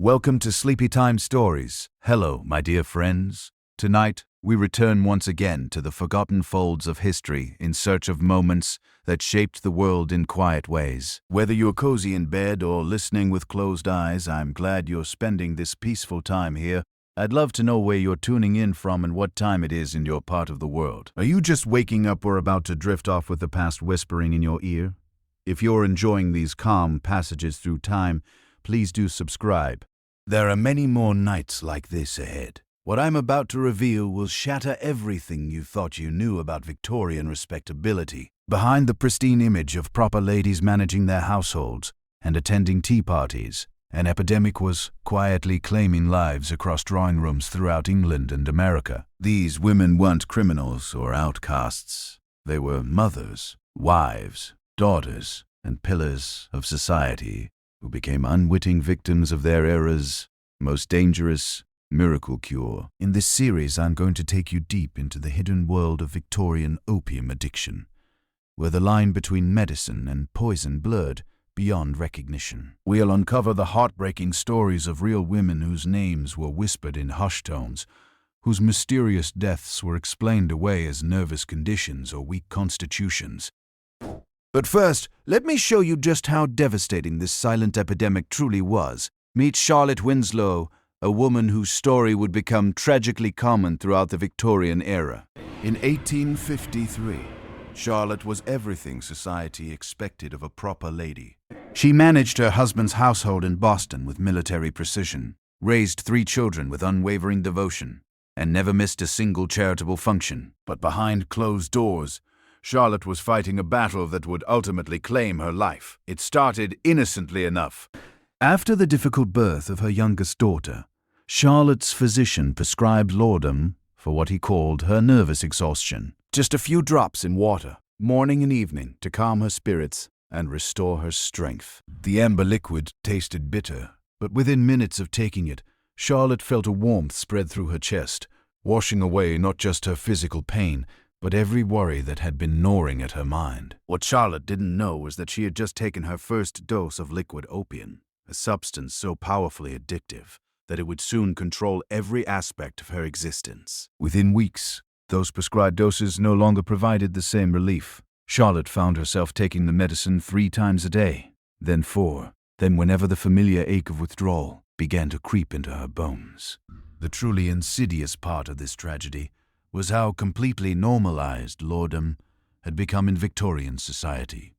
Welcome to Sleepy Time Stories. Hello, my dear friends. Tonight, we return once again to the forgotten folds of history in search of moments that shaped the world in quiet ways. Whether you're cozy in bed or listening with closed eyes, I'm glad you're spending this peaceful time here. I'd love to know where you're tuning in from and what time it is in your part of the world. Are you just waking up or about to drift off with the past whispering in your ear? If you're enjoying these calm passages through time, please do subscribe. There are many more nights like this ahead. What I'm about to reveal will shatter everything you thought you knew about Victorian respectability. Behind the pristine image of proper ladies managing their households and attending tea parties, an epidemic was quietly claiming lives across drawing rooms throughout England and America. These women weren't criminals or outcasts. They were mothers, wives, daughters, and pillars of society who became unwitting victims of their era's most dangerous miracle cure. In this series, I'm going to take you deep into the hidden world of Victorian opium addiction, where the line between medicine and poison blurred beyond recognition. We'll uncover the heartbreaking stories of real women whose names were whispered in hushed tones, whose mysterious deaths were explained away as nervous conditions or weak constitutions. But first, let me show you just how devastating this silent epidemic truly was. Meet Charlotte Winslow, a woman whose story would become tragically common throughout the Victorian era. In 1853, Charlotte was everything society expected of a proper lady. She managed her husband's household in Boston with military precision, raised 3 children with unwavering devotion, and never missed a single charitable function. But behind closed doors, Charlotte was fighting a battle that would ultimately claim her life. It started innocently enough. After the difficult birth of her youngest daughter, Charlotte's physician prescribed laudanum for what he called her nervous exhaustion. Just a few drops in water, morning and evening, to calm her spirits and restore her strength. The amber liquid tasted bitter, but within minutes of taking it, Charlotte felt a warmth spread through her chest, washing away not just her physical pain, but every worry that had been gnawing at her mind. What Charlotte didn't know was that she had just taken her first dose of liquid opium, a substance so powerfully addictive that it would soon control every aspect of her existence. Within weeks, those prescribed doses no longer provided the same relief. Charlotte found herself taking the medicine 3 times a day, then 4, then whenever the familiar ache of withdrawal began to creep into her bones. The truly insidious part of this tragedy was how completely normalized laudanum had become in Victorian society.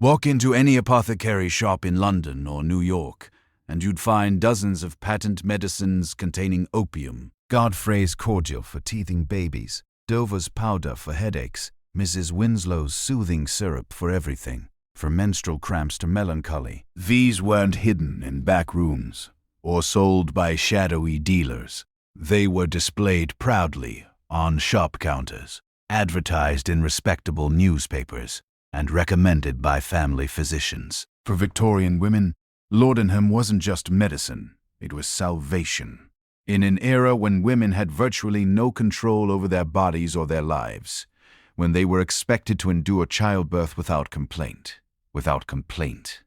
Walk into any apothecary shop in London or New York, and you'd find dozens of patent medicines containing opium. Godfrey's cordial for teething babies, Dover's powder for headaches, Mrs. Winslow's soothing syrup for everything, from menstrual cramps to melancholy. These weren't hidden in back rooms or sold by shadowy dealers. They were displayed proudly on shop counters, advertised in respectable newspapers, and recommended by family physicians. For Victorian women, laudanum wasn't just medicine, it was salvation. In an era when women had virtually no control over their bodies or their lives, when they were expected to endure childbirth without complaint,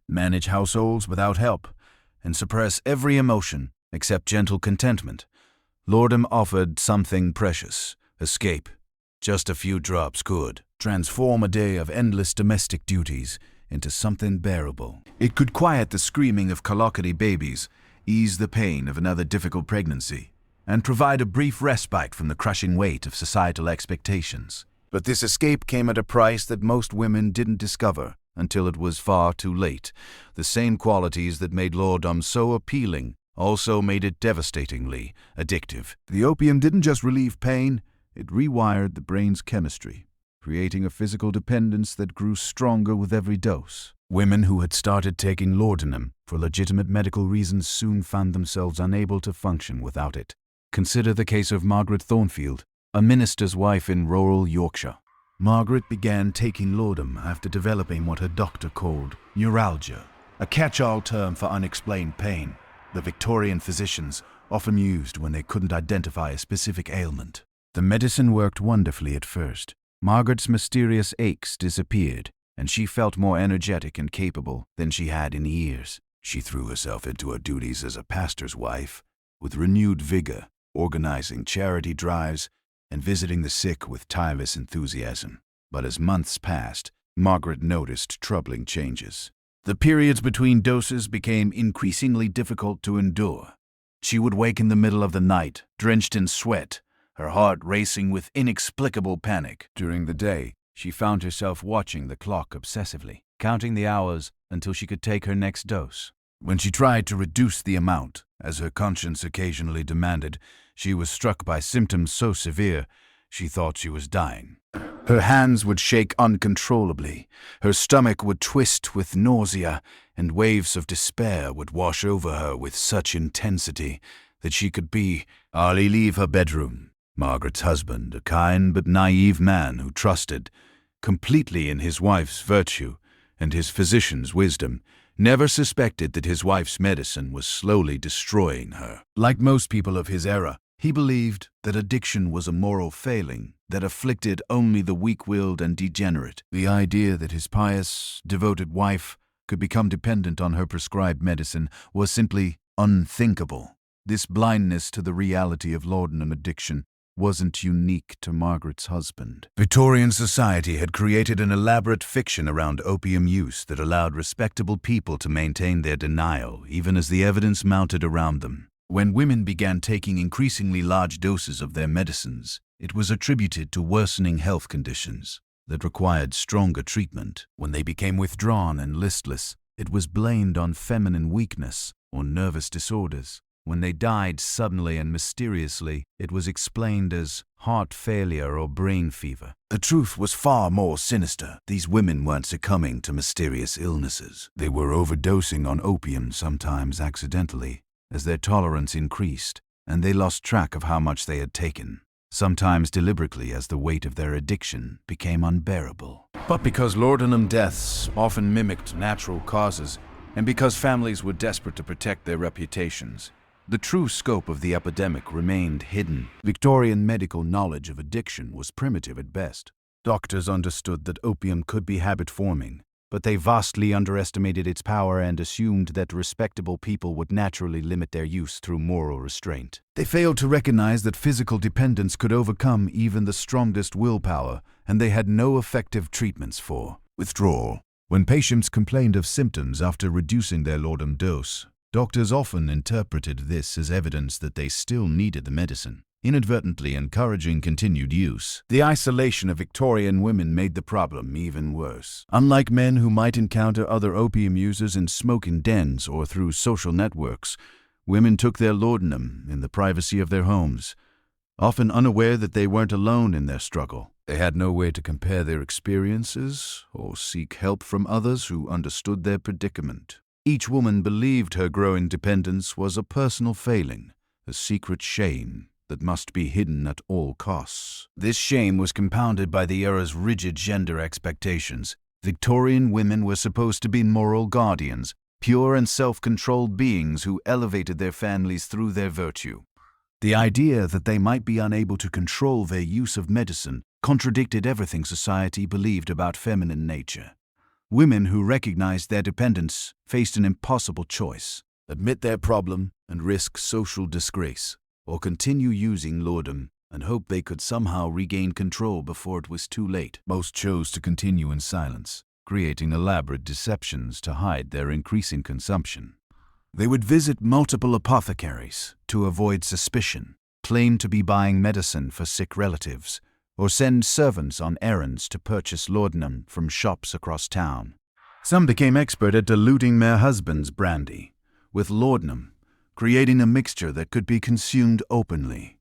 manage households without help, and suppress every emotion except gentle contentment, laudanum offered something precious: escape. Just a few drops could transform a day of endless domestic duties into something bearable. It could quiet the screaming of colicky babies, ease the pain of another difficult pregnancy, and provide a brief respite from the crushing weight of societal expectations. But this escape came at a price that most women didn't discover until it was far too late. The same qualities that made laudanum so appealing also made it devastatingly addictive. The opium didn't just relieve pain, it rewired the brain's chemistry, creating a physical dependence that grew stronger with every dose. Women who had started taking laudanum for legitimate medical reasons soon found themselves unable to function without it. Consider the case of Margaret Thornfield, a minister's wife in rural Yorkshire. Margaret began taking laudanum after developing what her doctor called neuralgia, a catch-all term for unexplained pain the Victorian physicians often used when they couldn't identify a specific ailment. The medicine worked wonderfully at first. Margaret's mysterious aches disappeared, and she felt more energetic and capable than she had in years. She threw herself into her duties as a pastor's wife with renewed vigor, organizing charity drives and visiting the sick with tireless enthusiasm. But as months passed, Margaret noticed troubling changes. The periods between doses became increasingly difficult to endure. She would wake in the middle of the night, drenched in sweat, her heart racing with inexplicable panic. During the day, she found herself watching the clock obsessively, counting the hours until she could take her next dose. When she tried to reduce the amount, as her conscience occasionally demanded, she was struck by symptoms so severe she thought she was dying. Her hands would shake uncontrollably, her stomach would twist with nausea, and waves of despair would wash over her with such intensity that she could hardly leave her bedroom. Margaret's husband, a kind but naive man who trusted completely in his wife's virtue and his physician's wisdom, never suspected that his wife's medicine was slowly destroying her. Like most people of his era, he believed that addiction was a moral failing that afflicted only the weak-willed and degenerate. The idea that his pious, devoted wife could become dependent on her prescribed medicine was simply unthinkable. This blindness to the reality of laudanum addiction wasn't unique to Margaret's husband. Victorian society had created an elaborate fiction around opium use that allowed respectable people to maintain their denial, even as the evidence mounted around them. When women began taking increasingly large doses of their medicines, it was attributed to worsening health conditions that required stronger treatment. When they became withdrawn and listless, it was blamed on feminine weakness or nervous disorders. When they died suddenly and mysteriously, it was explained as heart failure or brain fever. The truth was far more sinister. These women weren't succumbing to mysterious illnesses. They were overdosing on opium, sometimes accidentally, as their tolerance increased, and they lost track of how much they had taken, sometimes deliberately as the weight of their addiction became unbearable. But because laudanum deaths often mimicked natural causes, and because families were desperate to protect their reputations, the true scope of the epidemic remained hidden. Victorian medical knowledge of addiction was primitive at best. Doctors understood that opium could be habit-forming, but they vastly underestimated its power and assumed that respectable people would naturally limit their use through moral restraint. They failed to recognize that physical dependence could overcome even the strongest willpower, and they had no effective treatments for withdrawal. When patients complained of symptoms after reducing their laudanum dose, doctors often interpreted this as evidence that they still needed the medicine, inadvertently encouraging continued use. The isolation of Victorian women made the problem even worse. Unlike men who might encounter other opium users in smoking dens or through social networks, women took their laudanum in the privacy of their homes, often unaware that they weren't alone in their struggle. They had no way to compare their experiences or seek help from others who understood their predicament. Each woman believed her growing dependence was a personal failing, a secret shame that must be hidden at all costs. This shame was compounded by the era's rigid gender expectations. Victorian women were supposed to be moral guardians, pure and self-controlled beings who elevated their families through their virtue. The idea that they might be unable to control their use of medicine contradicted everything society believed about feminine nature. Women who recognized their dependence faced an impossible choice: admit their problem and risk social disgrace, or continue using laudanum and hope they could somehow regain control before it was too late. Most chose to continue in silence, creating elaborate deceptions to hide their increasing consumption. They would visit multiple apothecaries to avoid suspicion, claim to be buying medicine for sick relatives, or send servants on errands to purchase laudanum from shops across town. Some became expert at diluting their husband's brandy with laudanum, creating a mixture that could be consumed openly,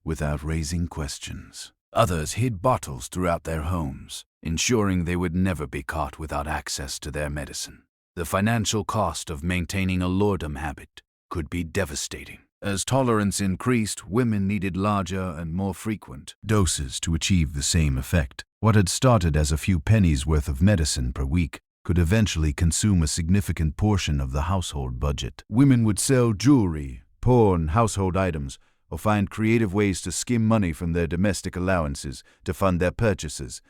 without raising questions. Others hid bottles throughout their homes, ensuring they would never be caught without access to their medicine. The financial cost of maintaining a laudanum habit could be devastating. As tolerance increased, women needed larger and more frequent doses to achieve the same effect. What had started as a few pennies worth of medicine per week could eventually consume a significant portion of the household budget. Women would sell jewelry, pawn household items, or find creative ways to skim money from their domestic allowances to fund their purchases.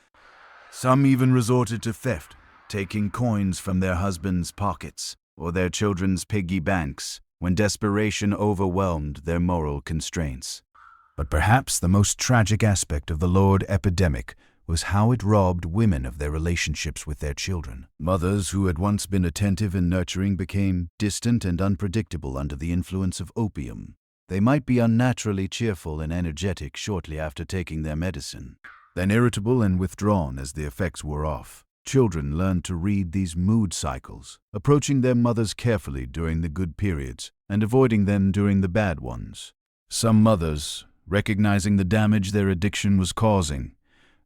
Some even resorted to theft, taking coins from their husbands' pockets. or their children's piggy banks when desperation overwhelmed their moral constraints. But perhaps the most tragic aspect of the Lord epidemic was how it robbed women of their relationships with their children. Mothers who had once been attentive and nurturing became distant and unpredictable under the influence of opium. They might be unnaturally cheerful and energetic shortly after taking their medicine, then irritable and withdrawn as the effects wore off. Children learned to read these mood cycles, approaching their mothers carefully during the good periods and avoiding them during the bad ones. Some mothers, recognizing the damage their addiction was causing,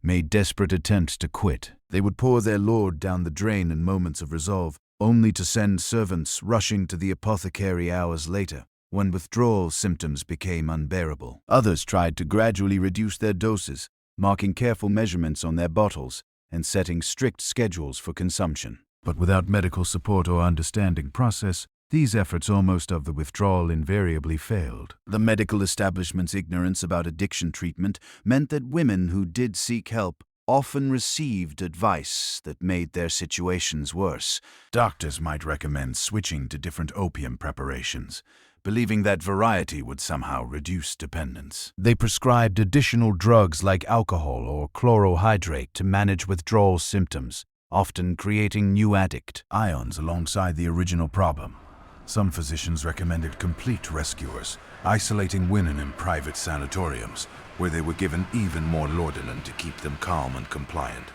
made desperate attempts to quit. They would pour their lord down the drain in moments of resolve, only to send servants rushing to the apothecary hours later, when withdrawal symptoms became unbearable. Others tried to gradually reduce their doses, marking careful measurements on their bottles and setting strict schedules for consumption. But without medical support or understanding process, these efforts almost of the withdrawal invariably failed. The medical establishment's ignorance about addiction treatment meant that women who did seek help often received advice that made their situations worse. Doctors might recommend switching to different opium preparations, believing that variety would somehow reduce dependence. They prescribed additional drugs like alcohol or chlorohydrate to manage withdrawal symptoms, often creating new addict ions alongside the original problem. Some physicians recommended complete rescuers, isolating women in private sanatoriums, where they were given even more laudanum to keep them calm and compliant.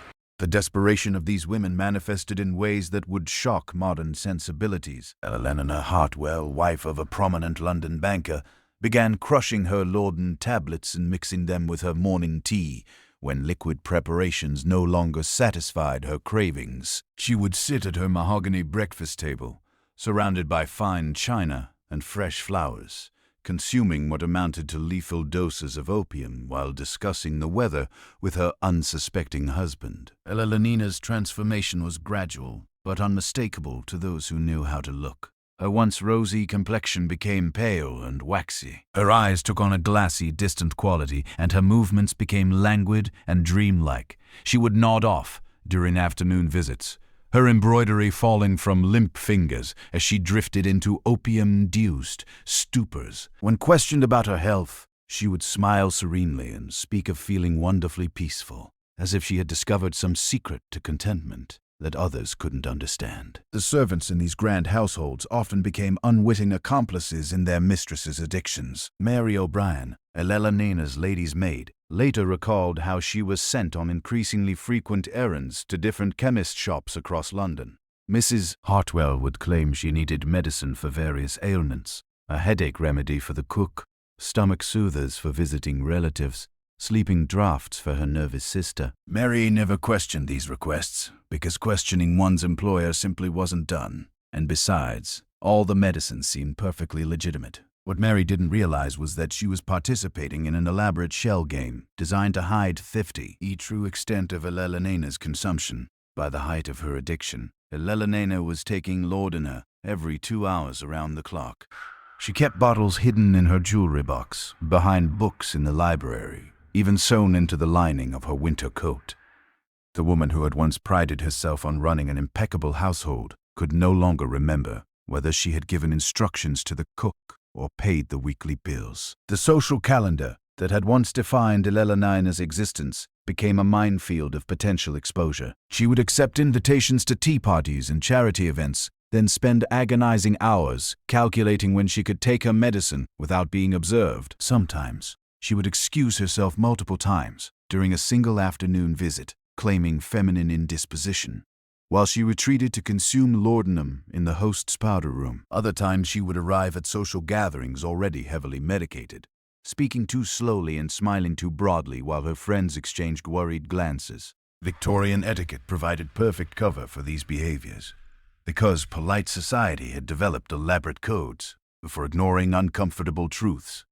The desperation of these women manifested in ways that would shock modern sensibilities. Eleanor Hartwell, wife of a prominent London banker, began crushing her laudanum tablets and mixing them with her morning tea when liquid preparations no longer satisfied her cravings. She would sit at her mahogany breakfast table, surrounded by fine china and fresh flowers, consuming what amounted to lethal doses of opium while discussing the weather with her unsuspecting husband. Eleanina's transformation was gradual, but unmistakable to those who knew how to look. Her once rosy complexion became pale and waxy. Her eyes took on a glassy, distant quality, and her movements became languid and dreamlike. She would nod off during afternoon visits, her embroidery falling from limp fingers as she drifted into opium-induced stupors. When questioned about her health, she would smile serenely and speak of feeling wonderfully peaceful, as if she had discovered some secret to contentment that others couldn't understand. The servants in these grand households often became unwitting accomplices in their mistress's addictions. Mary O'Brien, Eleanina's lady's maid, later recalled how she was sent on increasingly frequent errands to different chemist shops across London. Mrs. Hartwell would claim she needed medicine for various ailments, a headache remedy for the cook, stomach soothers for visiting relatives, sleeping draughts for her nervous sister. Mary never questioned these requests, because questioning one's employer simply wasn't done. And besides, all the medicines seemed perfectly legitimate. What Mary didn't realize was that she was participating in an elaborate shell game designed to hide the true extent of Eleanina's consumption. By the height of her addiction, Eleanina was taking laudanum every 2 hours around the clock. She kept bottles hidden in her jewelry box, behind books in the library, even sewn into the lining of her winter coat. The woman who had once prided herself on running an impeccable household could no longer remember whether she had given instructions to the cook or paid the weekly bills. The social calendar that had once defined Eleanina's existence became a minefield of potential exposure. She would accept invitations to tea parties and charity events, then spend agonizing hours calculating when she could take her medicine without being observed. Sometimes, she would excuse herself multiple times during a single afternoon visit, claiming feminine indisposition, while she retreated to consume laudanum in the host's powder room. Other times she would arrive at social gatherings already heavily medicated, speaking too slowly and smiling too broadly while her friends exchanged worried glances. Victorian etiquette provided perfect cover for these behaviors, because polite society had developed elaborate codes for ignoring uncomfortable truths.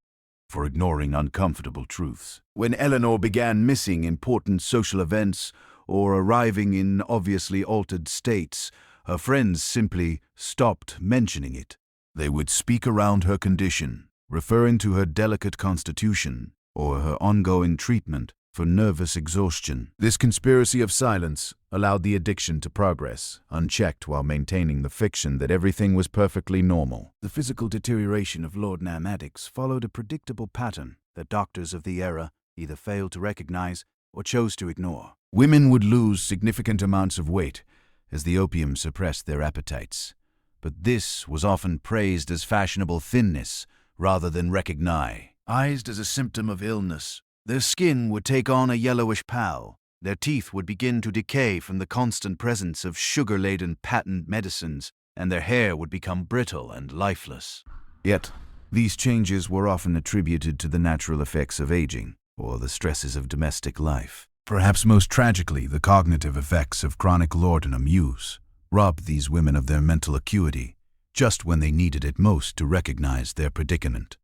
When Eleanor began missing important social events or arriving in obviously altered states, her friends simply stopped mentioning it. They would speak around her condition, referring to her delicate constitution or her ongoing treatment for nervous exhaustion. This conspiracy of silence allowed the addiction to progress, unchecked while maintaining the fiction that everything was perfectly normal. The physical deterioration of laudanum addicts followed a predictable pattern that doctors of the era either failed to recognize or chose to ignore. Women would lose significant amounts of weight as the opium suppressed their appetites, but this was often praised as fashionable thinness rather than recognized as a symptom of illness. Their skin would take on a yellowish pallor, their teeth would begin to decay from the constant presence of sugar-laden patent medicines, and their hair would become brittle and lifeless. Yet, these changes were often attributed to the natural effects of aging or the stresses of domestic life. Perhaps most tragically, the cognitive effects of chronic laudanum use robbed these women of their mental acuity just when they needed it most to recognize their predicament.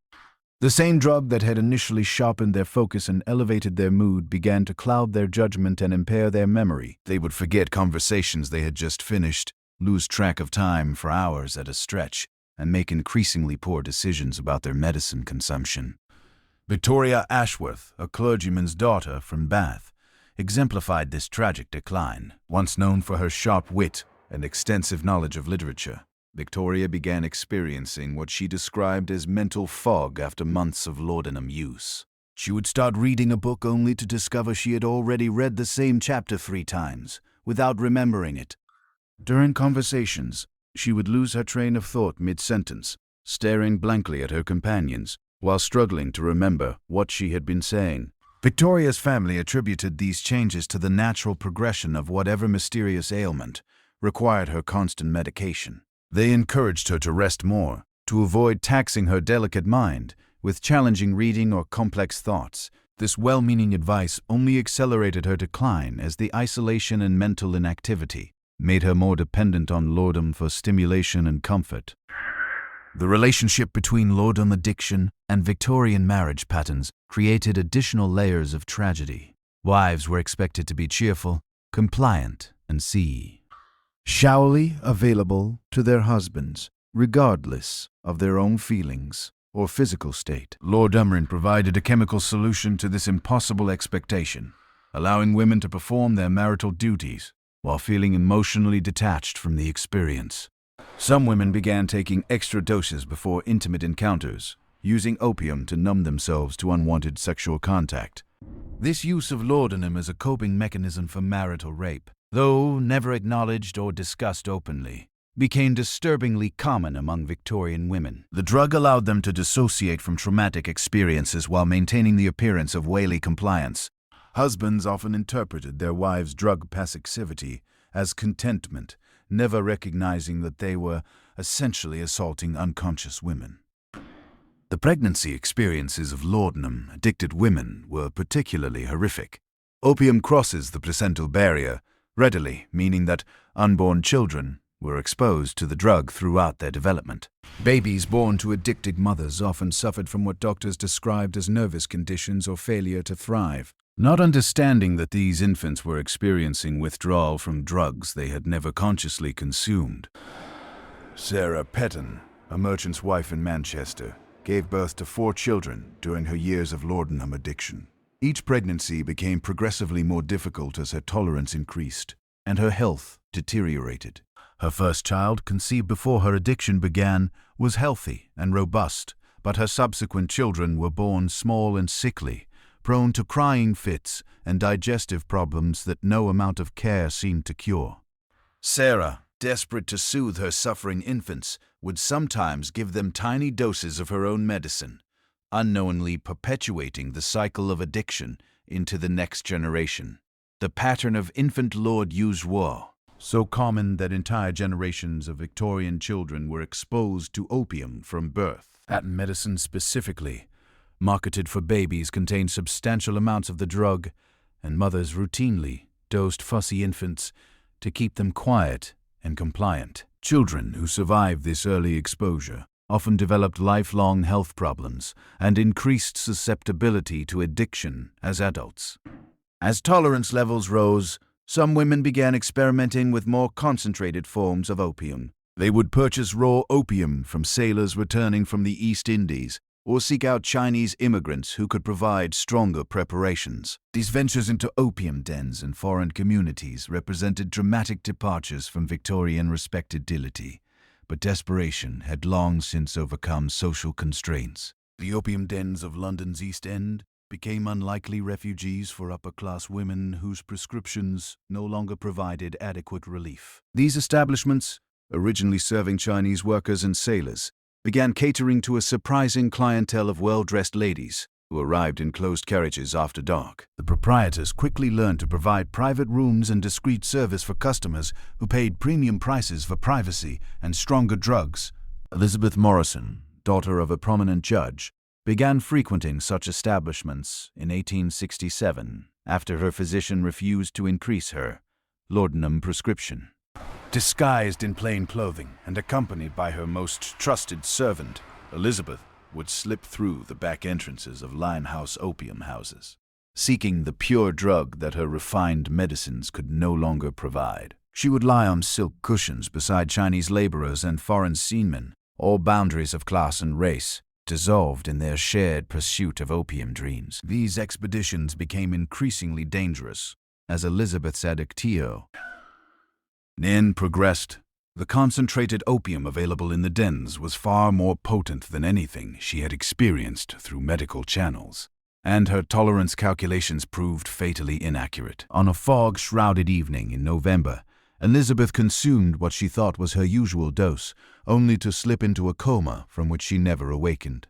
The same drug that had initially sharpened their focus and elevated their mood began to cloud their judgment and impair their memory. They would forget conversations they had just finished, lose track of time for hours at a stretch, and make increasingly poor decisions about their medicine consumption. Victoria Ashworth, a clergyman's daughter from Bath, exemplified this tragic decline. Once known for her sharp wit and extensive knowledge of literature, Victoria began experiencing what she described as mental fog after months of laudanum use. She would start reading a book only to discover she had already read the same chapter 3 times, without remembering it. During conversations, she would lose her train of thought mid-sentence, staring blankly at her companions, while struggling to remember what she had been saying. Victoria's family attributed these changes to the natural progression of whatever mysterious ailment required her constant medication. They encouraged her to rest more, to avoid taxing her delicate mind with challenging reading or complex thoughts. This well-meaning advice only accelerated her decline as the isolation and mental inactivity made her more dependent on laudanum for stimulation and comfort. The relationship between laudanum addiction and Victorian marriage patterns created additional layers of tragedy. Wives were expected to be cheerful, compliant, and showerly available to their husbands, regardless of their own feelings or physical state. Laudanum provided a chemical solution to this impossible expectation, allowing women to perform their marital duties while feeling emotionally detached from the experience. Some women began taking extra doses before intimate encounters, using opium to numb themselves to unwanted sexual contact. This use of laudanum as a coping mechanism for marital rape, though never acknowledged or discussed openly, became disturbingly common among Victorian women. The drug allowed them to dissociate from traumatic experiences while maintaining the appearance of wily compliance. Husbands often interpreted their wives' drug passivity as contentment, never recognizing that they were essentially assaulting unconscious women. The pregnancy experiences of laudanum-addicted women were particularly horrific. Opium crosses the placental barrier readily, meaning that unborn children were exposed to the drug throughout their development. Babies born to addicted mothers often suffered from what doctors described as nervous conditions or failure to thrive. Not understanding that these infants were experiencing withdrawal from drugs they had never consciously consumed. Sarah Petton, a merchant's wife in Manchester, gave birth to 4 children during her years of laudanum addiction. Each pregnancy became progressively more difficult as her tolerance increased and her health deteriorated. Her first child, conceived before her addiction began, was healthy and robust, but her subsequent children were born small and sickly, prone to crying fits and digestive problems that no amount of care seemed to cure. Sarah, desperate to soothe her suffering infants, would sometimes give them tiny doses of her own medicine, unknowingly perpetuating the cycle of addiction into the next generation. The pattern of infant laudanum use was so common that entire generations of Victorian children were exposed to opium from birth. Patent medicine specifically, marketed for babies, contained substantial amounts of the drug, and mothers routinely dosed fussy infants to keep them quiet and compliant. Children who survived this early exposure often developed lifelong health problems and increased susceptibility to addiction as adults. As tolerance levels rose, some women began experimenting with more concentrated forms of opium. They would purchase raw opium from sailors returning from the East Indies, or seek out Chinese immigrants who could provide stronger preparations. These ventures into opium dens and foreign communities represented dramatic departures from Victorian respectability, but desperation had long since overcome social constraints. The opium dens of London's East End became unlikely refugees for upper-class women whose prescriptions no longer provided adequate relief. These establishments, originally serving Chinese workers and sailors, began catering to a surprising clientele of well-dressed ladies who arrived in closed carriages after dark. The proprietors quickly learned to provide private rooms and discreet service for customers who paid premium prices for privacy and stronger drugs. Elizabeth Morrison, daughter of a prominent judge, began frequenting such establishments in 1867 after her physician refused to increase her laudanum prescription. Disguised in plain clothing and accompanied by her most trusted servant, Elizabeth would slip through the back entrances of Limehouse opium houses, seeking the pure drug that her refined medicines could no longer provide. She would lie on silk cushions beside Chinese laborers and foreign seamen, all boundaries of class and race dissolved in their shared pursuit of opium dreams. These expeditions became increasingly dangerous as Elizabeth's addictio progressed. The concentrated opium available in the dens was far more potent than anything she had experienced through medical channels, and her tolerance calculations proved fatally inaccurate. On a fog-shrouded evening in November, Elizabeth consumed what she thought was her usual dose, only to slip into a coma from which she never awakened.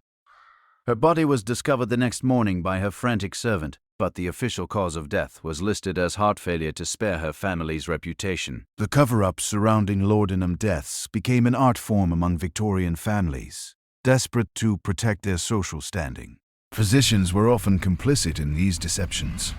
Her body was discovered the next morning by her frantic servant, but the official cause of death was listed as heart failure to spare her family's reputation. The cover-up surrounding laudanum deaths became an art form among Victorian families, desperate to protect their social standing. Physicians were often complicit in these deceptions,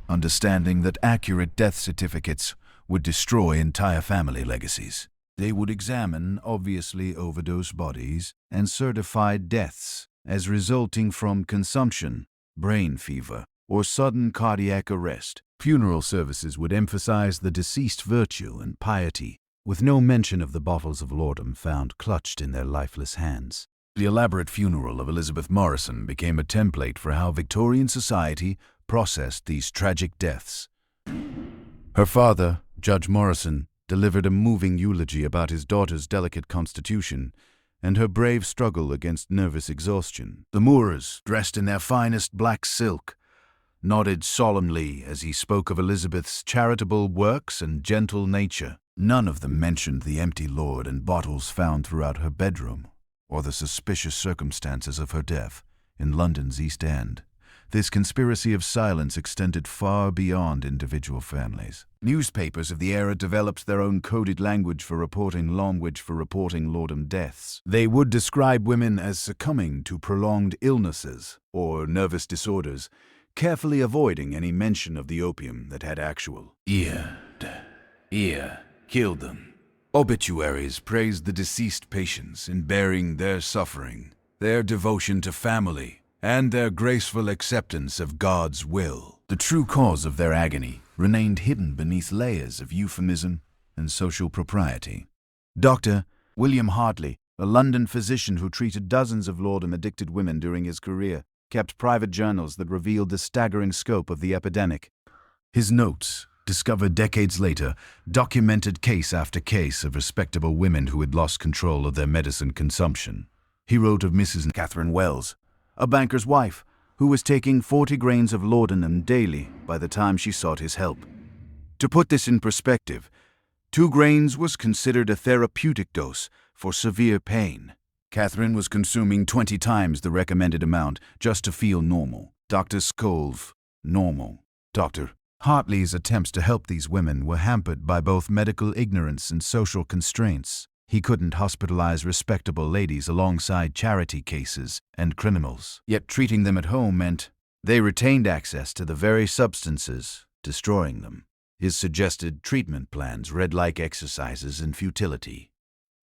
understanding that accurate death certificates would destroy entire family legacies. They would examine obviously overdosed bodies and certify deaths as resulting from consumption, brain fever, or sudden cardiac arrest. Funeral services would emphasize the deceased virtue and piety, with no mention of the bottles of laudanum found clutched in their lifeless hands. The elaborate funeral of Elizabeth Morrison became a template for how Victorian society processed these tragic deaths. Her father, Judge Morrison, delivered a moving eulogy about his daughter's delicate constitution and her brave struggle against nervous exhaustion. The Moors, dressed in their finest black silk, nodded solemnly as he spoke of Elizabeth's charitable works and gentle nature. None of them mentioned the empty lord and bottles found throughout her bedroom, or the suspicious circumstances of her death in London's East End. This conspiracy of silence extended far beyond individual families. Newspapers of the era developed their own coded language for reporting laudanum deaths. They would describe women as succumbing to prolonged illnesses or nervous disorders, carefully avoiding any mention of the opium that had actual killed them. Obituaries praised the deceased patients in bearing their suffering, their devotion to family, and their graceful acceptance of God's will. The true cause of their agony remained hidden beneath layers of euphemism and social propriety. Dr. William Hartley, a London physician who treated dozens of laudanum-addicted women during his career, kept private journals that revealed the staggering scope of the epidemic. His notes, discovered decades later, documented case after case of respectable women who had lost control of their medicine consumption. He wrote of Mrs. Catherine Wells, a banker's wife, who was taking 40 grains of laudanum daily by the time she sought his help. To put this in perspective, 2 grains was considered a therapeutic dose for severe pain. Catherine was consuming 20 times the recommended amount just to feel normal. Dr. Scolv, normal. Dr. Hartley's attempts to help these women were hampered by both medical ignorance and social constraints. He couldn't hospitalize respectable ladies alongside charity cases and criminals. Yet treating them at home meant they retained access to the very substances, destroying them. His suggested treatment plans read like exercises in futility.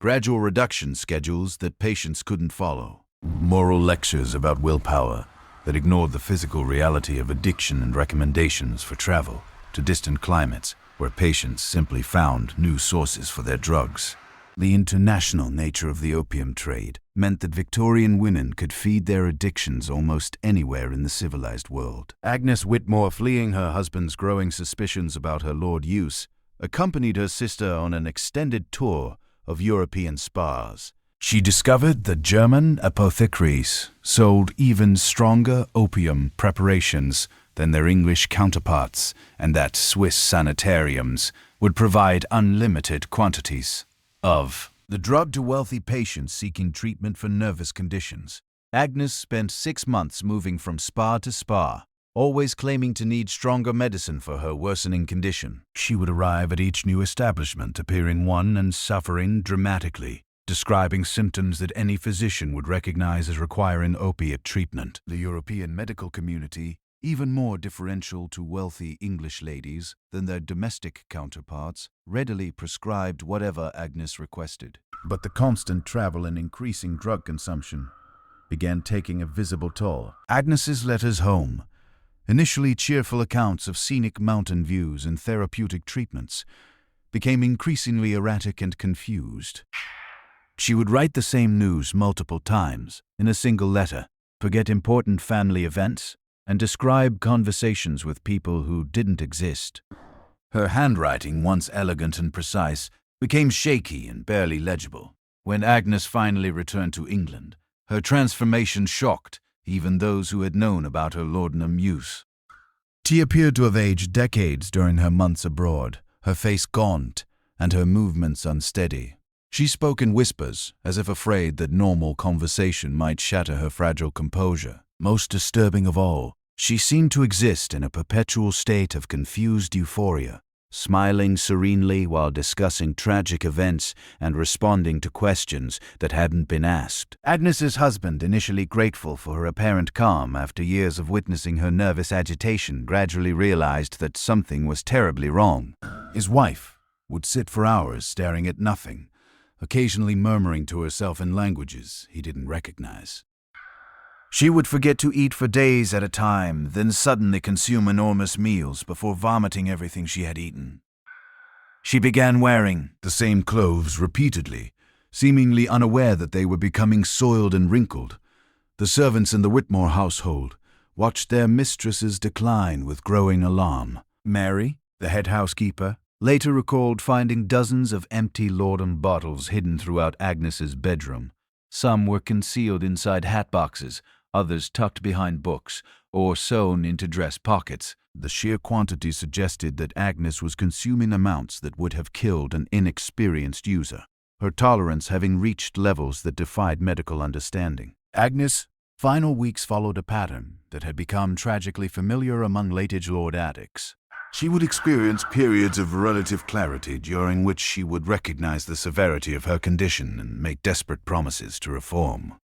Gradual reduction schedules that patients couldn't follow. Moral lectures about willpower that ignored the physical reality of addiction and recommendations for travel to distant climates where patients simply found new sources for their drugs. The international nature of the opium trade meant that Victorian women could feed their addictions almost anywhere in the civilized world. Agnes Whitmore, fleeing her husband's growing suspicions about her lord use, accompanied her sister on an extended tour of European spas. She discovered that German apothecaries sold even stronger opium preparations than their English counterparts, and that Swiss sanitariums would provide unlimited quantities of the drug to wealthy patients seeking treatment for nervous conditions. Agnes spent 6 months moving from spa to spa, always claiming to need stronger medicine for her worsening condition. She would arrive at each new establishment appearing one and suffering dramatically, describing symptoms that any physician would recognize as requiring opiate treatment. The European medical community, even more differential to wealthy English ladies than their domestic counterparts, readily prescribed whatever Agnes requested. But the constant travel and increasing drug consumption began taking a visible toll. Agnes's letters home, initially cheerful accounts of scenic mountain views and therapeutic treatments, became increasingly erratic and confused. She would write the same news multiple times in a single letter, forget important family events, and describe conversations with people who didn't exist. Her handwriting, once elegant and precise, became shaky and barely legible. When Agnes finally returned to England, her transformation shocked even those who had known about her laudanum use. She appeared to have aged decades during her months abroad, her face gaunt and her movements unsteady. She spoke in whispers, as if afraid that normal conversation might shatter her fragile composure. Most disturbing of all, she seemed to exist in a perpetual state of confused euphoria, smiling serenely while discussing tragic events and responding to questions that hadn't been asked. Agnes's husband, initially grateful for her apparent calm after years of witnessing her nervous agitation, gradually realized that something was terribly wrong. His wife would sit for hours staring at nothing, occasionally murmuring to herself in languages he didn't recognize. She would forget to eat for days at a time, then suddenly consume enormous meals before vomiting everything she had eaten. She began wearing the same clothes repeatedly, seemingly unaware that they were becoming soiled and wrinkled. The servants in the Whitmore household watched their mistresses decline with growing alarm. Mary, the head housekeeper, later recalled finding dozens of empty laudanum bottles hidden throughout Agnes's bedroom. Some were concealed inside hat boxes, others tucked behind books or sewn into dress pockets. The sheer quantity suggested that Agnes was consuming amounts that would have killed an inexperienced user, her tolerance having reached levels that defied medical understanding. Agnes' final weeks followed a pattern that had become tragically familiar among late-age lord addicts. She would experience periods of relative clarity during which she would recognize the severity of her condition and make desperate promises to reform.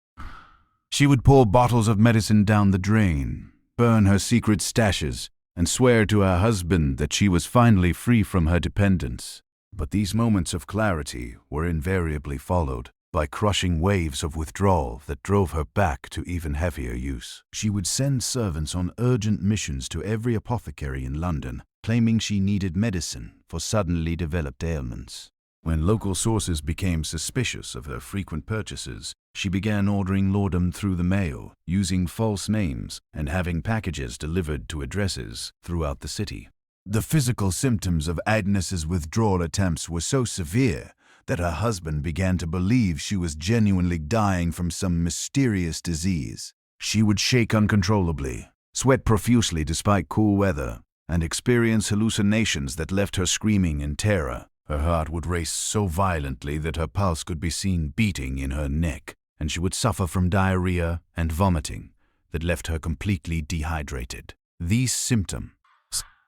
She would pour bottles of medicine down the drain, burn her secret stashes, and swear to her husband that she was finally free from her dependence. But these moments of clarity were invariably followed by crushing waves of withdrawal that drove her back to even heavier use. She would send servants on urgent missions to every apothecary in London, claiming she needed medicine for suddenly developed ailments. When local sources became suspicious of her frequent purchases, she began ordering laudanum through the mail, using false names, and having packages delivered to addresses throughout the city. The physical symptoms of Agnes's withdrawal attempts were so severe that her husband began to believe she was genuinely dying from some mysterious disease. She would shake uncontrollably, sweat profusely despite cool weather, and experience hallucinations that left her screaming in terror. Her heart would race so violently that her pulse could be seen beating in her neck, and she would suffer from diarrhea and vomiting that left her completely dehydrated. These symptoms,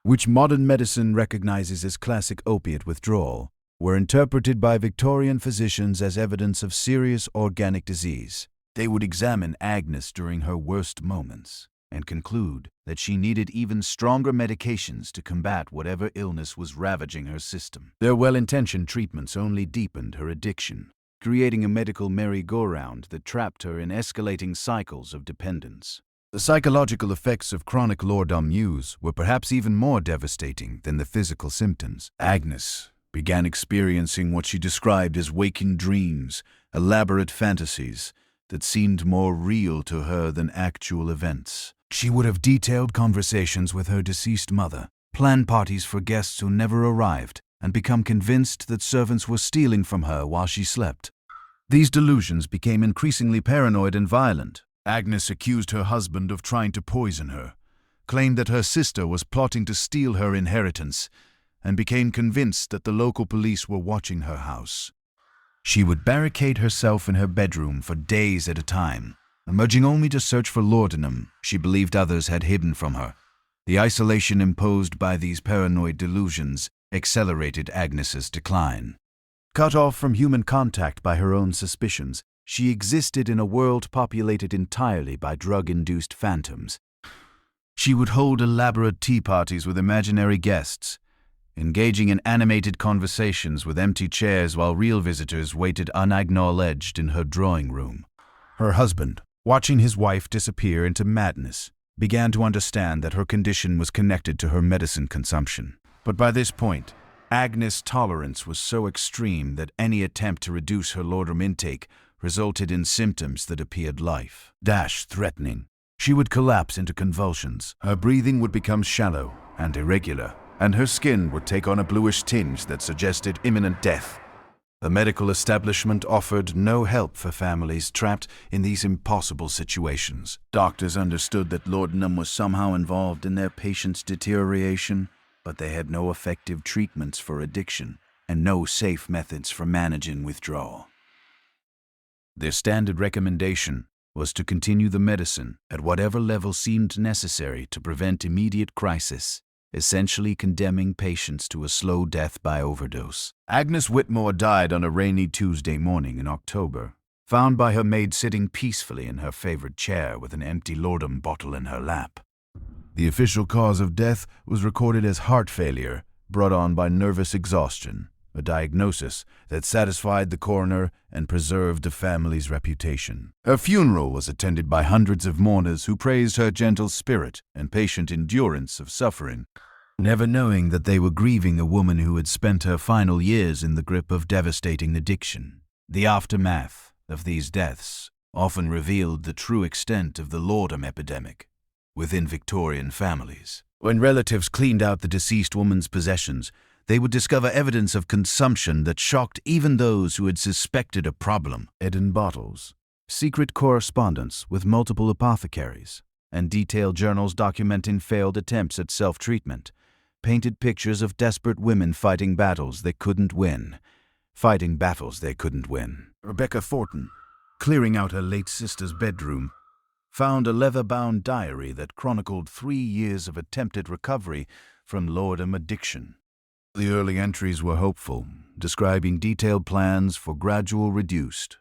which modern medicine recognizes as classic opiate withdrawal, were interpreted by Victorian physicians as evidence of serious organic disease. They would examine Agnes during her worst moments and conclude that she needed even stronger medications to combat whatever illness was ravaging her system. Their well-intentioned treatments only deepened her addiction, creating a medical merry-go-round that trapped her in escalating cycles of dependence. The psychological effects of chronic laudanum use were perhaps even more devastating than the physical symptoms. Agnes began experiencing what she described as waking dreams, elaborate fantasies that seemed more real to her than actual events. She would have detailed conversations with her deceased mother, planned parties for guests who never arrived, and become convinced that servants were stealing from her while she slept. These delusions became increasingly paranoid and violent. Agnes accused her husband of trying to poison her, claimed that her sister was plotting to steal her inheritance, and became convinced that the local police were watching her house. She would barricade herself in her bedroom for days at a time, emerging only to search for laudanum she believed others had hidden from her. The isolation imposed by these paranoid delusions accelerated Agnes's decline. Cut off from human contact by her own suspicions, she existed in a world populated entirely by drug-induced phantoms. She would hold elaborate tea parties with imaginary guests, engaging in animated conversations with empty chairs while real visitors waited unacknowledged in her drawing room. Her husband, watching his wife disappear into madness, began to understand that her condition was connected to her medicine consumption. But by this point, Agnes' tolerance was so extreme that any attempt to reduce her laudanum intake resulted in symptoms that appeared life-threatening. She would collapse into convulsions, her breathing would become shallow and irregular, and her skin would take on a bluish tinge that suggested imminent death. The medical establishment offered no help for families trapped in these impossible situations. Doctors understood that laudanum was somehow involved in their patients' deterioration, but they had no effective treatments for addiction and no safe methods for managing withdrawal. Their standard recommendation was to continue the medicine at whatever level seemed necessary to prevent immediate crisis, essentially condemning patients to a slow death by overdose. Agnes Whitmore died on a rainy Tuesday morning in October, found by her maid sitting peacefully in her favorite chair with an empty laudanum bottle in her lap. The official cause of death was recorded as heart failure brought on by nervous exhaustion, a diagnosis that satisfied the coroner and preserved the family's reputation. Her funeral was attended by hundreds of mourners who praised her gentle spirit and patient endurance of suffering, never knowing that they were grieving a woman who had spent her final years in the grip of devastating addiction. The aftermath of these deaths often revealed the true extent of the laudanum epidemic within Victorian families. When relatives cleaned out the deceased woman's possessions, they would discover evidence of consumption that shocked even those who had suspected a problem. Hidden bottles, secret correspondence with multiple apothecaries, and detailed journals documenting failed attempts at self-treatment painted pictures of desperate women fighting battles they couldn't win. Rebecca Thornton, clearing out her late sister's bedroom, found a leather-bound diary that chronicled 3 years of attempted recovery from laudanum addiction. The early entries were hopeful, describing detailed plans for gradual reduced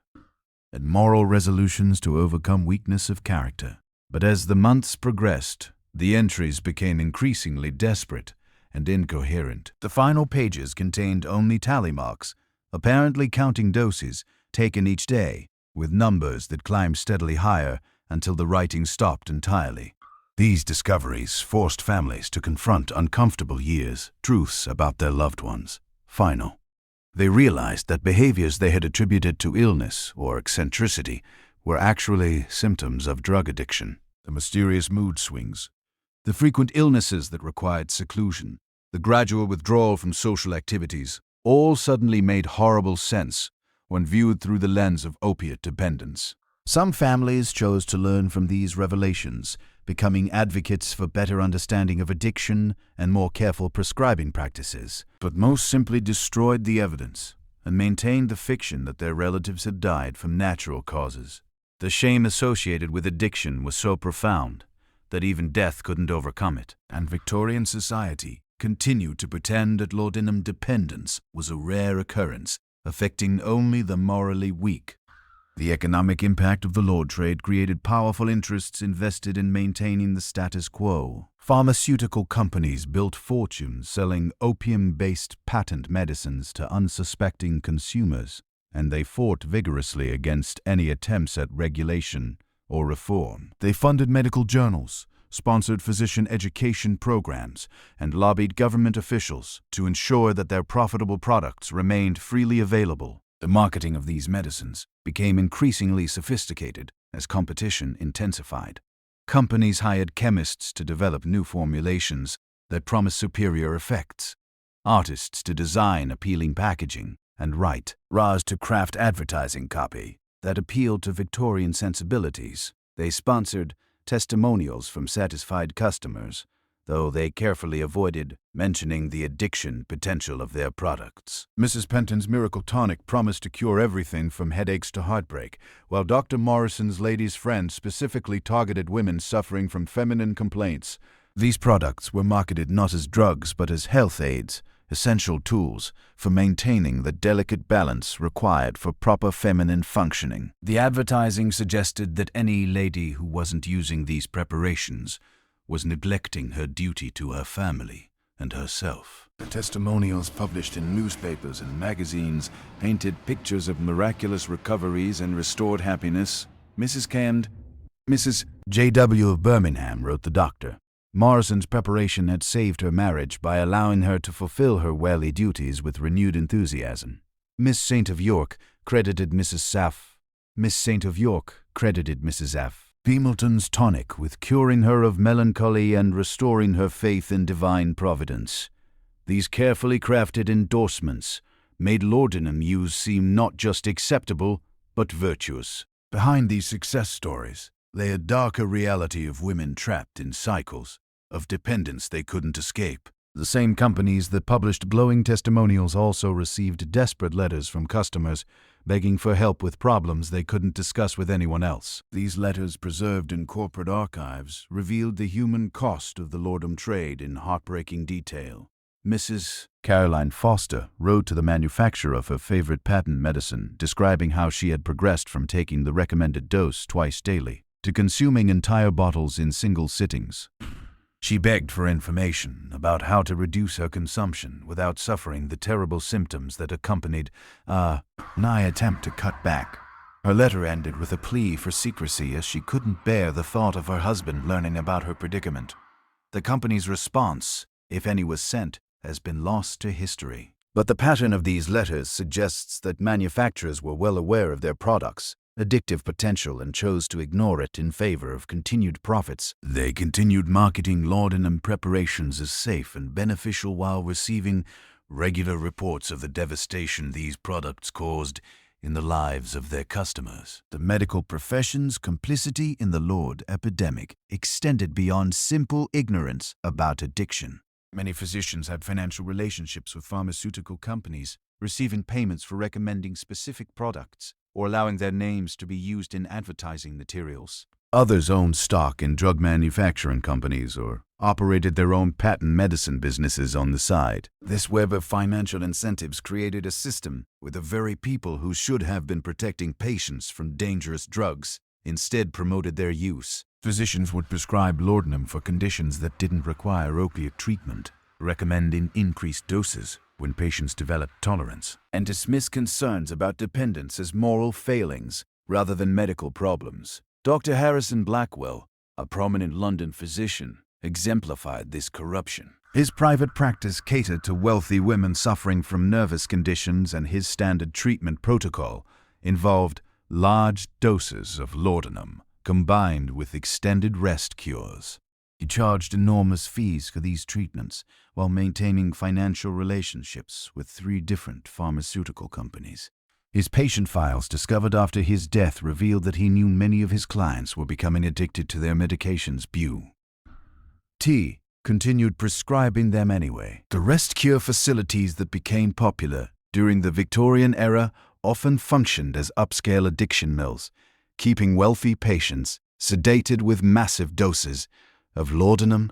and moral resolutions to overcome weakness of character. But as the months progressed, the entries became increasingly desperate and incoherent. The final pages contained only tally marks, apparently counting doses taken each day, with numbers that climbed steadily higher until the writing stopped entirely. These discoveries forced families to confront uncomfortable truths about their loved ones. Final. They realized that behaviors they had attributed to illness or eccentricity were actually symptoms of drug addiction. The mysterious mood swings, the frequent illnesses that required seclusion, the gradual withdrawal from social activities, all suddenly made horrible sense when viewed through the lens of opiate dependence. Some families chose to learn from these revelations, becoming advocates for better understanding of addiction and more careful prescribing practices. But most simply destroyed the evidence and maintained the fiction that their relatives had died from natural causes. The shame associated with addiction was so profound that even death couldn't overcome it, and Victorian society continued to pretend that laudanum dependence was a rare occurrence, affecting only the morally weak. The economic impact of the laud trade created powerful interests invested in maintaining the status quo. Pharmaceutical companies built fortunes selling opium-based patent medicines to unsuspecting consumers, and they fought vigorously against any attempts at regulation or reform. They funded medical journals, sponsored physician education programs, and lobbied government officials to ensure that their profitable products remained freely available. The marketing of these medicines became increasingly sophisticated as competition intensified. Companies hired chemists to develop new formulations that promised superior effects, artists to design appealing packaging, and writers to craft advertising copy that appealed to Victorian sensibilities. They sponsored testimonials from satisfied customers, though they carefully avoided mentioning the addiction potential of their products. Mrs. Penton's miracle tonic promised to cure everything from headaches to heartbreak, while Dr. Morrison's Ladies' Friend specifically targeted women suffering from feminine complaints. These products were marketed not as drugs but as health aids, essential tools for maintaining the delicate balance required for proper feminine functioning. The advertising suggested that any lady who wasn't using these preparations was neglecting her duty to her family and herself. The testimonials published in newspapers and magazines painted pictures of miraculous recoveries and restored happiness. Mrs. K. and Mrs. J.W. of Birmingham, wrote the doctor. Morrison's preparation had saved her marriage by allowing her to fulfill her wily duties with renewed enthusiasm. Miss Saint of York credited Mrs. F. Beamelton's tonic with curing her of melancholy and restoring her faith in divine providence. These carefully crafted endorsements made laudanum use seem not just acceptable, but virtuous. Behind these success stories lay a darker reality of women trapped in cycles of dependence they couldn't escape. The same companies that published glowing testimonials also received desperate letters from customers begging for help with problems they couldn't discuss with anyone else. These letters, preserved in corporate archives, revealed the human cost of the laudanum trade in heartbreaking detail. Mrs. Caroline Foster wrote to the manufacturer of her favorite patent medicine, describing how she had progressed from taking the recommended dose twice daily to consuming entire bottles in single sittings. She begged for information about how to reduce her consumption without suffering the terrible symptoms that accompanied a nigh attempt to cut back. Her letter ended with a plea for secrecy as she couldn't bear the thought of her husband learning about her predicament. The company's response, if any was sent, has been lost to history. But the pattern of these letters suggests that manufacturers were well aware of their products' addictive potential and chose to ignore it in favor of continued profits. They continued marketing laudanum preparations as safe and beneficial while receiving regular reports of the devastation these products caused in the lives of their customers. The medical profession's complicity in the Lord epidemic extended beyond simple ignorance about addiction. Many physicians had financial relationships with pharmaceutical companies, receiving payments for recommending specific products or allowing their names to be used in advertising materials. Others owned stock in drug manufacturing companies or operated their own patent medicine businesses on the side. This web of financial incentives created a system where the very people who should have been protecting patients from dangerous drugs instead promoted their use. Physicians would prescribe laudanum for conditions that didn't require opiate treatment, recommending increased doses when patients developed tolerance, and dismiss concerns about dependence as moral failings rather than medical problems. Dr. Harrison Blackwell, a prominent London physician, exemplified this corruption. His private practice catered to wealthy women suffering from nervous conditions, and his standard treatment protocol involved large doses of laudanum combined with extended rest cures. He charged enormous fees for these treatments while maintaining financial relationships with 3 different pharmaceutical companies. His patient files discovered after his death revealed that he knew many of his clients were becoming addicted to their medications. T continued prescribing them anyway. The rest cure facilities that became popular during the Victorian era often functioned as upscale addiction mills, keeping wealthy patients sedated with massive doses of laudanum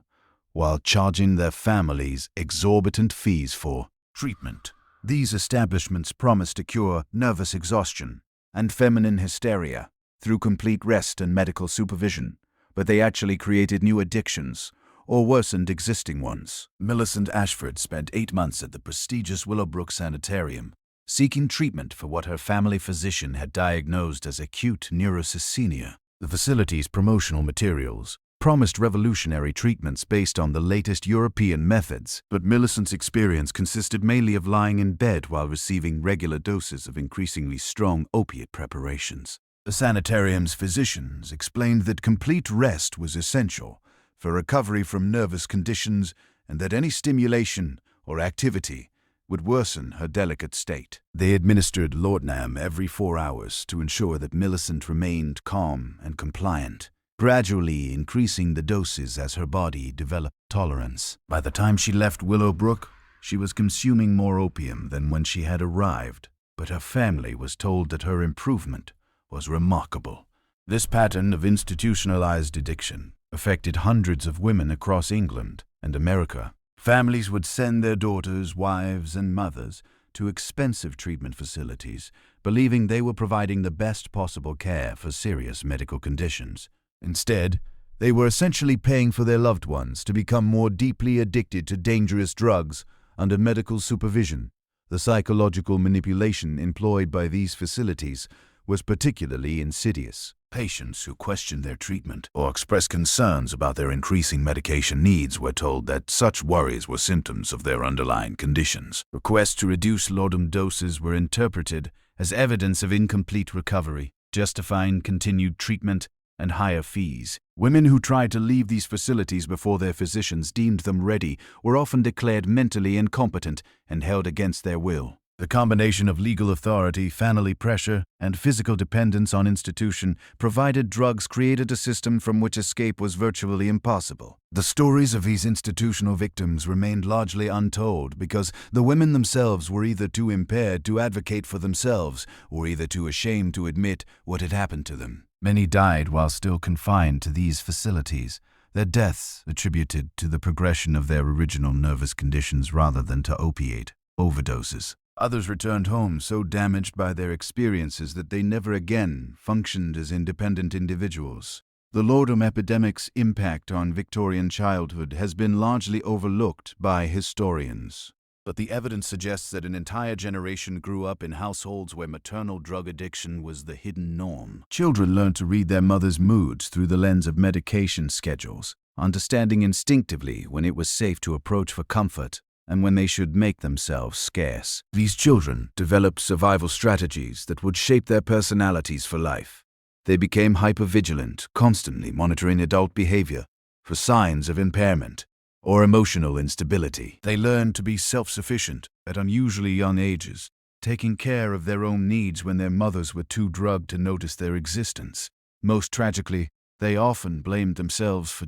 while charging their families exorbitant fees for treatment. These establishments promised to cure nervous exhaustion and feminine hysteria through complete rest and medical supervision, but they actually created new addictions or worsened existing ones. Millicent Ashford spent 8 months at the prestigious Willowbrook Sanitarium, seeking treatment for what her family physician had diagnosed as acute neurosthenia. The facility's promotional materials promised revolutionary treatments based on the latest European methods, but Millicent's experience consisted mainly of lying in bed while receiving regular doses of increasingly strong opiate preparations. The sanitarium's physicians explained that complete rest was essential for recovery from nervous conditions and that any stimulation or activity would worsen her delicate state. They administered laudanum every 4 hours to ensure that Millicent remained calm and compliant, gradually increasing the doses as her body developed tolerance. By the time she left Willowbrook, she was consuming more opium than when she had arrived, but her family was told that her improvement was remarkable. This pattern of institutionalized addiction affected hundreds of women across England and America. Families would send their daughters, wives, and mothers to expensive treatment facilities, believing they were providing the best possible care for serious medical conditions. Instead, they were essentially paying for their loved ones to become more deeply addicted to dangerous drugs under medical supervision. The psychological manipulation employed by these facilities was particularly insidious. Patients who questioned their treatment or expressed concerns about their increasing medication needs were told that such worries were symptoms of their underlying conditions. Requests to reduce laudanum doses were interpreted as evidence of incomplete recovery, justifying continued treatment and higher fees. Women who tried to leave these facilities before their physicians deemed them ready were often declared mentally incompetent and held against their will. The combination of legal authority, family pressure, and physical dependence on institution provided drugs created a system from which escape was virtually impossible. The stories of these institutional victims remained largely untold because the women themselves were either too impaired to advocate for themselves or either too ashamed to admit what had happened to them. Many died while still confined to these facilities, their deaths attributed to the progression of their original nervous conditions rather than to opiate overdoses. Others returned home so damaged by their experiences that they never again functioned as independent individuals. The laudanum epidemic's impact on Victorian childhood has been largely overlooked by historians, but the evidence suggests that an entire generation grew up in households where maternal drug addiction was the hidden norm. Children learned to read their mother's moods through the lens of medication schedules, understanding instinctively when it was safe to approach for comfort and when they should make themselves scarce. These children developed survival strategies that would shape their personalities for life. They became hypervigilant, constantly monitoring adult behavior for signs of impairment or emotional instability. They learned to be self-sufficient at unusually young ages, taking care of their own needs when their mothers were too drugged to notice their existence. Most tragically, they often blamed themselves for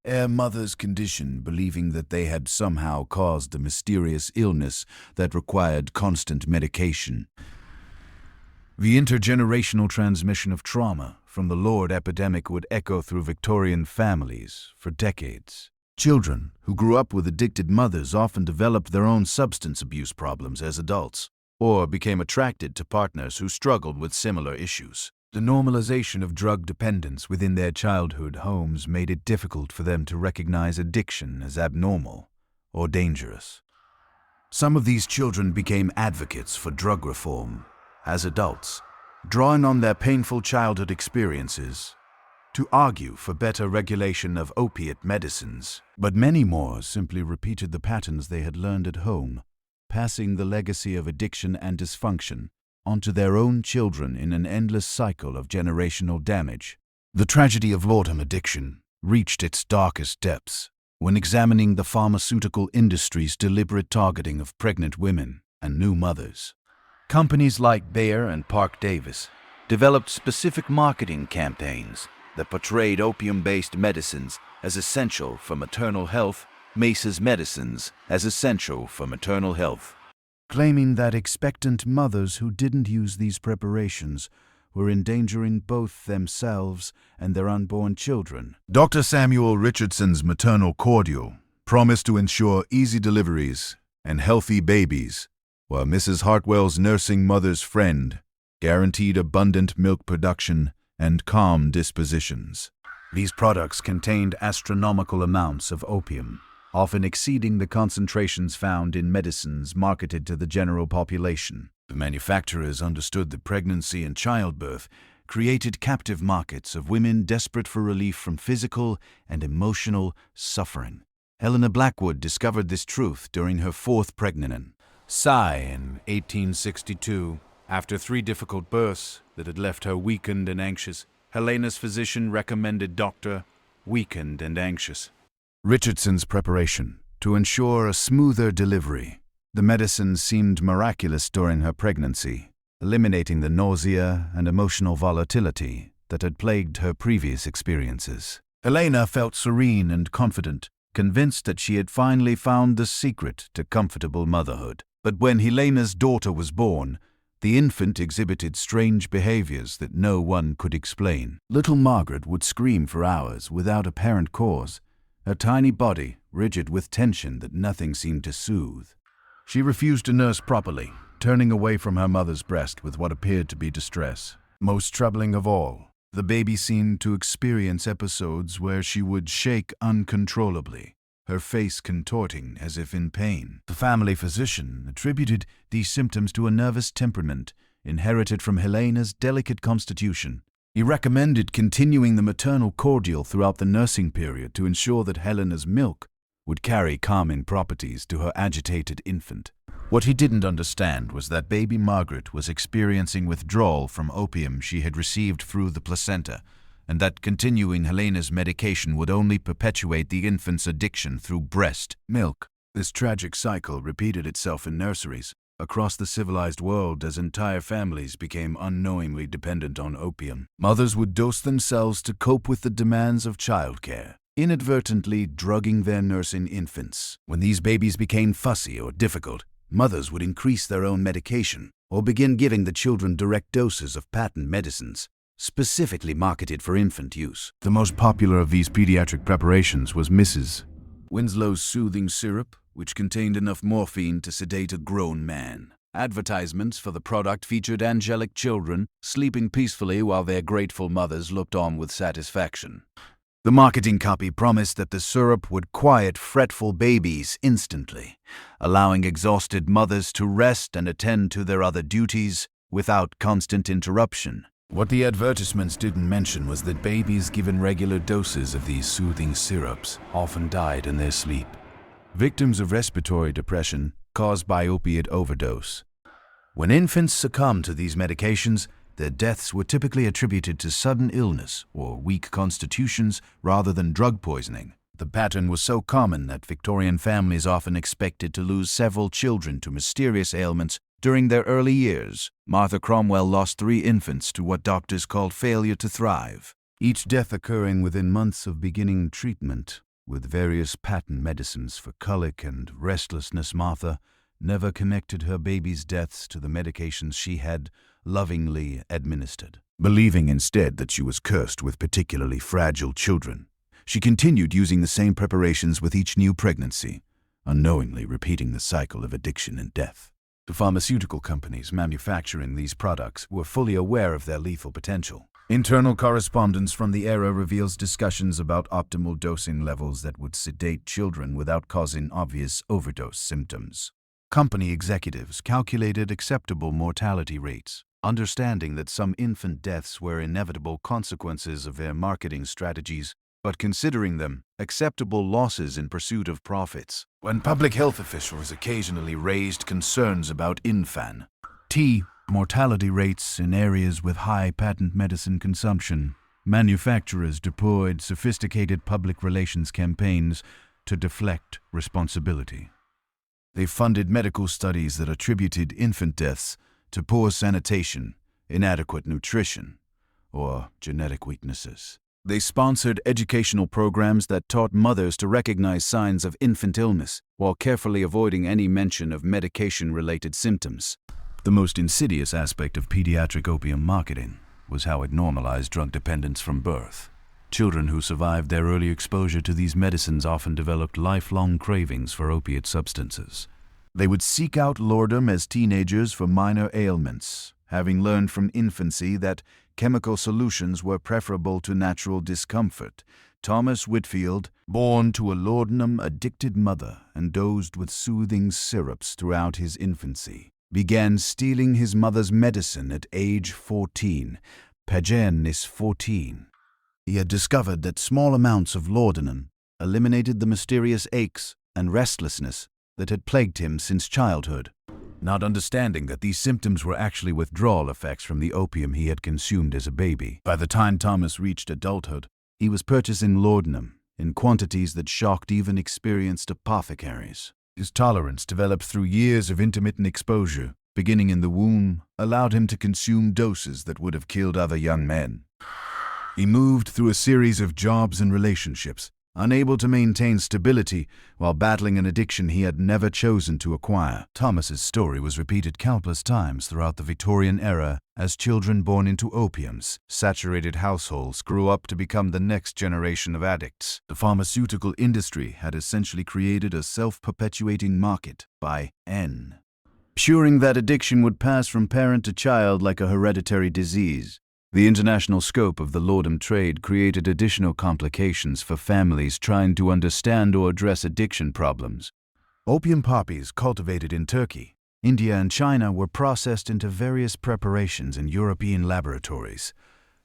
their mother's condition, believing that they had somehow caused the mysterious illness that required constant medication. The intergenerational transmission of trauma from the Lord epidemic would echo through Victorian families for decades. Children who grew up with addicted mothers often developed their own substance abuse problems as adults, or became attracted to partners who struggled with similar issues. The normalization of drug dependence within their childhood homes made it difficult for them to recognize addiction as abnormal or dangerous. Some of these children became advocates for drug reform as adults, drawing on their painful childhood experiences to argue for better regulation of opiate medicines. But many more simply repeated the patterns they had learned at home, passing the legacy of addiction and dysfunction onto their own children in an endless cycle of generational damage. The tragedy of laudanum addiction reached its darkest depths when examining the pharmaceutical industry's deliberate targeting of pregnant women and new mothers. Companies like Bayer and Park Davis developed specific marketing campaigns that portrayed opium-based medicines as essential for maternal health, Mace's medicines as essential for maternal health, claiming that expectant mothers who didn't use these preparations were endangering both themselves and their unborn children. Dr. Samuel Richardson's maternal cordial promised to ensure easy deliveries and healthy babies, while Mrs. Hartwell's nursing mother's friend guaranteed abundant milk production and calm dispositions. These products contained astronomical amounts of opium, often exceeding the concentrations found in medicines marketed to the general population. The manufacturers understood that pregnancy and childbirth created captive markets of women desperate for relief from physical and emotional suffering. Helena Blackwood discovered this truth during her fourth pregnancy. In 1862, after 3 difficult births that had left her weakened and anxious, Helena's physician recommended Dr. Weakened and Anxious Richardson's preparation to ensure a smoother delivery. The medicine seemed miraculous during her pregnancy, eliminating the nausea and emotional volatility that had plagued her previous experiences. Helena felt serene and confident, convinced that she had finally found the secret to comfortable motherhood. But when Helena's daughter was born, the infant exhibited strange behaviors that no one could explain. Little Margaret would scream for hours without apparent cause, her tiny body rigid with tension that nothing seemed to soothe. She refused to nurse properly, turning away from her mother's breast with what appeared to be distress. Most troubling of all, the baby seemed to experience episodes where she would shake uncontrollably, her face contorting as if in pain. The family physician attributed these symptoms to a nervous temperament inherited from Helena's delicate constitution. He recommended continuing the maternal cordial throughout the nursing period to ensure that Helena's milk would carry calming properties to her agitated infant. What he didn't understand was that baby Margaret was experiencing withdrawal from opium she had received through the placenta, and that continuing Helena's medication would only perpetuate the infant's addiction through breast milk. This tragic cycle repeated itself in nurseries across the civilized world as entire families became unknowingly dependent on opium. Mothers would dose themselves to cope with the demands of childcare, inadvertently drugging their nursing infants. When these babies became fussy or difficult, mothers would increase their own medication or begin giving the children direct doses of patent medicines, specifically marketed for infant use. The most popular of these pediatric preparations was Mrs. Winslow's soothing syrup, which contained enough morphine to sedate a grown man. Advertisements for the product featured angelic children sleeping peacefully while their grateful mothers looked on with satisfaction. The marketing copy promised that the syrup would quiet fretful babies instantly, allowing exhausted mothers to rest and attend to their other duties without constant interruption. What the advertisements didn't mention was that babies given regular doses of these soothing syrups often died in their sleep, victims of respiratory depression caused by opiate overdose. When infants succumbed to these medications, their deaths were typically attributed to sudden illness or weak constitutions rather than drug poisoning. The pattern was so common that Victorian families often expected to lose several children to mysterious ailments during their early years. Martha Cromwell lost 3 infants to what doctors called failure to thrive, each death occurring within months of beginning treatment with various patent medicines for colic and restlessness. Martha never connected her baby's deaths to the medications she had lovingly administered. Believing instead that she was cursed with particularly fragile children, she continued using the same preparations with each new pregnancy, unknowingly repeating the cycle of addiction and death. The pharmaceutical companies manufacturing these products were fully aware of their lethal potential. Internal correspondence from the era reveals discussions about optimal dosing levels that would sedate children without causing obvious overdose symptoms. Company executives calculated acceptable mortality rates, understanding that some infant deaths were inevitable consequences of their marketing strategies, but considering them acceptable losses in pursuit of profits. When public health officials occasionally raised concerns about infant mortality rates in areas with high patent medicine consumption, manufacturers deployed sophisticated public relations campaigns to deflect responsibility. They funded medical studies that attributed infant deaths to poor sanitation, inadequate nutrition, or genetic weaknesses. They sponsored educational programs that taught mothers to recognize signs of infant illness while carefully avoiding any mention of medication-related symptoms. The most insidious aspect of pediatric opium marketing was how it normalized drug dependence from birth. Children who survived their early exposure to these medicines often developed lifelong cravings for opiate substances. They would seek out lordom as teenagers for minor ailments, having learned from infancy that chemical solutions were preferable to natural discomfort. Thomas Whitfield, born to a laudanum-addicted mother and dosed with soothing syrups throughout his infancy, began stealing his mother's medicine at age 14, Pagen is 14. He had discovered that small amounts of laudanum eliminated the mysterious aches and restlessness that had plagued him since childhood, not understanding that these symptoms were actually withdrawal effects from the opium he had consumed as a baby. By the time Thomas reached adulthood, he was purchasing laudanum in quantities that shocked even experienced apothecaries. His tolerance, developed through years of intermittent exposure, beginning in the womb, allowed him to consume doses that would have killed other young men. He moved through a series of jobs and relationships, unable to maintain stability while battling an addiction he had never chosen to acquire. Thomas's story was repeated countless times throughout the Victorian era as children born into opium-saturated households grew up to become the next generation of addicts. The pharmaceutical industry had essentially created a self-perpetuating market by ensuring that addiction would pass from parent to child like a hereditary disease. The international scope of the laudanum trade created additional complications for families trying to understand or address addiction problems. Opium poppies cultivated in Turkey, India, and China were processed into various preparations in European laboratories,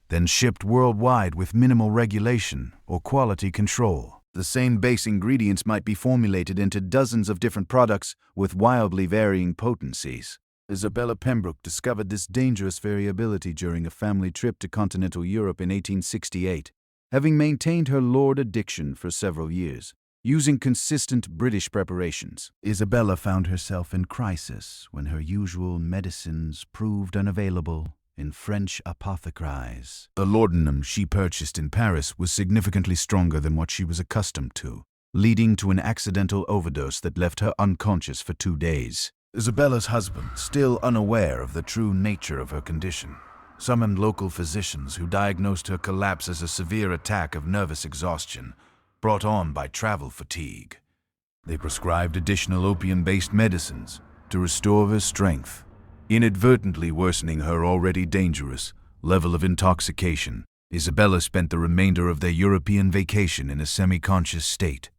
then shipped worldwide with minimal regulation or quality control. The same base ingredients might be formulated into dozens of different products with wildly varying potencies. Isabella Pembroke discovered this dangerous variability during a family trip to continental Europe in 1868, having maintained her lord addiction for several years, using consistent British preparations. Isabella found herself in crisis when her usual medicines proved unavailable in French apothecaries. The laudanum she purchased in Paris was significantly stronger than what she was accustomed to, leading to an accidental overdose that left her unconscious for 2 days. Isabella's husband, still unaware of the true nature of her condition, summoned local physicians who diagnosed her collapse as a severe attack of nervous exhaustion brought on by travel fatigue. They prescribed additional opium-based medicines to restore her strength, inadvertently worsening her already dangerous level of intoxication. Isabella spent the remainder of their European vacation in a semi-conscious state,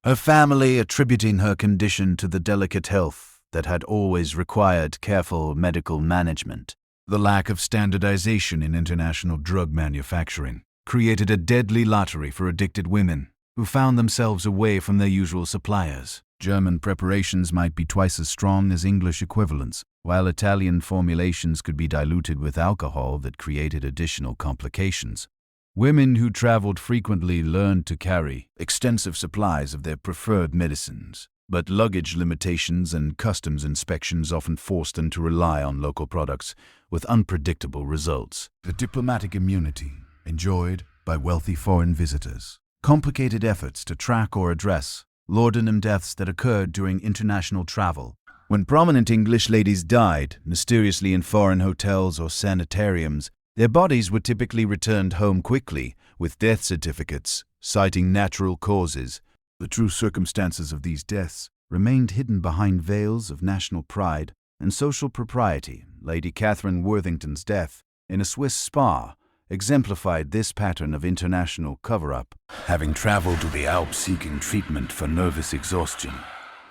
her family attributing her condition to the delicate health that had always required careful medical management. The lack of standardization in international drug manufacturing created a deadly lottery for addicted women who found themselves away from their usual suppliers. German preparations might be twice as strong as English equivalents, while Italian formulations could be diluted with alcohol that created additional complications. Women who traveled frequently learned to carry extensive supplies of their preferred medicines, but luggage limitations and customs inspections often forced them to rely on local products with unpredictable results. The diplomatic immunity enjoyed by wealthy foreign visitors complicated efforts to track or address laudanum deaths that occurred during international travel. When prominent English ladies died mysteriously in foreign hotels or sanitariums, their bodies were typically returned home quickly with death certificates citing natural causes. The true circumstances of these deaths remained hidden behind veils of national pride and social propriety. Lady Catherine Worthington's death in a Swiss spa exemplified this pattern of international cover-up. Having traveled to the Alps seeking treatment for nervous exhaustion,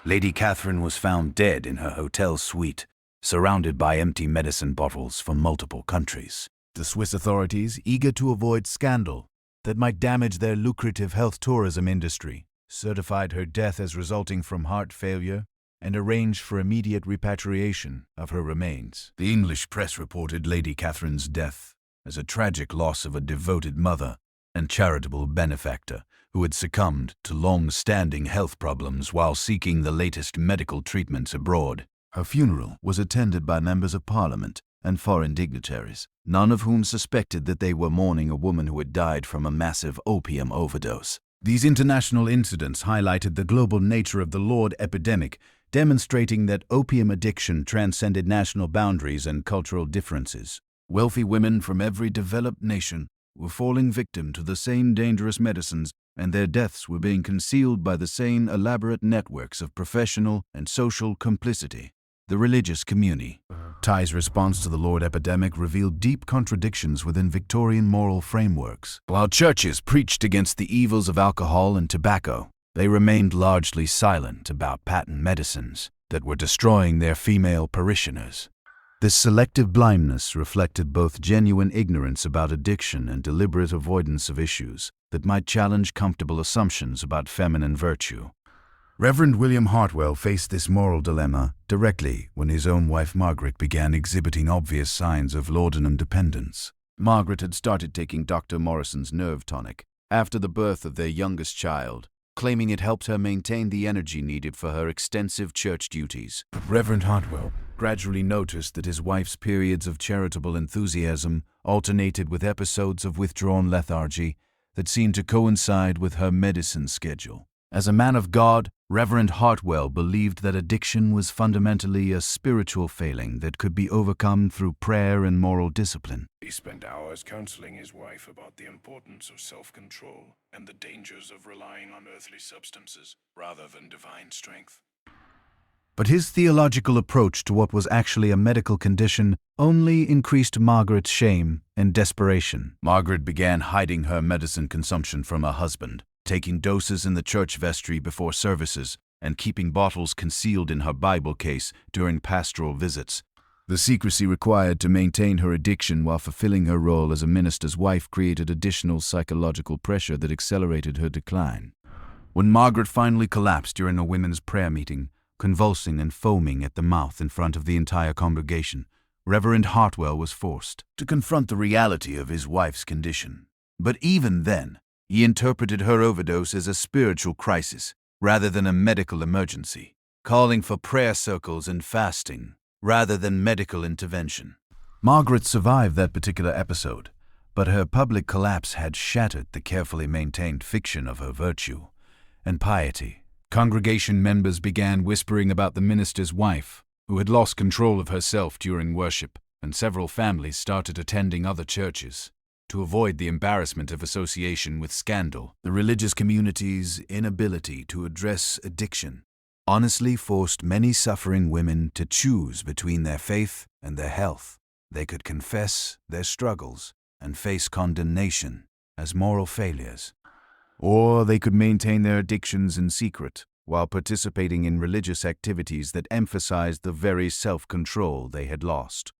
Lady Catherine was found dead in her hotel suite, surrounded by empty medicine bottles from multiple countries. The Swiss authorities, eager to avoid scandal that might damage their lucrative health tourism industry, certified her death as resulting from heart failure and arranged for immediate repatriation of her remains. The English press reported Lady Catherine's death as a tragic loss of a devoted mother and charitable benefactor who had succumbed to long-standing health problems while seeking the latest medical treatments abroad. Her funeral was attended by members of Parliament and foreign dignitaries, none of whom suspected that they were mourning a woman who had died from a massive opium overdose. These international incidents highlighted the global nature of the Lord epidemic, demonstrating that opium addiction transcended national boundaries and cultural differences. Wealthy women from every developed nation were falling victim to the same dangerous medicines, and their deaths were being concealed by the same elaborate networks of professional and social complicity. The religious community. Thai's response to the Lord epidemic revealed deep contradictions within Victorian moral frameworks. While churches preached against the evils of alcohol and tobacco, they remained largely silent about patent medicines that were destroying their female parishioners. This selective blindness reflected both genuine ignorance about addiction and deliberate avoidance of issues that might challenge comfortable assumptions about feminine virtue. Reverend William Hartwell faced this moral dilemma directly when his own wife Margaret began exhibiting obvious signs of laudanum dependence. Margaret had started taking Dr. Morrison's nerve tonic after the birth of their youngest child, claiming it helped her maintain the energy needed for her extensive church duties. Reverend Hartwell gradually noticed that his wife's periods of charitable enthusiasm alternated with episodes of withdrawn lethargy that seemed to coincide with her medicine schedule. As a man of God, Reverend Hartwell believed that addiction was fundamentally a spiritual failing that could be overcome through prayer and moral discipline. He spent hours counseling his wife about the importance of self-control and the dangers of relying on earthly substances rather than divine strength. But his theological approach to what was actually a medical condition only increased Margaret's shame and desperation. Margaret began hiding her medicine consumption from her husband, taking doses in the church vestry before services, and keeping bottles concealed in her Bible case during pastoral visits. The secrecy required to maintain her addiction while fulfilling her role as a minister's wife created additional psychological pressure that accelerated her decline. When Margaret finally collapsed during a women's prayer meeting, convulsing and foaming at the mouth in front of the entire congregation, Reverend Hartwell was forced to confront the reality of his wife's condition. But even then, he interpreted her overdose as a spiritual crisis rather than a medical emergency, calling for prayer circles and fasting rather than medical intervention. Margaret survived that particular episode, but her public collapse had shattered the carefully maintained fiction of her virtue and piety. Congregation members began whispering about the minister's wife, who had lost control of herself during worship, and several families started attending other churches to avoid the embarrassment of association with scandal. The religious community's inability to address addiction honestly forced many suffering women to choose between their faith and their health. They could confess their struggles and face condemnation as moral failures, or they could maintain their addictions in secret while participating in religious activities that emphasized the very self-control they had lost.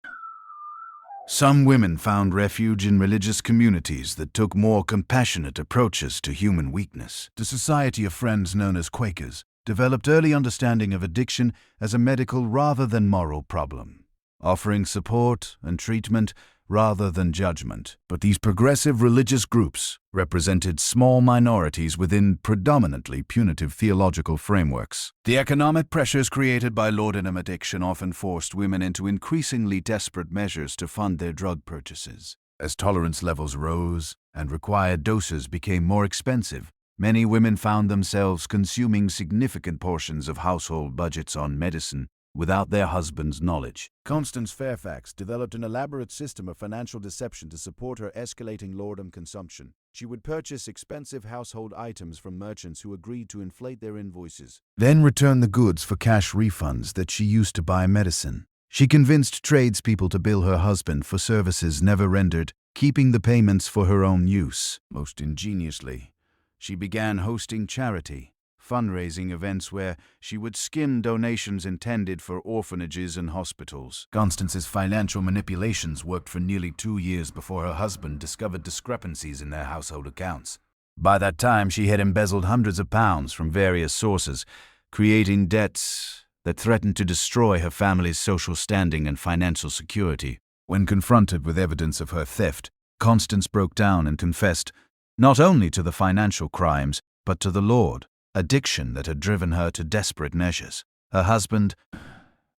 Some women found refuge in religious communities that took more compassionate approaches to human weakness. The Society of Friends, known as Quakers, developed early understanding of addiction as a medical rather than moral problem, offering support and treatment rather than judgment. But these progressive religious groups represented small minorities within predominantly punitive theological frameworks. The economic pressures created by laudanum addiction often forced women into increasingly desperate measures to fund their drug purchases. As tolerance levels rose and required doses became more expensive, many women found themselves consuming significant portions of household budgets on medicine without their husband's knowledge. Constance Fairfax developed an elaborate system of financial deception to support her escalating laudanum consumption. She would purchase expensive household items from merchants who agreed to inflate their invoices, then return the goods for cash refunds that she used to buy medicine. She convinced tradespeople to bill her husband for services never rendered, keeping the payments for her own use. Most ingeniously, she began hosting charity fundraising events where she would skim donations intended for orphanages and hospitals. Constance's financial manipulations worked for nearly 2 years before her husband discovered discrepancies in their household accounts. By that time, she had embezzled hundreds of pounds from various sources, creating debts that threatened to destroy her family's social standing and financial security. When confronted with evidence of her theft, Constance broke down and confessed not only to the financial crimes, but to the Lord. Addiction that had driven her to desperate measures. Her husband,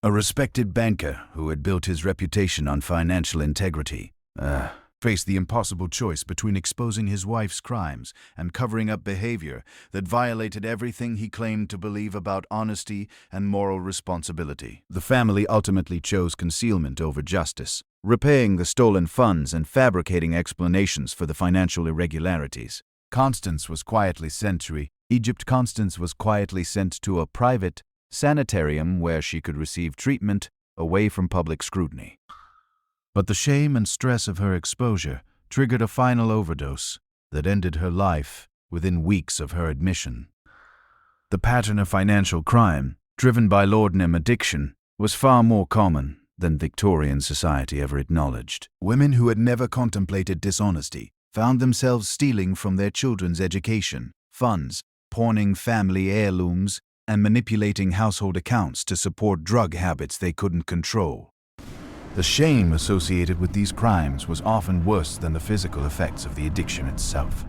a respected banker who had built his reputation on financial integrity, faced the impossible choice between exposing his wife's crimes and covering up behavior that violated everything he claimed to believe about honesty and moral responsibility. The family ultimately chose concealment over justice, repaying the stolen funds and fabricating explanations for the financial irregularities. Constance was quietly sent to a private sanitarium where she could receive treatment away from public scrutiny. But the shame and stress of her exposure triggered a final overdose that ended her life within weeks of her admission. The pattern of financial crime, driven by laudanum addiction, was far more common than Victorian society ever acknowledged. Women who had never contemplated dishonesty found themselves stealing from their children's education, funds, pawning family heirlooms, and manipulating household accounts to support drug habits they couldn't control. The shame associated with these crimes was often worse than the physical effects of the addiction itself.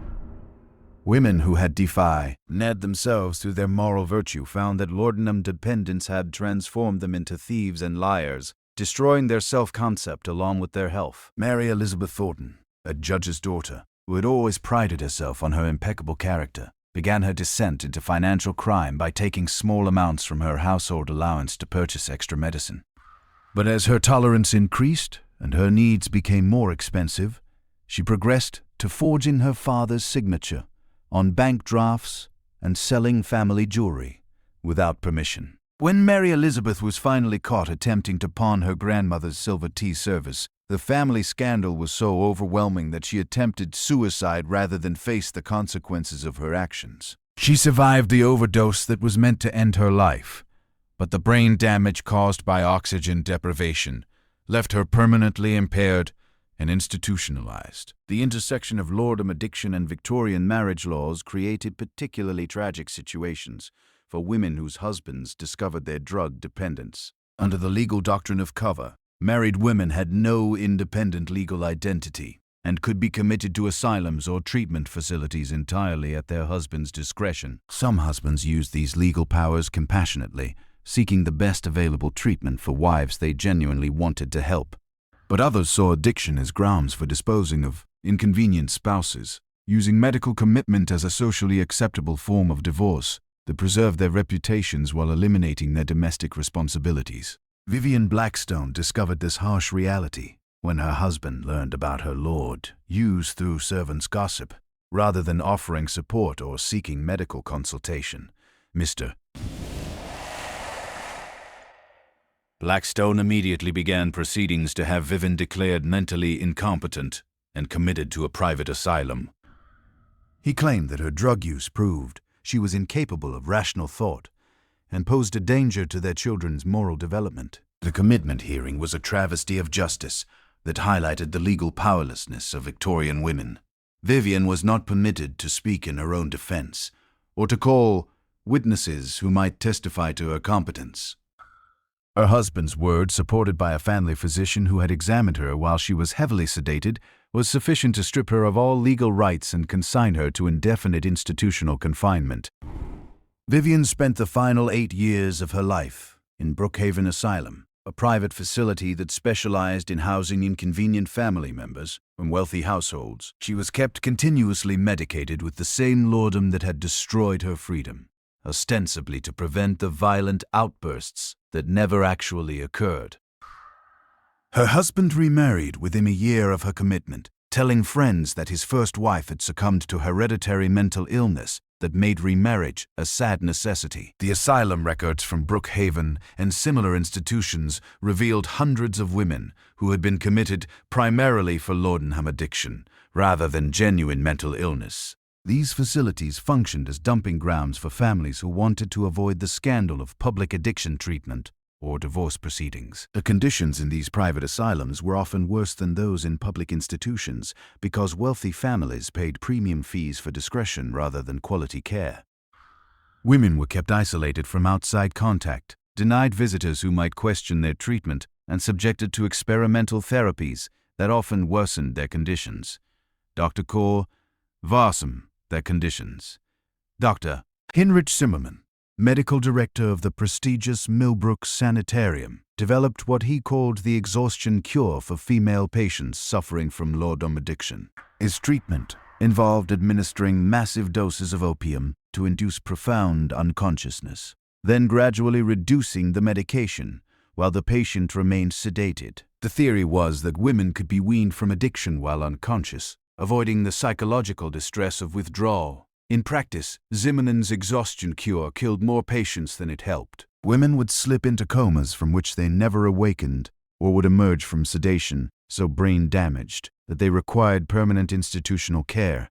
Women who had defied themselves through their moral virtue found that laudanum dependence had transformed them into thieves and liars, destroying their self-concept along with their health. Mary Elizabeth Thornton, a judge's daughter, who had always prided herself on her impeccable character, began her descent into financial crime by taking small amounts from her household allowance to purchase extra medicine. But as her tolerance increased and her needs became more expensive, she progressed to forging her father's signature on bank drafts and selling family jewelry without permission. When Mary Elizabeth was finally caught attempting to pawn her grandmother's silver tea service, the family scandal was so overwhelming that she attempted suicide rather than face the consequences of her actions. She survived the overdose that was meant to end her life, but the brain damage caused by oxygen deprivation left her permanently impaired and institutionalized. The intersection of laudanum addiction and Victorian marriage laws created particularly tragic situations for women whose husbands discovered their drug dependence. Under the legal doctrine of cover, married women had no independent legal identity and could be committed to asylums or treatment facilities entirely at their husband's discretion. Some husbands used these legal powers compassionately, seeking the best available treatment for wives they genuinely wanted to help. But others saw addiction as grounds for disposing of inconvenient spouses, using medical commitment as a socially acceptable form of divorce that preserved their reputations while eliminating their domestic responsibilities. Vivian Blackstone discovered this harsh reality when her husband learned about her lord, used through servants' gossip, rather than offering support or seeking medical consultation. Mr. Blackstone immediately began proceedings to have Vivian declared mentally incompetent and committed to a private asylum. He claimed that her drug use proved she was incapable of rational thought and posed a danger to their children's moral development. The commitment hearing was a travesty of justice that highlighted the legal powerlessness of Victorian women. Vivian was not permitted to speak in her own defense or to call witnesses who might testify to her competence. Her husband's word, supported by a family physician who had examined her while she was heavily sedated, was sufficient to strip her of all legal rights and consign her to indefinite institutional confinement. Vivian spent the final 8 years of her life in Brookhaven Asylum, a private facility that specialized in housing inconvenient family members from wealthy households. She was kept continuously medicated with the same laudanum that had destroyed her freedom, ostensibly to prevent the violent outbursts that never actually occurred. Her husband remarried within a year of her commitment, telling friends that his first wife had succumbed to hereditary mental illness that made remarriage a sad necessity. The asylum records from Brookhaven and similar institutions revealed hundreds of women who had been committed primarily for laudanum addiction, rather than genuine mental illness. These facilities functioned as dumping grounds for families who wanted to avoid the scandal of public addiction treatment or divorce proceedings. The conditions in these private asylums were often worse than those in public institutions because wealthy families paid premium fees for discretion rather than quality care. Women were kept isolated from outside contact, denied visitors who might question their treatment, and subjected to experimental therapies that often worsened their conditions. Dr. Kaur worsened their conditions. Dr. Heinrich Zimmermann, medical director of the prestigious Millbrook Sanitarium, developed what he called the exhaustion cure for female patients suffering from laudanum addiction. His treatment involved administering massive doses of opium to induce profound unconsciousness, then gradually reducing the medication while the patient remained sedated. The theory was that women could be weaned from addiction while unconscious, avoiding the psychological distress of withdrawal. In practice, Zimmermann's exhaustion cure killed more patients than it helped. Women would slip into comas from which they never awakened or would emerge from sedation so brain damaged that they required permanent institutional care.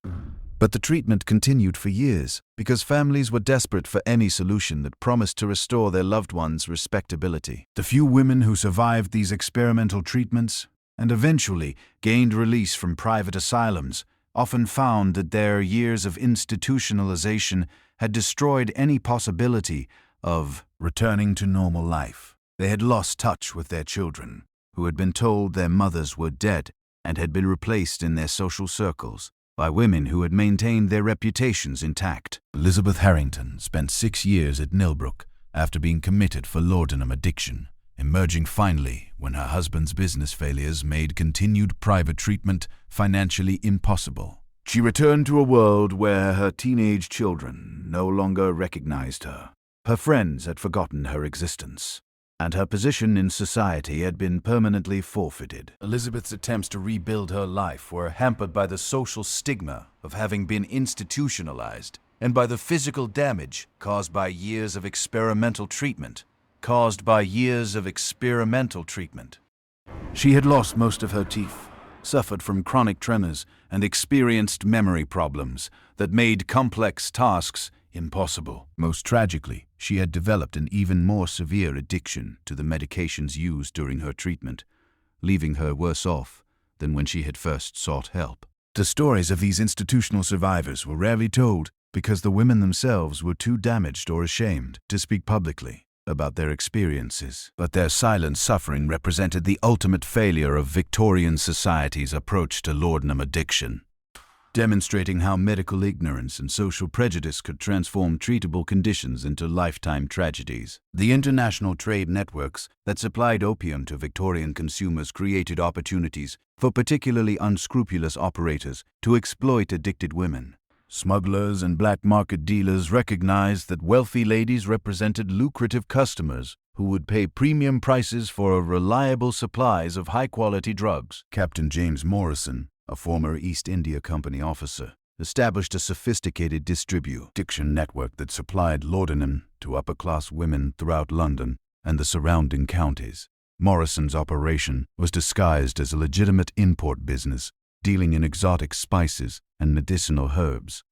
But the treatment continued for years because families were desperate for any solution that promised to restore their loved ones' respectability. The few women who survived these experimental treatments and eventually gained release from private asylums often found that their years of institutionalization had destroyed any possibility of returning to normal life. They had lost touch with their children, who had been told their mothers were dead and had been replaced in their social circles by women who had maintained their reputations intact. Elizabeth Harrington spent 6 years at Nilbrook after being committed for laudanum addiction, emerging finally when her husband's business failures made continued private treatment financially impossible. She returned to a world where her teenage children no longer recognized her. Her friends had forgotten her existence, and her position in society had been permanently forfeited. Elizabeth's attempts to rebuild her life were hampered by the social stigma of having been institutionalized and by the physical damage caused by years of experimental treatment. She had lost most of her teeth, suffered from chronic tremors, and experienced memory problems that made complex tasks impossible. Most tragically, she had developed an even more severe addiction to the medications used during her treatment, leaving her worse off than when she had first sought help. The stories of these institutional survivors were rarely told because the women themselves were too damaged or ashamed to speak publicly about their experiences. But their silent suffering represented the ultimate failure of Victorian society's approach to laudanum addiction, demonstrating how medical ignorance and social prejudice could transform treatable conditions into lifetime tragedies. The international trade networks that supplied opium to Victorian consumers created opportunities for particularly unscrupulous operators to exploit addicted women. Smugglers and black market dealers recognized that wealthy ladies represented lucrative customers who would pay premium prices for reliable supplies of high-quality drugs. Captain James Morrison, a former East India Company officer, established a sophisticated distribution network that supplied laudanum to upper-class women throughout London and the surrounding counties. Morrison's operation was disguised as a legitimate import business, dealing in exotic spices and medicinal herbs.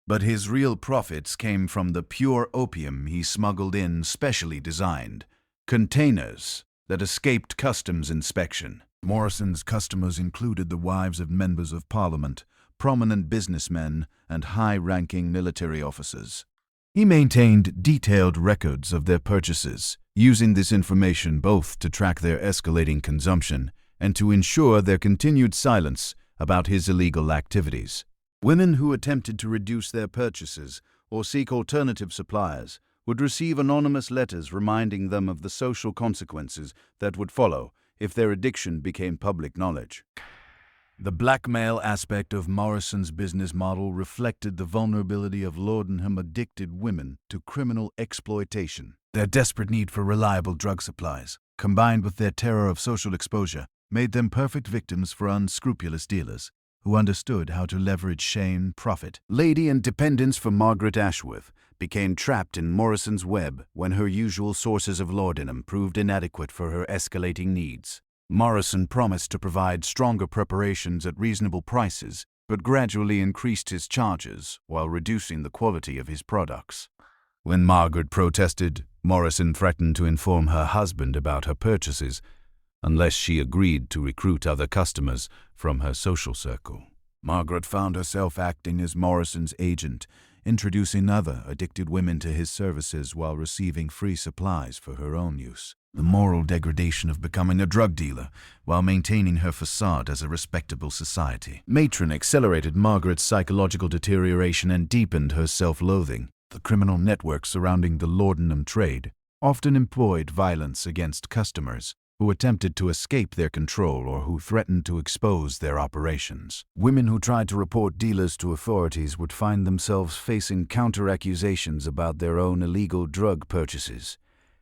But his real profits came from the pure opium he smuggled in specially designed containers that escaped customs inspection. Morrison's customers included the wives of members of parliament, prominent businessmen, and high-ranking military officers. He maintained detailed records of their purchases, using this information both to track their escalating consumption and to ensure their continued silence about his illegal activities. Women who attempted to reduce their purchases or seek alternative suppliers would receive anonymous letters reminding them of the social consequences that would follow if their addiction became public knowledge. The blackmail aspect of Morrison's business model reflected the vulnerability of laudanum-addicted women to criminal exploitation. Their desperate need for reliable drug supplies, combined with their terror of social exposure, made them perfect victims for unscrupulous dealers who understood how to leverage shame and profit. Lady and dependence for Margaret Ashworth became trapped in Morrison's web when her usual sources of laudanum proved inadequate for her escalating needs. Morrison promised to provide stronger preparations at reasonable prices, but gradually increased his charges while reducing the quality of his products. When Margaret protested, Morrison threatened to inform her husband about her purchases unless she agreed to recruit other customers from her social circle. Margaret found herself acting as Morrison's agent, introducing other addicted women to his services while receiving free supplies for her own use. The moral degradation of becoming a drug dealer while maintaining her facade as a respectable society. Matron accelerated Margaret's psychological deterioration and deepened her self-loathing. The criminal networks surrounding the laudanum trade often employed violence against customers who attempted to escape their control or who threatened to expose their operations. Women who tried to report dealers to authorities would find themselves facing counter-accusations about their own illegal drug purchases,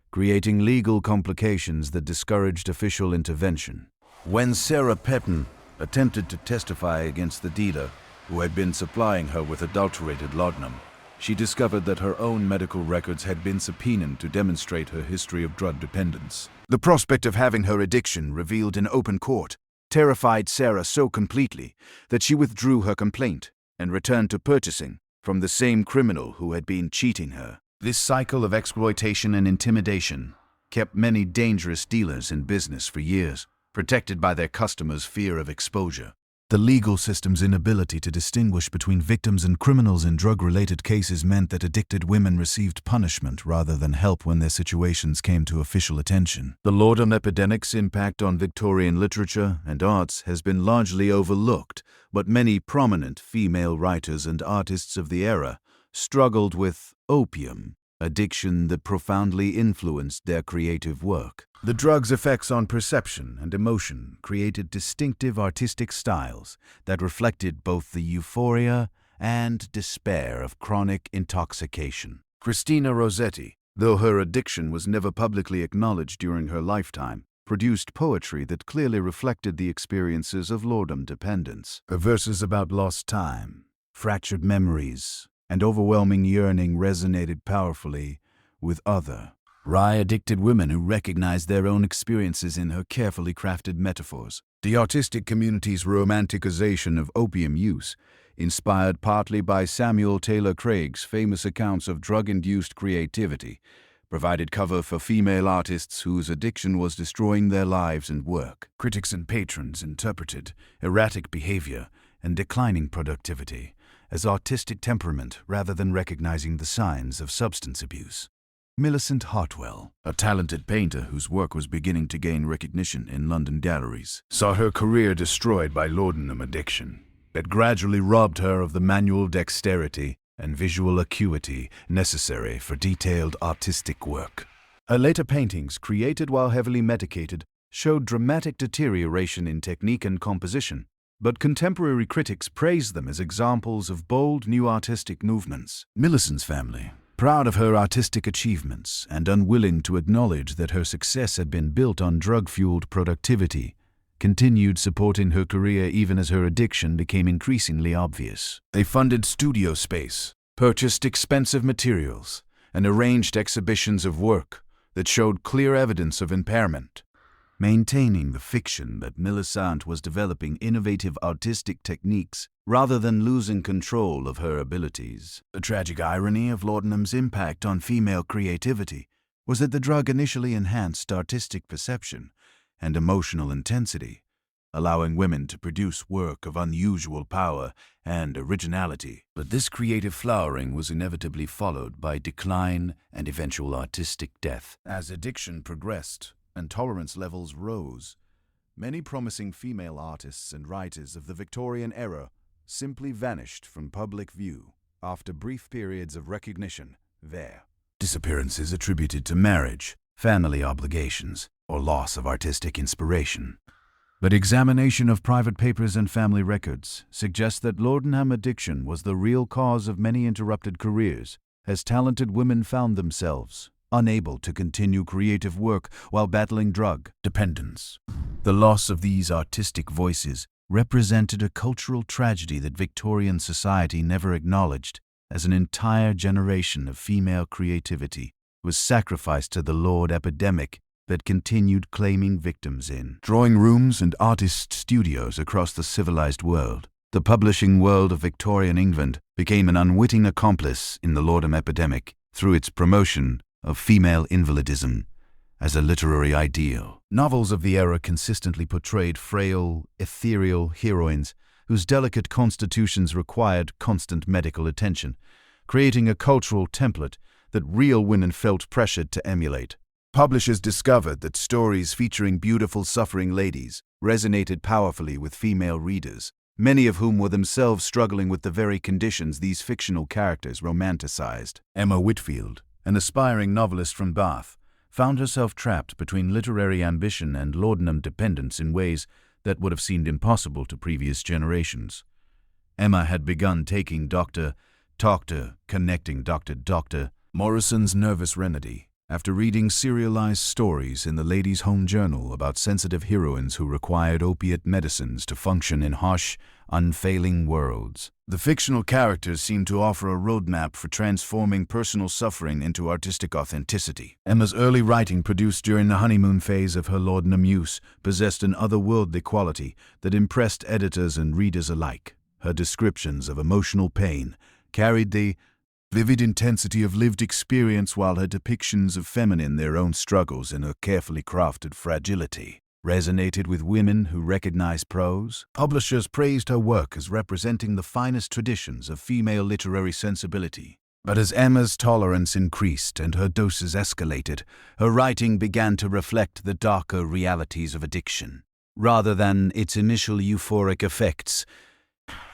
creating legal complications that discouraged official intervention. When Sarah Petton attempted to testify against the dealer who had been supplying her with adulterated laudanum, she discovered that her own medical records had been subpoenaed to demonstrate her history of drug dependence. The prospect of having her addiction revealed in open court terrified Sarah so completely that she withdrew her complaint, and returned to purchasing from the same criminal who had been cheating her. This cycle of exploitation and intimidation kept many dangerous dealers in business for years, protected by their customers' fear of exposure. The legal system's inability to distinguish between victims and criminals in drug-related cases meant that addicted women received punishment rather than help when their situations came to official attention. The laudanum epidemic's impact on Victorian literature and arts has been largely overlooked, but many prominent female writers and artists of the era struggled with opium, addiction that profoundly influenced their creative work. The drug's effects on perception and emotion created distinctive artistic styles that reflected both the euphoria and despair of chronic intoxication. Christina Rossetti, though her addiction was never publicly acknowledged during her lifetime, produced poetry that clearly reflected the experiences of laudanum dependence. Her verses about lost time, fractured memories, and overwhelming yearning resonated powerfully with other addicted women who recognized their own experiences in her carefully crafted metaphors. The artistic community's romanticization of opium use, inspired partly by Samuel Taylor Craig's famous accounts of drug-induced creativity, provided cover for female artists whose addiction was destroying their lives and work. Critics and patrons interpreted erratic behavior and declining productivity as artistic temperament rather than recognizing the signs of substance abuse. Millicent Hartwell, a talented painter whose work was beginning to gain recognition in London galleries, saw her career destroyed by laudanum addiction. It gradually robbed her of the manual dexterity and visual acuity necessary for detailed artistic work. Her later paintings, created while heavily medicated, showed dramatic deterioration in technique and composition, but contemporary critics praised them as examples of bold new artistic movements. Millicent's family, proud of her artistic achievements and unwilling to acknowledge that her success had been built on drug-fueled productivity, continued supporting her career even as her addiction became increasingly obvious. They funded studio space, purchased expensive materials, and arranged exhibitions of work that showed clear evidence of impairment, maintaining the fiction that Millicent was developing innovative artistic techniques rather than losing control of her abilities. The tragic irony of laudanum's impact on female creativity was that the drug initially enhanced artistic perception and emotional intensity, allowing women to produce work of unusual power and originality. But this creative flowering was inevitably followed by decline and eventual artistic death. As addiction progressed and tolerance levels rose, many promising female artists and writers of the Victorian era simply vanished from public view after brief periods of recognition. Their disappearances attributed to marriage, family obligations, or loss of artistic inspiration. But examination of private papers and family records suggests that laudanum addiction was the real cause of many interrupted careers, as talented women found themselves unable to continue creative work while battling drug dependence. The loss of these artistic voices represented a cultural tragedy that Victorian society never acknowledged, as an entire generation of female creativity was sacrificed to the laudanum epidemic that continued claiming victims in drawing rooms and artist studios across the civilized world. The publishing world of Victorian England became an unwitting accomplice in the laudanum epidemic through its promotion of female invalidism as a literary ideal. Novels of the era consistently portrayed frail, ethereal heroines whose delicate constitutions required constant medical attention, creating a cultural template that real women felt pressured to emulate. Publishers discovered that stories featuring beautiful suffering ladies resonated powerfully with female readers, many of whom were themselves struggling with the very conditions these fictional characters romanticized. Emma Whitfield, an aspiring novelist from Bath, found herself trapped between literary ambition and laudanum dependence in ways that would have seemed impossible to previous generations. Emma had begun taking Dr. Morrison's Nervous Remedy after reading serialized stories in the Ladies' Home Journal about sensitive heroines who required opiate medicines to function in harsh, unfailing worlds. The fictional characters seemed to offer a roadmap for transforming personal suffering into artistic authenticity. Emma's early writing, produced during the honeymoon phase of her laudanum use, possessed an otherworldly quality that impressed editors and readers alike. Her descriptions of emotional pain carried the vivid intensity of lived experience, while her depictions of feminine, their own struggles, and her carefully crafted fragility resonated with women who recognized prose. Publishers praised her work as representing the finest traditions of female literary sensibility. But as Emma's tolerance increased and her doses escalated, her writing began to reflect the darker realities of addiction. Rather than its initial euphoric effects,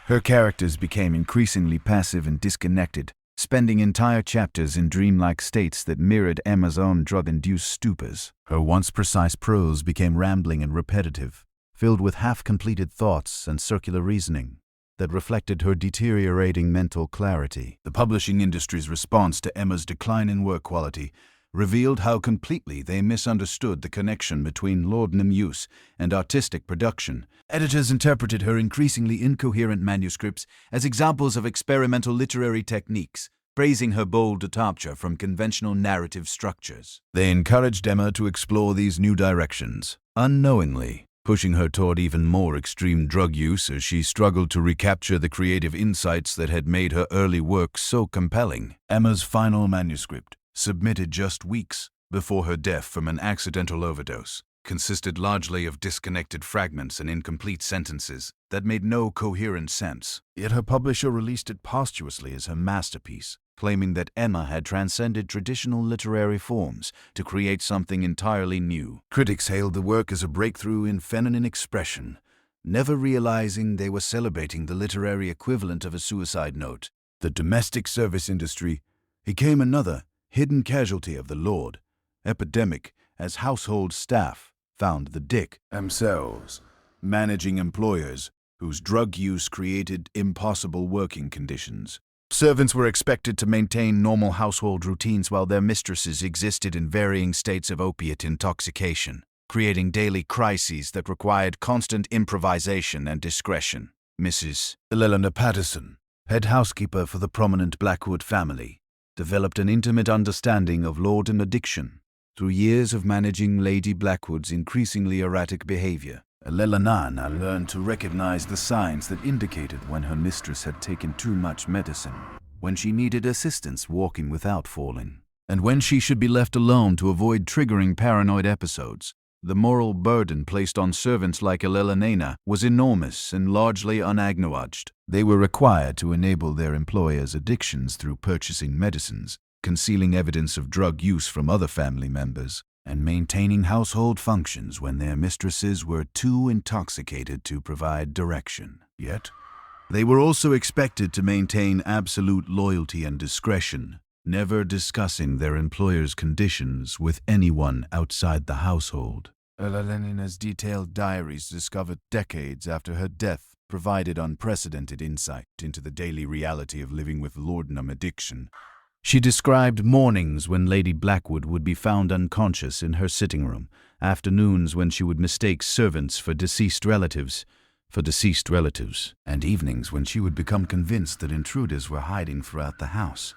her characters became increasingly passive and disconnected, spending entire chapters in dreamlike states that mirrored Emma's own drug-induced stupors. Her once precise prose became rambling and repetitive, filled with half-completed thoughts and circular reasoning that reflected her deteriorating mental clarity. The publishing industry's response to Emma's decline in work quality revealed how completely they misunderstood the connection between laudanum use and artistic production. Editors interpreted her increasingly incoherent manuscripts as examples of experimental literary techniques, praising her bold departure from conventional narrative structures. They encouraged Emma to explore these new directions, unknowingly pushing her toward even more extreme drug use as she struggled to recapture the creative insights that had made her early work so compelling. Emma's final manuscript, submitted just weeks before her death from an accidental overdose, consisted largely of disconnected fragments and incomplete sentences that made no coherent sense. Yet her publisher released it posthumously as her masterpiece, claiming that Emma had transcended traditional literary forms to create something entirely new. Critics hailed the work as a breakthrough in feminine expression, never realizing they were celebrating the literary equivalent of a suicide note. The domestic service industry became another hidden casualty of the Lord epidemic, as household staff found the dick themselves managing employers whose drug use created impossible working conditions. Servants were expected to maintain normal household routines while their mistresses existed in varying states of opiate intoxication, creating daily crises that required constant improvisation and discretion. Mrs. Eleanor Patterson, head housekeeper for the prominent Blackwood family, developed an intimate understanding of laudanum addiction through years of managing Lady Blackwood's increasingly erratic behavior. Eleanor learned to recognize the signs that indicated when her mistress had taken too much medicine, when she needed assistance walking without falling, and when she should be left alone to avoid triggering paranoid episodes. The moral burden placed on servants like Eleanor was enormous and largely unacknowledged. They were required to enable their employers' addictions through purchasing medicines, concealing evidence of drug use from other family members, and maintaining household functions when their mistresses were too intoxicated to provide direction. Yet, they were also expected to maintain absolute loyalty and discretion, never discussing their employer's conditions with anyone outside the household. Eleanor's detailed diaries, discovered decades after her death, provided unprecedented insight into the daily reality of living with laudanum addiction. She described mornings when Lady Blackwood would be found unconscious in her sitting room, afternoons when she would mistake servants for deceased relatives, and evenings when she would become convinced that intruders were hiding throughout the house.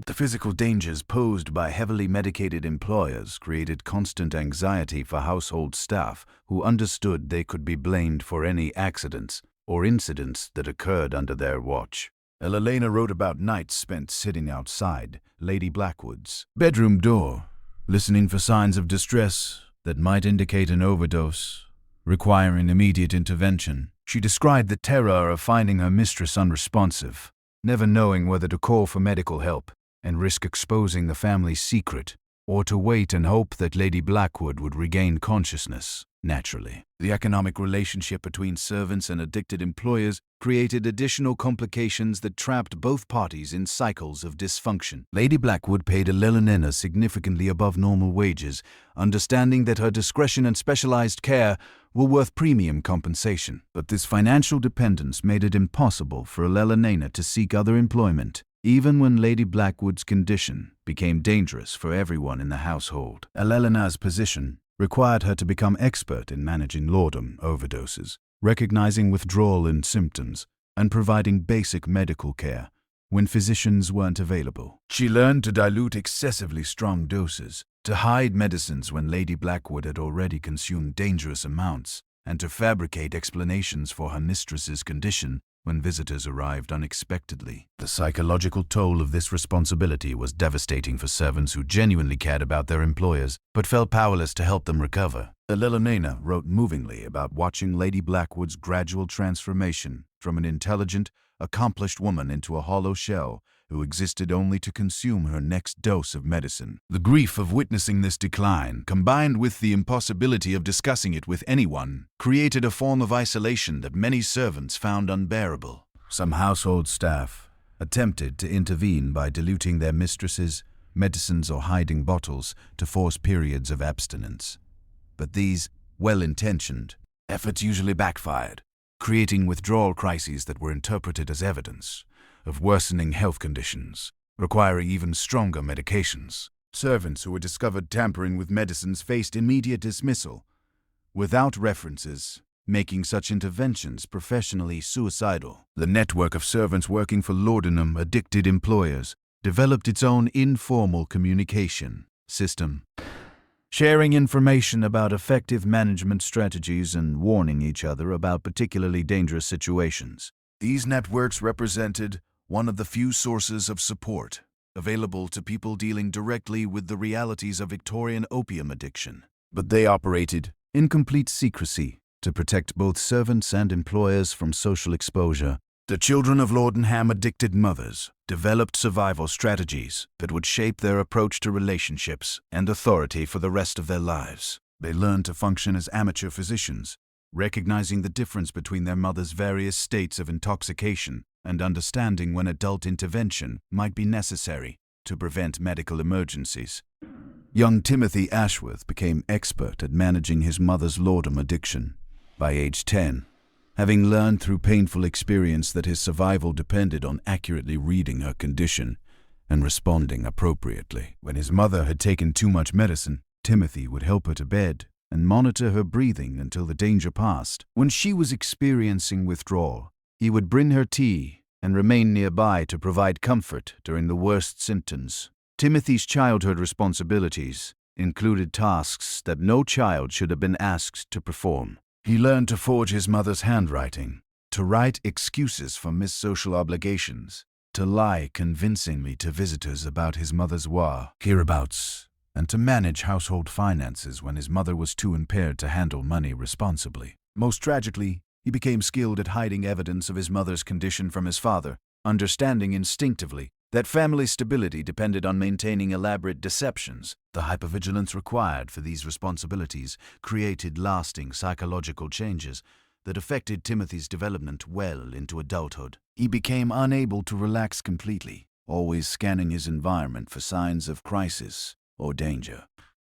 The physical dangers posed by heavily medicated employers created constant anxiety for household staff who understood they could be blamed for any accidents or incidents that occurred under their watch. Eleanor wrote about nights spent sitting outside Lady Blackwood's bedroom door, listening for signs of distress that might indicate an overdose, requiring immediate intervention. She described the terror of finding her mistress unresponsive, never knowing whether to call for medical help and risk exposing the family's secret, or to wait and hope that Lady Blackwood would regain consciousness naturally. The economic relationship between servants and addicted employers created additional complications that trapped both parties in cycles of dysfunction. Lady Blackwood paid Eleanor significantly above normal wages, understanding that her discretion and specialized care were worth premium compensation. But this financial dependence made it impossible for Eleanor to seek other employment, even when Lady Blackwood's condition became dangerous for everyone in the household. Eleanor's position required her to become expert in managing laudanum overdoses, recognizing withdrawal in symptoms, and providing basic medical care when physicians weren't available. She learned to dilute excessively strong doses, to hide medicines when Lady Blackwood had already consumed dangerous amounts, and to fabricate explanations for her mistress's condition when visitors arrived unexpectedly. The psychological toll of this responsibility was devastating for servants who genuinely cared about their employers but felt powerless to help them recover. Elena wrote movingly about watching Lady Blackwood's gradual transformation from an intelligent, accomplished woman into a hollow shell who existed only to consume her next dose of medicine. The grief of witnessing this decline, combined with the impossibility of discussing it with anyone, created a form of isolation that many servants found unbearable. Some household staff attempted to intervene by diluting their mistresses' medicines or hiding bottles to force periods of abstinence. But these well-intentioned efforts usually backfired, creating withdrawal crises that were interpreted as evidence of worsening health conditions, requiring even stronger medications. Servants who were discovered tampering with medicines faced immediate dismissal, without references, making such interventions professionally suicidal. The network of servants working for laudanum addicted employers developed its own informal communication system, sharing information about effective management strategies and warning each other about particularly dangerous situations. These networks represented one of the few sources of support available to people dealing directly with the realities of Victorian opium addiction. But they operated in complete secrecy to protect both servants and employers from social exposure. The children of laudanum-addicted mothers developed survival strategies that would shape their approach to relationships and authority for the rest of their lives. They learned to function as amateur physicians, recognizing the difference between their mother's various states of intoxication and understanding when adult intervention might be necessary to prevent medical emergencies. Young Timothy Ashworth became expert at managing his mother's laudanum addiction. By age 10, having learned through painful experience that his survival depended on accurately reading her condition and responding appropriately. When his mother had taken too much medicine, Timothy would help her to bed and monitor her breathing until the danger passed. When she was experiencing withdrawal, he would bring her tea and remain nearby to provide comfort during the worst symptoms. Timothy's childhood responsibilities included tasks that no child should have been asked to perform. He learned to forge his mother's handwriting, to write excuses for missed social obligations, to lie convincingly to visitors about his mother's whereabouts, and to manage household finances when his mother was too impaired to handle money responsibly. Most tragically, he became skilled at hiding evidence of his mother's condition from his father, understanding instinctively that family stability depended on maintaining elaborate deceptions. The hypervigilance required for these responsibilities created lasting psychological changes that affected Timothy's development well into adulthood. He became unable to relax completely, always scanning his environment for signs of crisis or danger.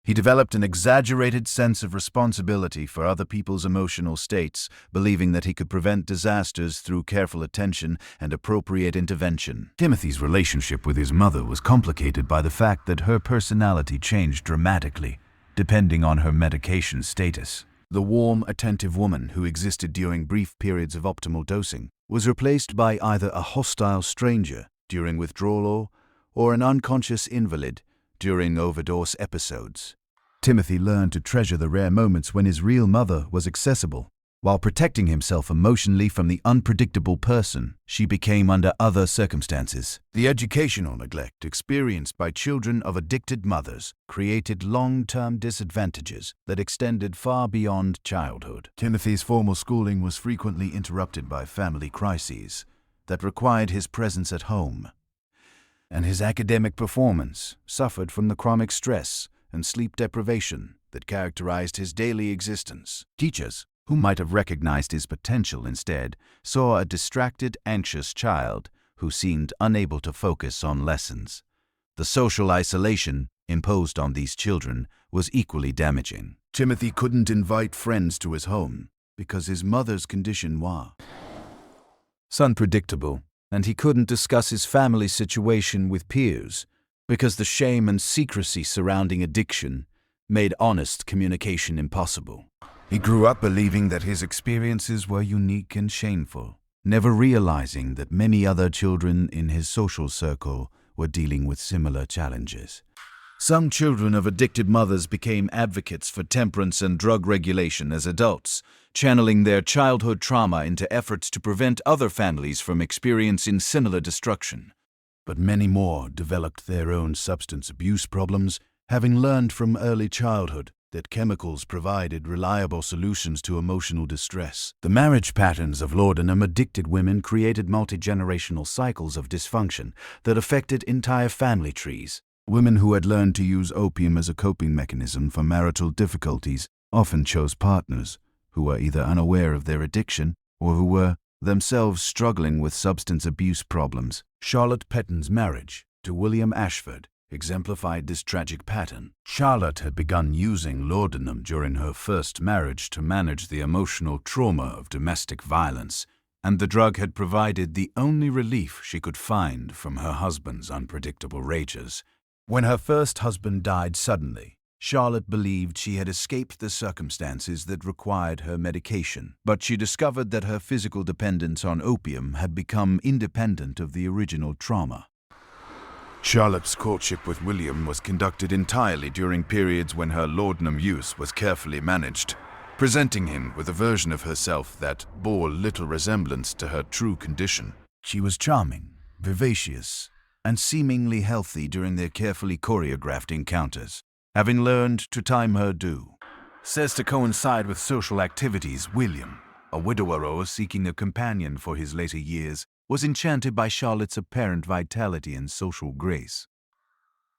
He developed an exaggerated sense of responsibility for other people's emotional states, believing that he could prevent disasters through careful attention and appropriate intervention. Timothy's relationship with his mother was complicated by the fact that her personality changed dramatically, depending on her medication status. The warm, attentive woman who existed during brief periods of optimal dosing was replaced by either a hostile stranger during withdrawal or an unconscious invalid during overdose episodes. Timothy learned to treasure the rare moments when his real mother was accessible, while protecting himself emotionally from the unpredictable person she became under other circumstances. The educational neglect experienced by children of addicted mothers created long-term disadvantages that extended far beyond childhood. Timothy's formal schooling was frequently interrupted by family crises that required his presence at home, and his academic performance suffered from the chronic stress and sleep deprivation that characterized his daily existence. Teachers, who might have recognized his potential instead, saw a distracted, anxious child who seemed unable to focus on lessons. The social isolation imposed on these children was equally damaging. Timothy couldn't invite friends to his home because his mother's condition was unpredictable, and he couldn't discuss his family situation with peers because the shame and secrecy surrounding addiction made honest communication impossible. He grew up believing that his experiences were unique and shameful, never realizing that many other children in his social circle were dealing with similar challenges. Some children of addicted mothers became advocates for temperance and drug regulation as adults, channeling their childhood trauma into efforts to prevent other families from experiencing similar destruction. But many more developed their own substance abuse problems, having learned from early childhood that chemicals provided reliable solutions to emotional distress. The marriage patterns of laudanum addicted women created multi-generational cycles of dysfunction that affected entire family trees. Women who had learned to use opium as a coping mechanism for marital difficulties often chose partners who were either unaware of their addiction or who were themselves struggling with substance abuse problems. Charlotte Petton's marriage to William Ashford exemplified this tragic pattern. Charlotte had begun using laudanum during her first marriage to manage the emotional trauma of domestic violence, and the drug had provided the only relief she could find from her husband's unpredictable rages. When her first husband died suddenly, Charlotte believed she had escaped the circumstances that required her medication, but she discovered that her physical dependence on opium had become independent of the original trauma. Charlotte's courtship with William was conducted entirely during periods when her laudanum use was carefully managed, presenting him with a version of herself that bore little resemblance to her true condition. She was charming, vivacious, and seemingly healthy during their carefully choreographed encounters, having learned to time her due. Says to coincide with social activities, William, a widower seeking a companion for his later years, was enchanted by Charlotte's apparent vitality and social grace.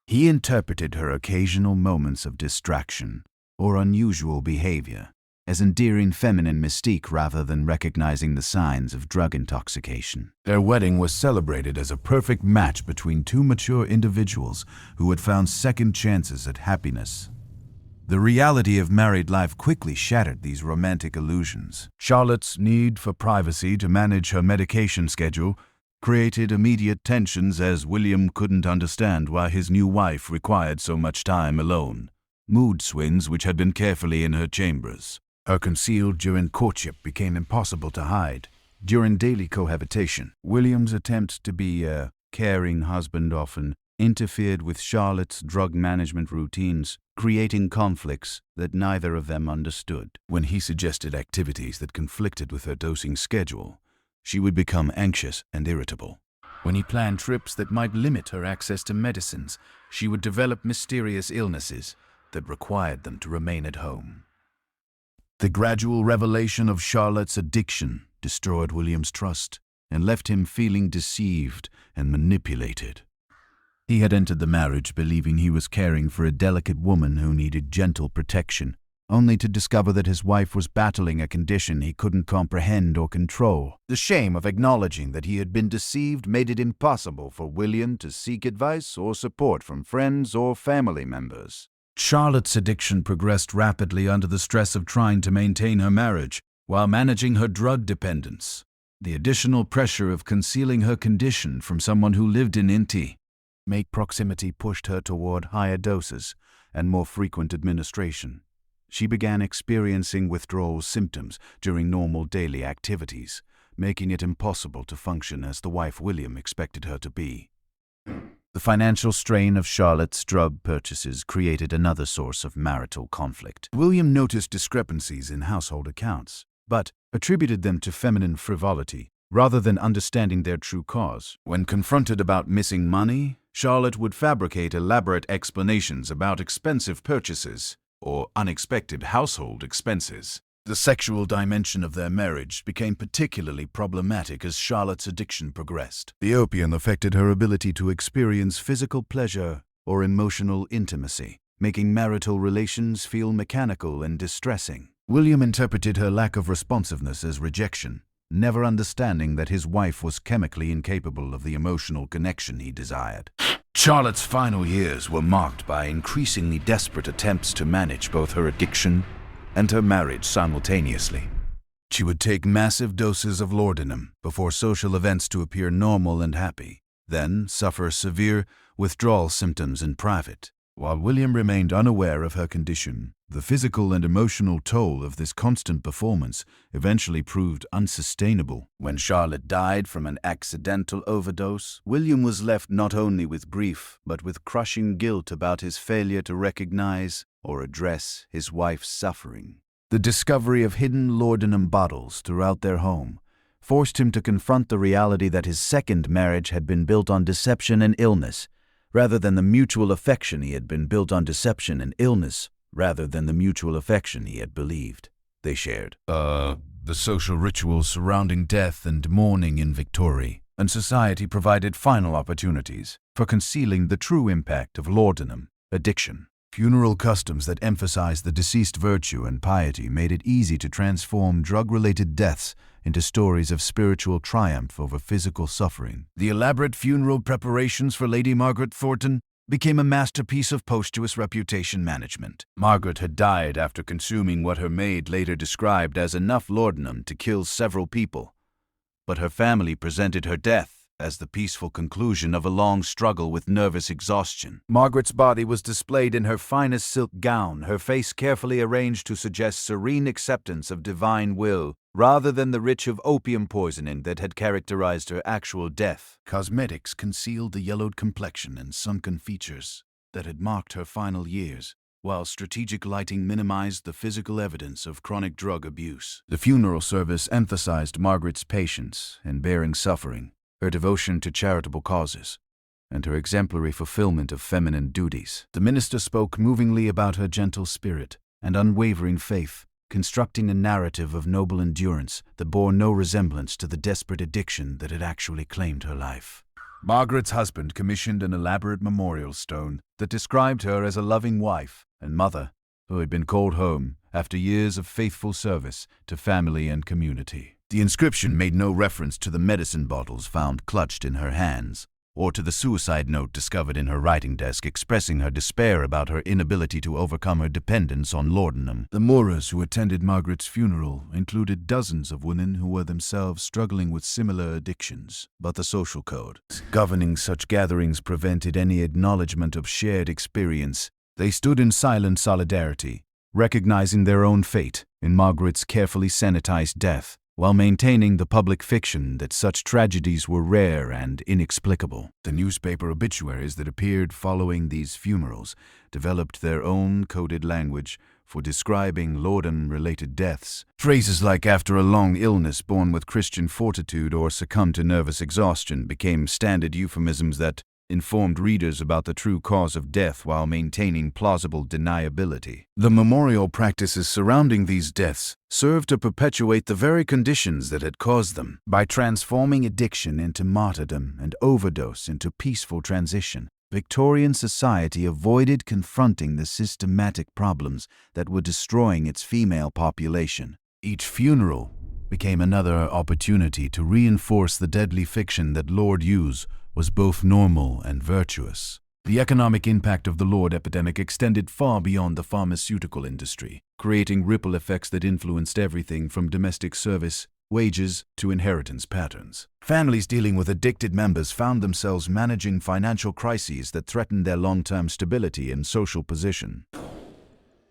He interpreted her occasional moments of distraction or unusual behavior as endearing feminine mystique rather than recognizing the signs of drug intoxication. Their wedding was celebrated as a perfect match between two mature individuals who had found second chances at happiness. The reality of married life quickly shattered these romantic illusions. Charlotte's need for privacy to manage her medication schedule created immediate tensions as William couldn't understand why his new wife required so much time alone. Mood swings which had been carefully in her chambers. Her concealed during courtship became impossible to hide. During daily cohabitation, William's attempt to be a caring husband often interfered with Charlotte's drug management routines, creating conflicts that neither of them understood. When he suggested activities that conflicted with her dosing schedule, she would become anxious and irritable. When he planned trips that might limit her access to medicines, she would develop mysterious illnesses that required them to remain at home. The gradual revelation of Charlotte's addiction destroyed William's trust and left him feeling deceived and manipulated. He had entered the marriage believing he was caring for a delicate woman who needed gentle protection, only to discover that his wife was battling a condition he couldn't comprehend or control. The shame of acknowledging that he had been deceived made it impossible for William to seek advice or support from friends or family members. Charlotte's addiction progressed rapidly under the stress of trying to maintain her marriage while managing her drug dependence. The additional pressure of concealing her condition from someone who lived in Inti made proximity pushed her toward higher doses and more frequent administration. She began experiencing withdrawal symptoms during normal daily activities, making it impossible to function as the wife William expected her to be. The financial strain of Charlotte's drug purchases created another source of marital conflict. William noticed discrepancies in household accounts, but attributed them to feminine frivolity rather than understanding their true cause. When confronted about missing money, Charlotte would fabricate elaborate explanations about expensive purchases or unexpected household expenses. The sexual dimension of their marriage became particularly problematic as Charlotte's addiction progressed. The opium affected her ability to experience physical pleasure or emotional intimacy, making marital relations feel mechanical and distressing. William interpreted her lack of responsiveness as rejection, never understanding that his wife was chemically incapable of the emotional connection he desired. Charlotte's final years were marked by increasingly desperate attempts to manage both her addiction and her marriage simultaneously. She would take massive doses of laudanum before social events to appear normal and happy, then suffer severe withdrawal symptoms in private. While William remained unaware of her condition, The physical and emotional toll of this constant performance eventually proved unsustainable. When Charlotte died from an accidental overdose, William was left not only with grief, but with crushing guilt about his failure to recognize or address his wife's suffering. The discovery of hidden laudanum bottles throughout their home forced him to confront the reality that his second marriage had been built on deception and illness, rather than the mutual affection he had believed they shared. The social rituals surrounding death and mourning in Victoria and society provided final opportunities for concealing the true impact of laudanum addiction. Funeral customs that emphasized the deceased virtue and piety made it easy to transform drug-related deaths into stories of spiritual triumph over physical suffering. The elaborate funeral preparations for Lady Margaret Thornton became a masterpiece of posthumous reputation management. Margaret had died after consuming what her maid later described as enough laudanum to kill several people, but her family presented her death as the peaceful conclusion of a long struggle with nervous exhaustion. Margaret's body was displayed in her finest silk gown, her face carefully arranged to suggest serene acceptance of divine will, rather than the rich of opium poisoning that had characterized her actual death. Cosmetics concealed the yellowed complexion and sunken features that had marked her final years, while strategic lighting minimized the physical evidence of chronic drug abuse. The funeral service emphasized Margaret's patience in bearing suffering, her devotion to charitable causes, and her exemplary fulfillment of feminine duties. The minister spoke movingly about her gentle spirit and unwavering faith, constructing a narrative of noble endurance that bore no resemblance to the desperate addiction that had actually claimed her life. Margaret's husband commissioned an elaborate memorial stone that described her as a loving wife and mother who had been called home after years of faithful service to family and community. The inscription made no reference to the medicine bottles found clutched in her hands, or to the suicide note discovered in her writing desk expressing her despair about her inability to overcome her dependence on laudanum. The mourners who attended Margaret's funeral included dozens of women who were themselves struggling with similar addictions, but the social code governing such gatherings prevented any acknowledgement of shared experience. They stood in silent solidarity, recognizing their own fate in Margaret's carefully sanitized death, while maintaining the public fiction that such tragedies were rare and inexplicable. The newspaper obituaries that appeared following these funerals developed their own coded language for describing laudanum-related deaths. Phrases like "after a long illness borne with Christian fortitude" or "succumbed to nervous exhaustion" became standard euphemisms that informed readers about the true cause of death while maintaining plausible deniability. The memorial practices surrounding these deaths served to perpetuate the very conditions that had caused them. By transforming addiction into martyrdom and overdose into peaceful transition, Victorian society avoided confronting the systematic problems that were destroying its female population. Each funeral became another opportunity to reinforce the deadly fiction that Lord Use was both normal and virtuous. The economic impact of the Lord epidemic extended far beyond the pharmaceutical industry, creating ripple effects that influenced everything from domestic service, wages, to inheritance patterns. Families dealing with addicted members found themselves managing financial crises that threatened their long-term stability and social position.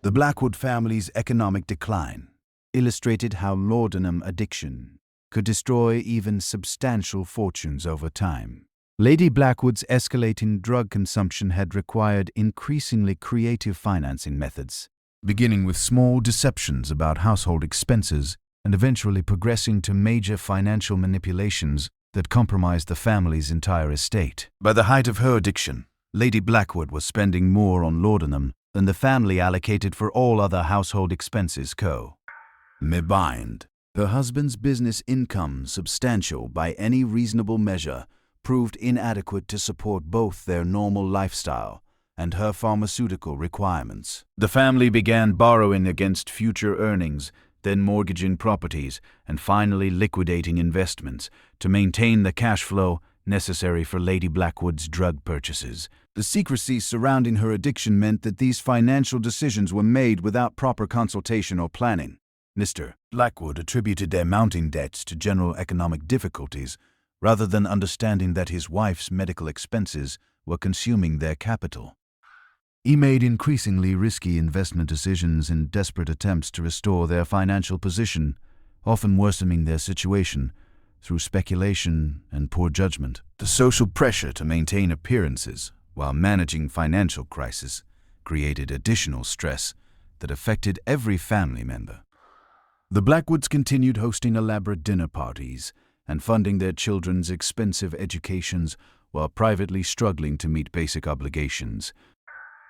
The Blackwood family's economic decline illustrated how laudanum addiction could destroy even substantial fortunes over time. Lady Blackwood's escalating drug consumption had required increasingly creative financing methods, beginning with small deceptions about household expenses and eventually progressing to major financial manipulations that compromised the family's entire estate. By the height of her addiction, Lady Blackwood was spending more on laudanum than the family allocated for all other household expenses combined. Her husband's business income, substantial by any reasonable measure, proved inadequate to support both their normal lifestyle and her pharmaceutical requirements. The family began borrowing against future earnings, then mortgaging properties, and finally liquidating investments to maintain the cash flow necessary for Lady Blackwood's drug purchases. The secrecy surrounding her addiction meant that these financial decisions were made without proper consultation or planning. Mr. Blackwood attributed their mounting debts to general economic difficulties, rather than understanding that his wife's medical expenses were consuming their capital. He made increasingly risky investment decisions in desperate attempts to restore their financial position, often worsening their situation through speculation and poor judgment. The social pressure to maintain appearances while managing financial crisis created additional stress that affected every family member. The Blackwoods continued hosting elaborate dinner parties and funding their children's expensive educations while privately struggling to meet basic obligations.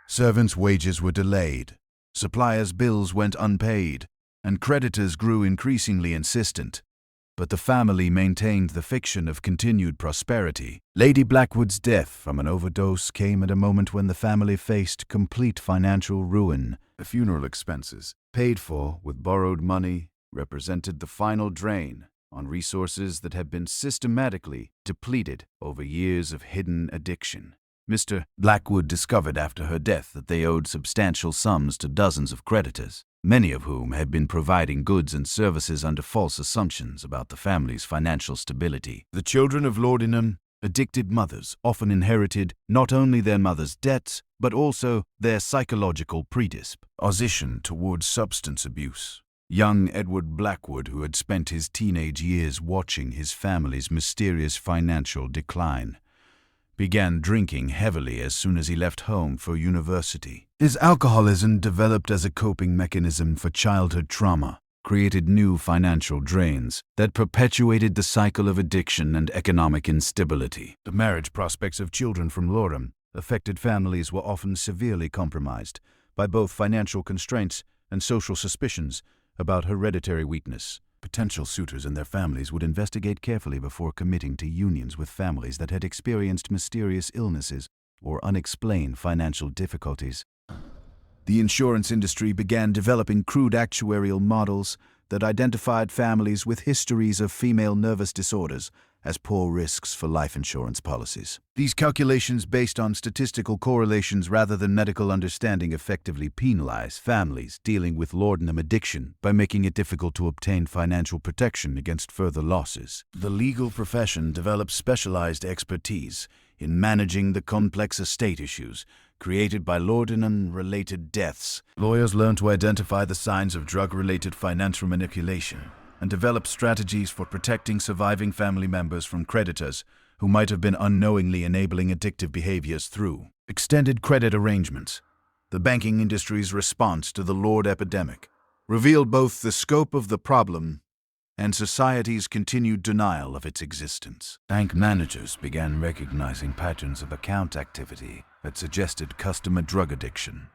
Servants' wages were delayed, suppliers' bills went unpaid, and creditors grew increasingly insistent. But the family maintained the fiction of continued prosperity. Lady Blackwood's death from an overdose came at a moment when the family faced complete financial ruin. The funeral expenses, paid for with borrowed money, represented the final drain on resources that had been systematically depleted over years of hidden addiction. Mr. Blackwood discovered after her death that they owed substantial sums to dozens of creditors, many of whom had been providing goods and services under false assumptions about the family's financial stability. The children of Laudanum, addicted mothers, often inherited not only their mother's debts, but also their psychological predisposition towards substance abuse. Young Edward Blackwood, who had spent his teenage years watching his family's mysterious financial decline, began drinking heavily as soon as he left home for university. His alcoholism, developed as a coping mechanism for childhood trauma, created new financial drains that perpetuated the cycle of addiction and economic instability. The marriage prospects of children from Laudanum affected families were often severely compromised by both financial constraints and social suspicions about hereditary weakness. Potential suitors and their families would investigate carefully before committing to unions with families that had experienced mysterious illnesses or unexplained financial difficulties. The insurance industry began developing crude actuarial models that identified families with histories of female nervous disorders as poor risks for life insurance policies. These calculations, based on statistical correlations rather than medical understanding, effectively penalize families dealing with laudanum addiction by making it difficult to obtain financial protection against further losses. The legal profession developed specialized expertise in managing the complex estate issues created by laudanum-related deaths. Lawyers learned to identify the signs of drug-related financial manipulation and develop strategies for protecting surviving family members from creditors who might have been unknowingly enabling addictive behaviors through extended credit arrangements. The banking industry's response to the Lord epidemic revealed both the scope of the problem and society's continued denial of its existence. Bank managers began recognizing patterns of account activity that suggested customer drug addiction.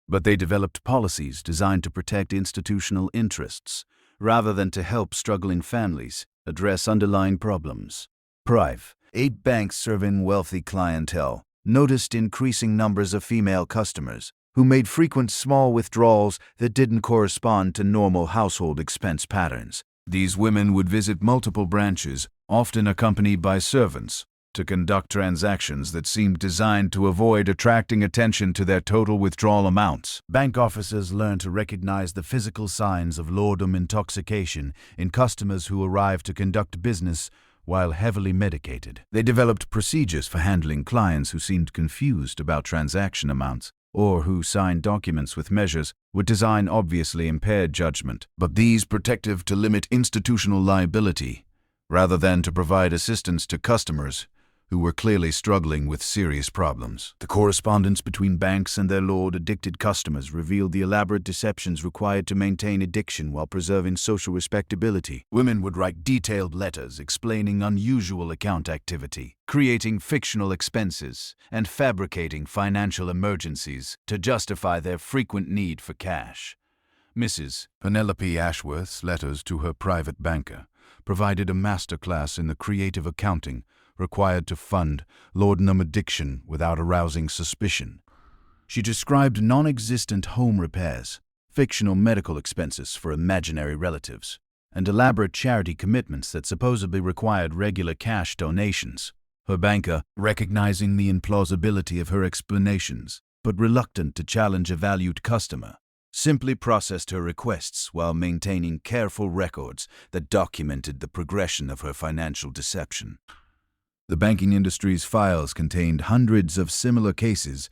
But they developed policies designed to protect institutional interests rather than to help struggling families address underlying problems. 8 banks serving wealthy clientele noticed increasing numbers of female customers who made frequent small withdrawals that didn't correspond to normal household expense patterns. These women would visit multiple branches, often accompanied by servants, to conduct transactions that seemed designed to avoid attracting attention to their total withdrawal amounts. Bank officers learned to recognize the physical signs of laudanum intoxication in customers who arrived to conduct business while heavily medicated. They developed procedures for handling clients who seemed confused about transaction amounts or who signed documents with measures would design obviously impaired judgment. But these protective to limit institutional liability rather than to provide assistance to customers who were clearly struggling with serious problems. The correspondence between banks and their addicted customers revealed the elaborate deceptions required to maintain addiction while preserving social respectability. Women would write detailed letters explaining unusual account activity, creating fictional expenses, and fabricating financial emergencies to justify their frequent need for cash. Mrs. Penelope Ashworth's letters to her private banker provided a masterclass in the creative accounting required to fund laudanum addiction without arousing suspicion. She described non-existent home repairs, fictional medical expenses for imaginary relatives, and elaborate charity commitments that supposedly required regular cash donations. Her banker, recognizing the implausibility of her explanations, but reluctant to challenge a valued customer, simply processed her requests while maintaining careful records that documented the progression of her financial deception. The banking industry's files contained hundreds of similar cases,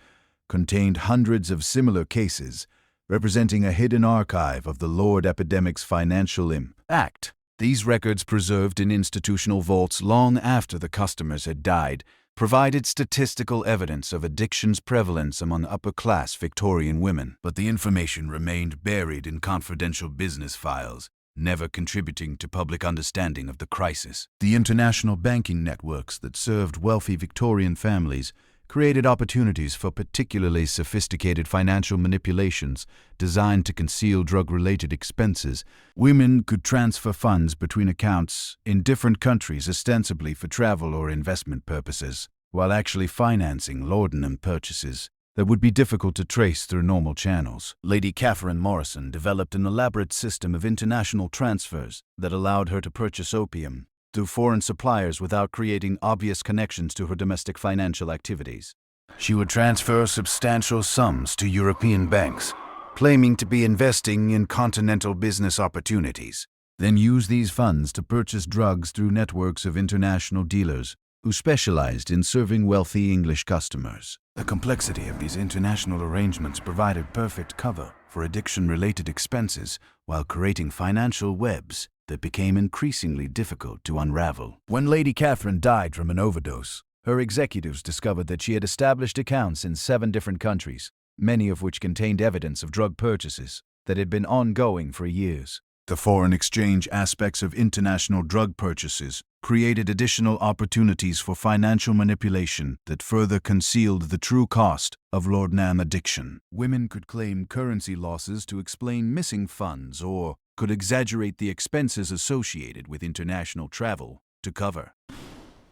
representing a hidden archive of the Lord Epidemic's financial impact. These records, preserved in institutional vaults long after the customers had died, provided statistical evidence of addiction's prevalence among upper-class Victorian women. But the information remained buried in confidential business files, never contributing to public understanding of the crisis. The international banking networks that served wealthy Victorian families created opportunities for particularly sophisticated financial manipulations designed to conceal drug-related expenses. Women could transfer funds between accounts in different countries ostensibly for travel or investment purposes, while actually financing laudanum purchases that would be difficult to trace through normal channels. Lady Catherine Morrison developed an elaborate system of international transfers that allowed her to purchase opium through foreign suppliers without creating obvious connections to her domestic financial activities. She would transfer substantial sums to European banks, claiming to be investing in continental business opportunities, then use these funds to purchase drugs through networks of international dealers who specialized in serving wealthy English customers. The complexity of these international arrangements provided perfect cover for addiction-related expenses while creating financial webs that became increasingly difficult to unravel. When Lady Catherine died from an overdose, her executives discovered that she had established accounts in 7 different countries, many of which contained evidence of drug purchases that had been ongoing for years. The foreign exchange aspects of international drug purchases created additional opportunities for financial manipulation that further concealed the true cost of laudanum addiction. Women could claim currency losses to explain missing funds or could exaggerate the expenses associated with international travel to cover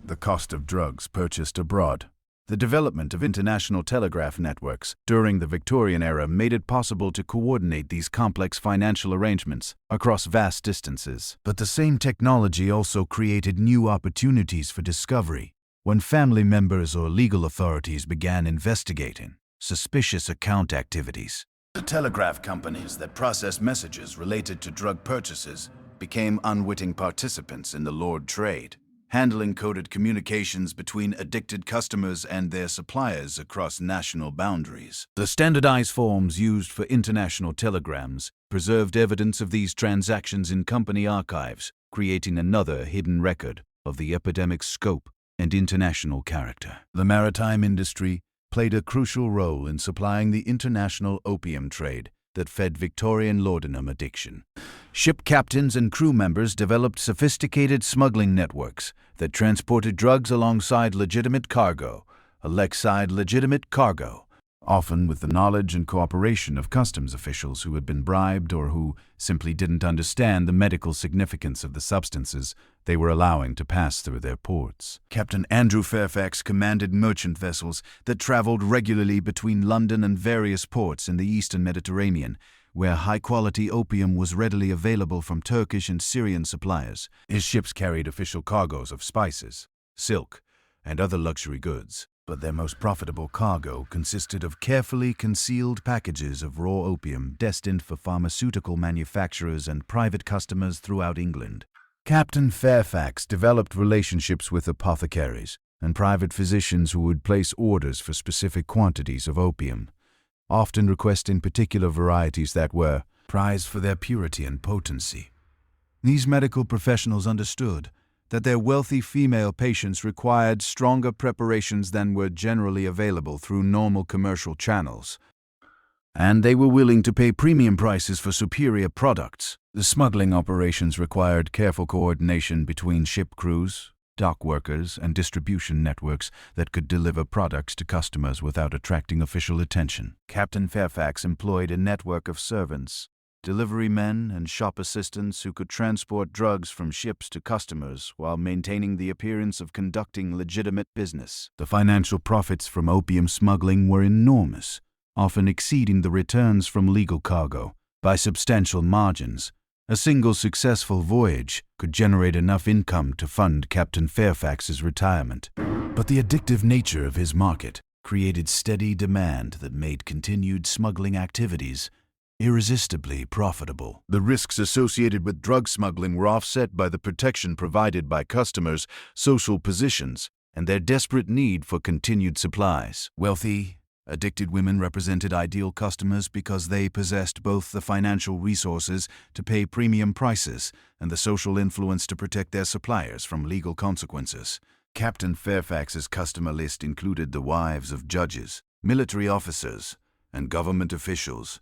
the cost of drugs purchased abroad. The development of international telegraph networks during the Victorian era made it possible to coordinate these complex financial arrangements across vast distances. But the same technology also created new opportunities for discovery when family members or legal authorities began investigating suspicious account activities. The telegraph companies that processed messages related to drug purchases became unwitting participants in the Lord trade, handling coded communications between addicted customers and their suppliers across national boundaries. The standardized forms used for international telegrams preserved evidence of these transactions in company archives, creating another hidden record of the epidemic's scope and international character. The maritime industry played a crucial role in supplying the international opium trade that fed Victorian laudanum addiction. Ship captains and crew members developed sophisticated smuggling networks that transported drugs alongside legitimate cargo, often with the knowledge and cooperation of customs officials who had been bribed or who simply didn't understand the medical significance of the substances they were allowing to pass through their ports. Captain Andrew Fairfax commanded merchant vessels that traveled regularly between London and various ports in the eastern Mediterranean, where high-quality opium was readily available from Turkish and Syrian suppliers. His ships carried official cargoes of spices, silk, and other luxury goods. But their most profitable cargo consisted of carefully concealed packages of raw opium destined for pharmaceutical manufacturers and private customers throughout England. Captain Fairfax developed relationships with apothecaries and private physicians who would place orders for specific quantities of opium, often requesting particular varieties that were prized for their purity and potency. These medical professionals understood that their wealthy female patients required stronger preparations than were generally available through normal commercial channels, and they were willing to pay premium prices for superior products. The smuggling operations required careful coordination between ship crews, dock workers, and distribution networks that could deliver products to customers without attracting official attention. Captain Fairfax employed a network of servants, delivery men, and shop assistants who could transport drugs from ships to customers while maintaining the appearance of conducting legitimate business. The financial profits from opium smuggling were enormous, often exceeding the returns from legal cargo by substantial margins. A single successful voyage could generate enough income to fund Captain Fairfax's retirement. But the addictive nature of his market created steady demand that made continued smuggling activities irresistibly profitable. The risks associated with drug smuggling were offset by the protection provided by customers' social positions and their desperate need for continued supplies. Wealthy, addicted women represented ideal customers because they possessed both the financial resources to pay premium prices and the social influence to protect their suppliers from legal consequences. Captain Fairfax's customer list included the wives of judges, military officers, and government officials,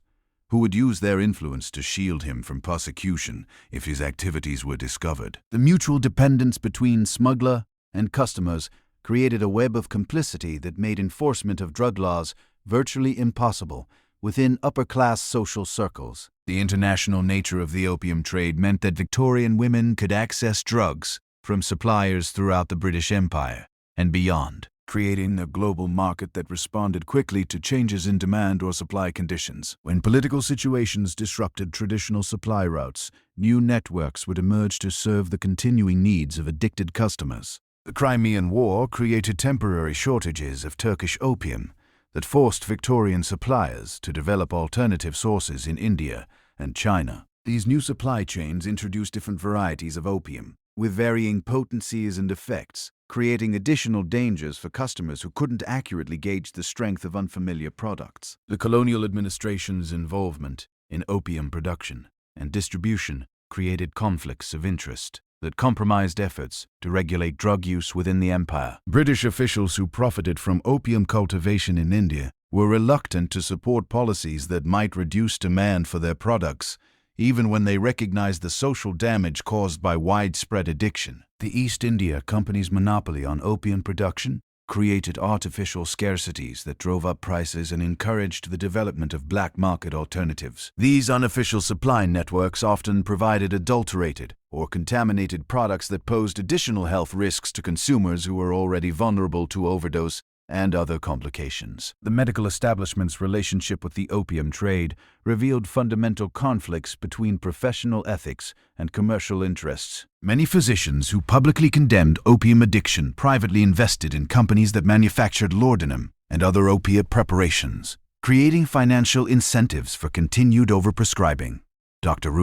who would use their influence to shield him from prosecution if his activities were discovered. The mutual dependence between smuggler and customers created a web of complicity that made enforcement of drug laws virtually impossible within upper-class social circles. The international nature of the opium trade meant that Victorian women could access drugs from suppliers throughout the British Empire and beyond, creating a global market that responded quickly to changes in demand or supply conditions. When political situations disrupted traditional supply routes, new networks would emerge to serve the continuing needs of addicted customers. The Crimean War created temporary shortages of Turkish opium that forced Victorian suppliers to develop alternative sources in India and China. These new supply chains introduced different varieties of opium, with varying potencies and effects, creating additional dangers for customers who couldn't accurately gauge the strength of unfamiliar products. The colonial administration's involvement in opium production and distribution created conflicts of interest that compromised efforts to regulate drug use within the empire. British officials who profited from opium cultivation in India were reluctant to support policies that might reduce demand for their products, even when they recognized the social damage caused by widespread addiction. The East India Company's monopoly on opium production created artificial scarcities that drove up prices and encouraged the development of black market alternatives. These unofficial supply networks often provided adulterated or contaminated products that posed additional health risks to consumers who were already vulnerable to overdose and other complications. The medical establishment's relationship with the opium trade revealed fundamental conflicts between professional ethics and commercial interests. Many physicians who publicly condemned opium addiction privately invested in companies that manufactured laudanum and other opiate preparations, creating financial incentives for continued overprescribing. Dr.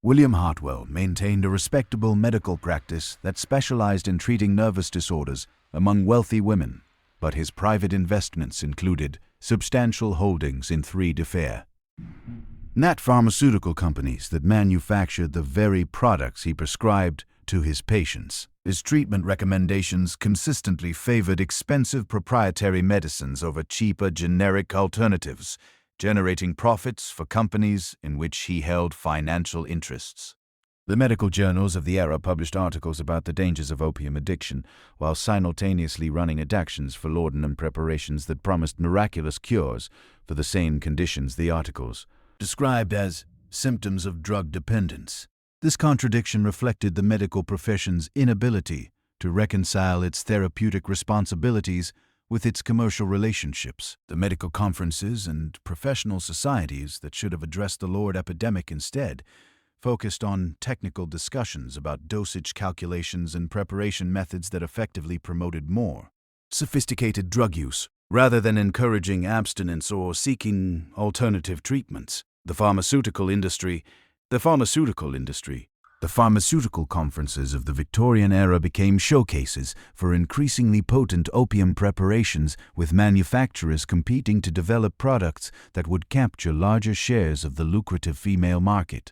William Hartwell maintained a respectable medical practice that specialized in treating nervous disorders among wealthy women, but his private investments included substantial holdings in 3 different pharmaceutical companies that manufactured the very products he prescribed to his patients. His treatment recommendations consistently favored expensive proprietary medicines over cheaper generic alternatives, generating profits for companies in which he held financial interests. The medical journals of the era published articles about the dangers of opium addiction, while simultaneously running adactions for laudanum preparations that promised miraculous cures for the same conditions. The articles described as symptoms of drug dependence. This contradiction reflected the medical profession's inability to reconcile its therapeutic responsibilities with its commercial relationships. The medical conferences and professional societies that should have addressed the Lord epidemic instead focused on technical discussions about dosage calculations and preparation methods that effectively promoted more sophisticated drug use, rather than encouraging abstinence or seeking alternative treatments. The pharmaceutical conferences of the Victorian era became showcases for increasingly potent opium preparations, with manufacturers competing to develop products that would capture larger shares of the lucrative female market.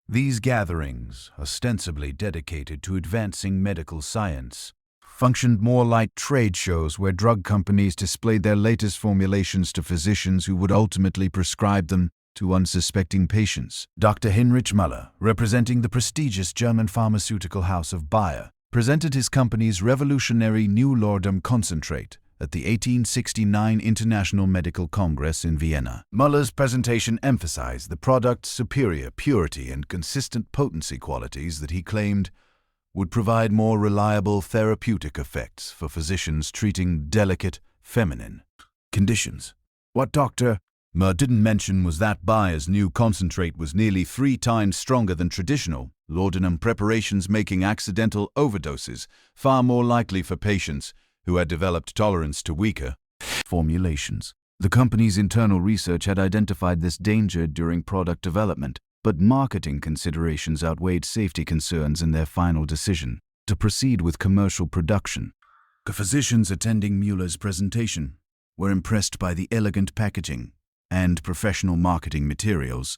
These gatherings, ostensibly dedicated to advancing medical science, functioned more like trade shows where drug companies displayed their latest formulations to physicians who would ultimately prescribe them to unsuspecting patients. Dr. Heinrich Müller, representing the prestigious German pharmaceutical house of Bayer, presented his company's revolutionary new laudanum concentrate at the 1869 International Medical Congress in Vienna. Müller's presentation emphasized the product's superior purity and consistent potency qualities that he claimed would provide more reliable therapeutic effects for physicians treating delicate, feminine conditions. What Dr. Müller didn't mention was that Bayer's new concentrate was nearly 3 times stronger than traditional laudanum preparations, making accidental overdoses far more likely for patients who had developed tolerance to weaker formulations. The company's internal research had identified this danger during product development, but marketing considerations outweighed safety concerns in their final decision to proceed with commercial production. The physicians attending Mueller's presentation were impressed by the elegant packaging and professional marketing materials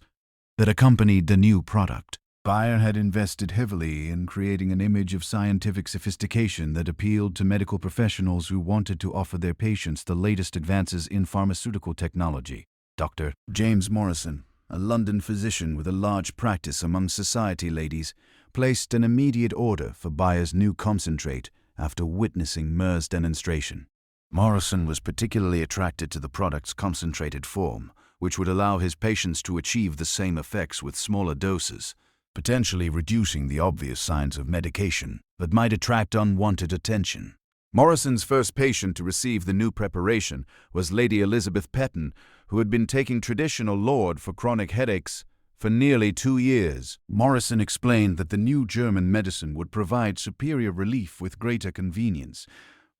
that accompanied the new product. Bayer had invested heavily in creating an image of scientific sophistication that appealed to medical professionals who wanted to offer their patients the latest advances in pharmaceutical technology. Dr. James Morrison, a London physician with a large practice among society ladies, placed an immediate order for Bayer's new concentrate after witnessing Mer's demonstration. Morrison was particularly attracted to the product's concentrated form, which would allow his patients to achieve the same effects with smaller doses, potentially reducing the obvious signs of medication that might attract unwanted attention. Morrison's first patient to receive the new preparation was Lady Elizabeth Petton, who had been taking traditional Lord for chronic headaches for nearly 2 years. Morrison explained that the new German medicine would provide superior relief with greater convenience,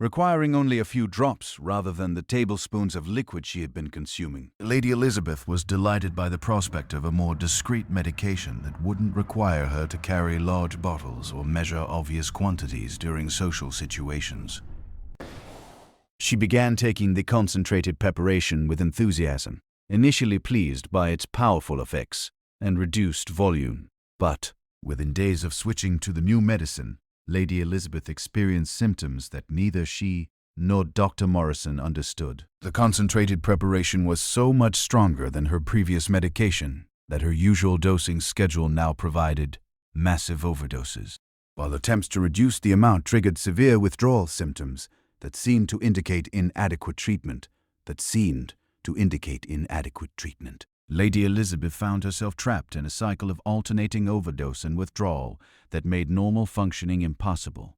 requiring only a few drops rather than the tablespoons of liquid she had been consuming. Lady Elizabeth was delighted by the prospect of a more discreet medication that wouldn't require her to carry large bottles or measure obvious quantities during social situations. She began taking the concentrated preparation with enthusiasm, initially pleased by its powerful effects and reduced volume. But, within days of switching to the new medicine, Lady Elizabeth experienced symptoms that neither she nor Dr. Morrison understood. The concentrated preparation was so much stronger than her previous medication that her usual dosing schedule now provided massive overdoses, while attempts to reduce the amount triggered severe withdrawal symptoms that seemed to indicate inadequate treatment. Lady Elizabeth found herself trapped in a cycle of alternating overdose and withdrawal that made normal functioning impossible.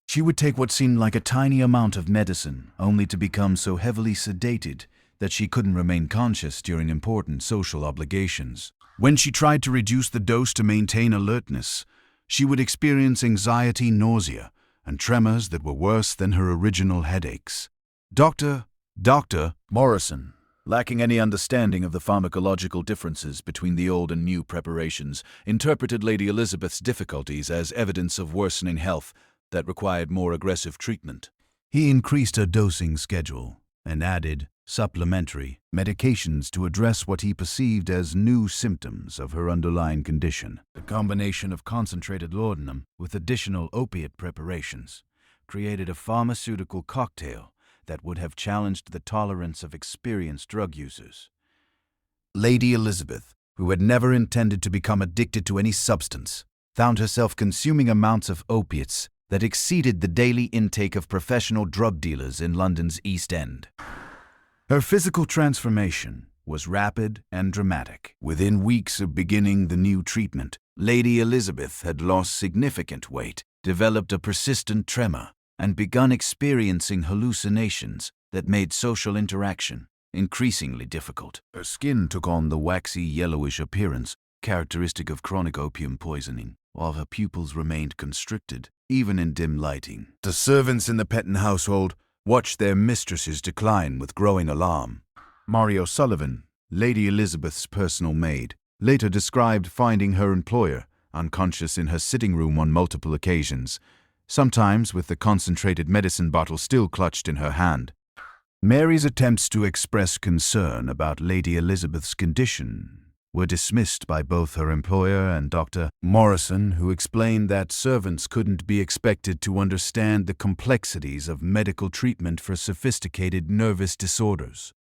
She would take what seemed like a tiny amount of medicine, only to become so heavily sedated that she couldn't remain conscious during important social obligations. When she tried to reduce the dose to maintain alertness, she would experience anxiety, nausea, and tremors that were worse than her original headaches. Dr. Morrison, lacking any understanding of the pharmacological differences between the old and new preparations, interpreted Lady Elizabeth's difficulties as evidence of worsening health that required more aggressive treatment. He increased her dosing schedule and added supplementary medications to address what he perceived as new symptoms of her underlying condition. The combination of concentrated laudanum with additional opiate preparations created a pharmaceutical cocktail that would have challenged the tolerance of experienced drug users. Lady Elizabeth, who had never intended to become addicted to any substance, found herself consuming amounts of opiates that exceeded the daily intake of professional drug dealers in London's East End. Her physical transformation was rapid and dramatic. Within weeks of beginning the new treatment, Lady Elizabeth had lost significant weight, developed a persistent tremor, and begun experiencing hallucinations that made social interaction increasingly difficult. Her skin took on the waxy yellowish appearance characteristic of chronic opium poisoning, while her pupils remained constricted, even in dim lighting. The servants in the Petton household watched their mistresses decline with growing alarm. Mary O'Sullivan, Lady Elizabeth's personal maid, later described finding her employer unconscious in her sitting room on multiple occasions, sometimes with the concentrated medicine bottle still clutched in her hand. Mary's attempts to express concern about Lady Elizabeth's condition were dismissed by both her employer and Dr. Morrison, who explained that servants couldn't be expected to understand the complexities of medical treatment for sophisticated nervous disorders.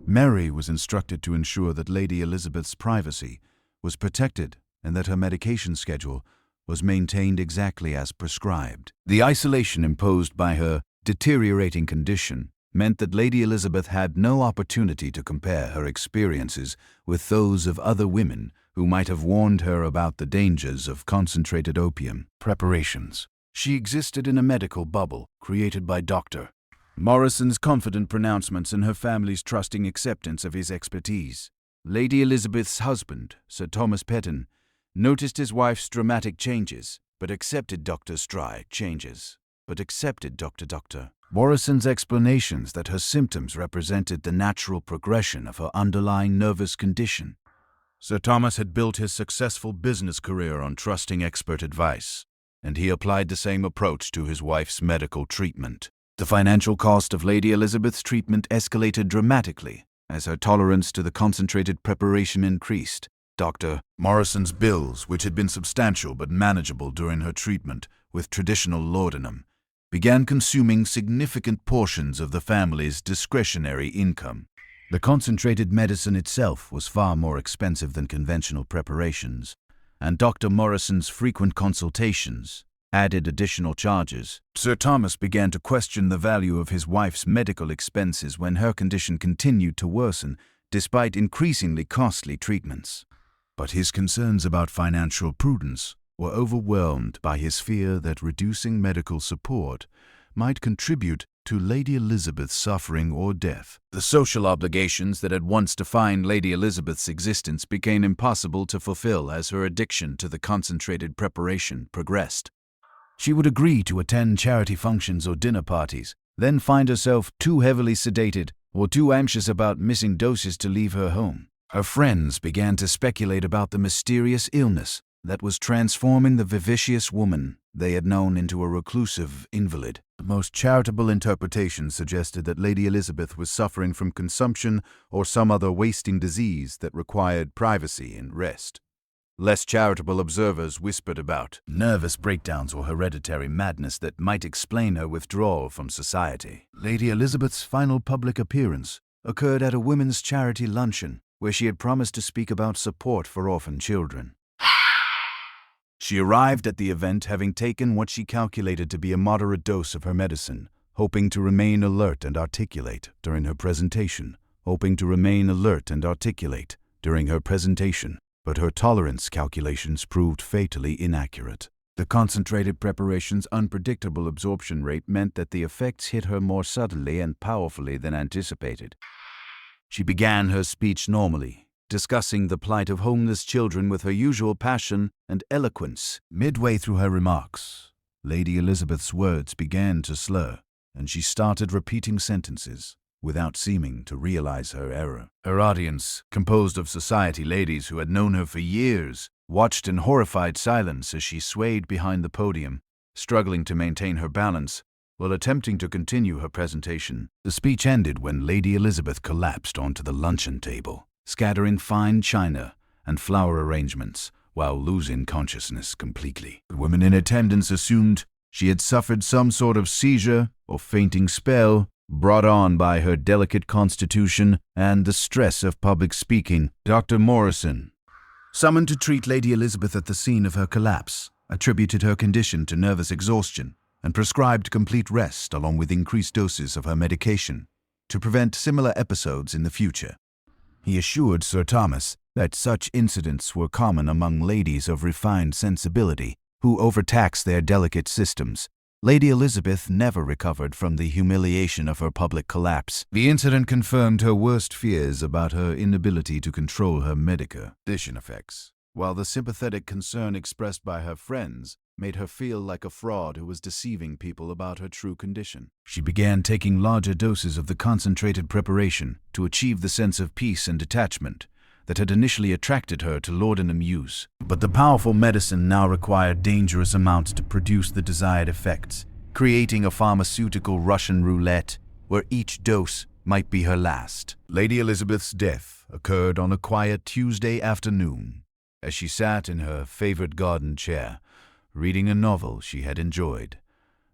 Mary was instructed to ensure that Lady Elizabeth's privacy was protected and that her medication schedule was maintained exactly as prescribed. The isolation imposed by her deteriorating condition meant that Lady Elizabeth had no opportunity to compare her experiences with those of other women who might have warned her about the dangers of concentrated opium preparations. She existed in a medical bubble created by Dr. Morrison's confident pronouncements and her family's trusting acceptance of his expertise. Lady Elizabeth's husband, Sir Thomas Petton, noticed his wife's dramatic changes, but accepted Dr. Morrison's explanations that her symptoms represented the natural progression of her underlying nervous condition. Sir Thomas had built his successful business career on trusting expert advice, and he applied the same approach to his wife's medical treatment. The financial cost of Lady Elizabeth's treatment escalated dramatically as her tolerance to the concentrated preparation increased. Dr. Morrison's bills, which had been substantial but manageable during her treatment with traditional laudanum, began consuming significant portions of the family's discretionary income. The concentrated medicine itself was far more expensive than conventional preparations, and Dr. Morrison's frequent consultations added additional charges. Sir Thomas began to question the value of his wife's medical expenses when her condition continued to worsen, despite increasingly costly treatments. But his concerns about financial prudence were overwhelmed by his fear that reducing medical support might contribute to Lady Elizabeth's suffering or death. The social obligations that had once defined Lady Elizabeth's existence became impossible to fulfill as her addiction to the concentrated preparation progressed. She would agree to attend charity functions or dinner parties, then find herself too heavily sedated or too anxious about missing doses to leave her home. Her friends began to speculate about the mysterious illness that was transforming the vivacious woman they had known into a reclusive invalid. The most charitable interpretations suggested that Lady Elizabeth was suffering from consumption or some other wasting disease that required privacy and rest. Less charitable observers whispered about nervous breakdowns or hereditary madness that might explain her withdrawal from society. Lady Elizabeth's final public appearance occurred at a women's charity luncheon, where she had promised to speak about support for orphan children. She arrived at the event having taken what she calculated to be a moderate dose of her medicine, hoping to remain alert and articulate during her presentation. But her tolerance calculations proved fatally inaccurate. The concentrated preparation's unpredictable absorption rate meant that the effects hit her more subtly and powerfully than anticipated. She began her speech normally, discussing the plight of homeless children with her usual passion and eloquence. Midway through her remarks, Lady Elizabeth's words began to slur, and she started repeating sentences without seeming to realize her error. Her audience, composed of society ladies who had known her for years, watched in horrified silence as she swayed behind the podium, struggling to maintain her balance while attempting to continue her presentation. The speech ended when Lady Elizabeth collapsed onto the luncheon table, scattering fine china and flower arrangements while losing consciousness completely. The women in attendance assumed she had suffered some sort of seizure or fainting spell brought on by her delicate constitution and the stress of public speaking. Dr. Morrison, summoned to treat Lady Elizabeth at the scene of her collapse, attributed her condition to nervous exhaustion and prescribed complete rest along with increased doses of her medication to prevent similar episodes in the future. He assured Sir Thomas that such incidents were common among ladies of refined sensibility who overtax their delicate systems. Lady Elizabeth never recovered from the humiliation of her public collapse. The incident confirmed her worst fears about her inability to control her medication effects, while the sympathetic concern expressed by her friends made her feel like a fraud who was deceiving people about her true condition. She began taking larger doses of the concentrated preparation to achieve the sense of peace and detachment that had initially attracted her to laudanum use. But the powerful medicine now required dangerous amounts to produce the desired effects, creating a pharmaceutical Russian roulette where each dose might be her last. Lady Elizabeth's death occurred on a quiet Tuesday afternoon, as she sat in her favorite garden chair, reading a novel she had enjoyed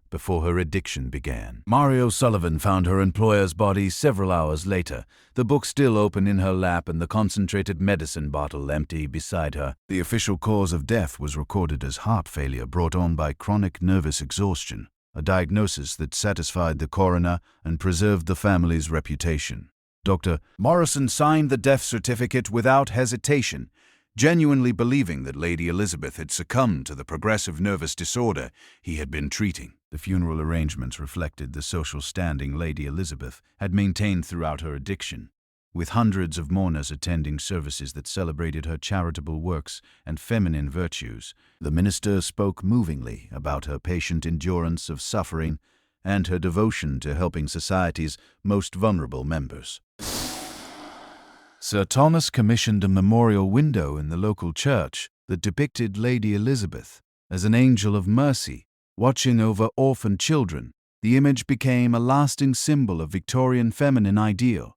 before her addiction began. Mario Sullivan found her employer's body several hours later, the book still open in her lap and the concentrated medicine bottle empty beside her. The official cause of death was recorded as heart failure brought on by chronic nervous exhaustion, a diagnosis that satisfied the coroner and preserved the family's reputation. Dr. Morrison signed the death certificate without hesitation, genuinely believing that Lady Elizabeth had succumbed to the progressive nervous disorder he had been treating. The funeral arrangements reflected the social standing Lady Elizabeth had maintained throughout her addiction, with hundreds of mourners attending services that celebrated her charitable works and feminine virtues. The minister spoke movingly about her patient endurance of suffering and her devotion to helping society's most vulnerable members. Sir Thomas commissioned a memorial window in the local church that depicted Lady Elizabeth as an angel of mercy watching over orphan children The image became a lasting symbol of Victorian feminine ideal.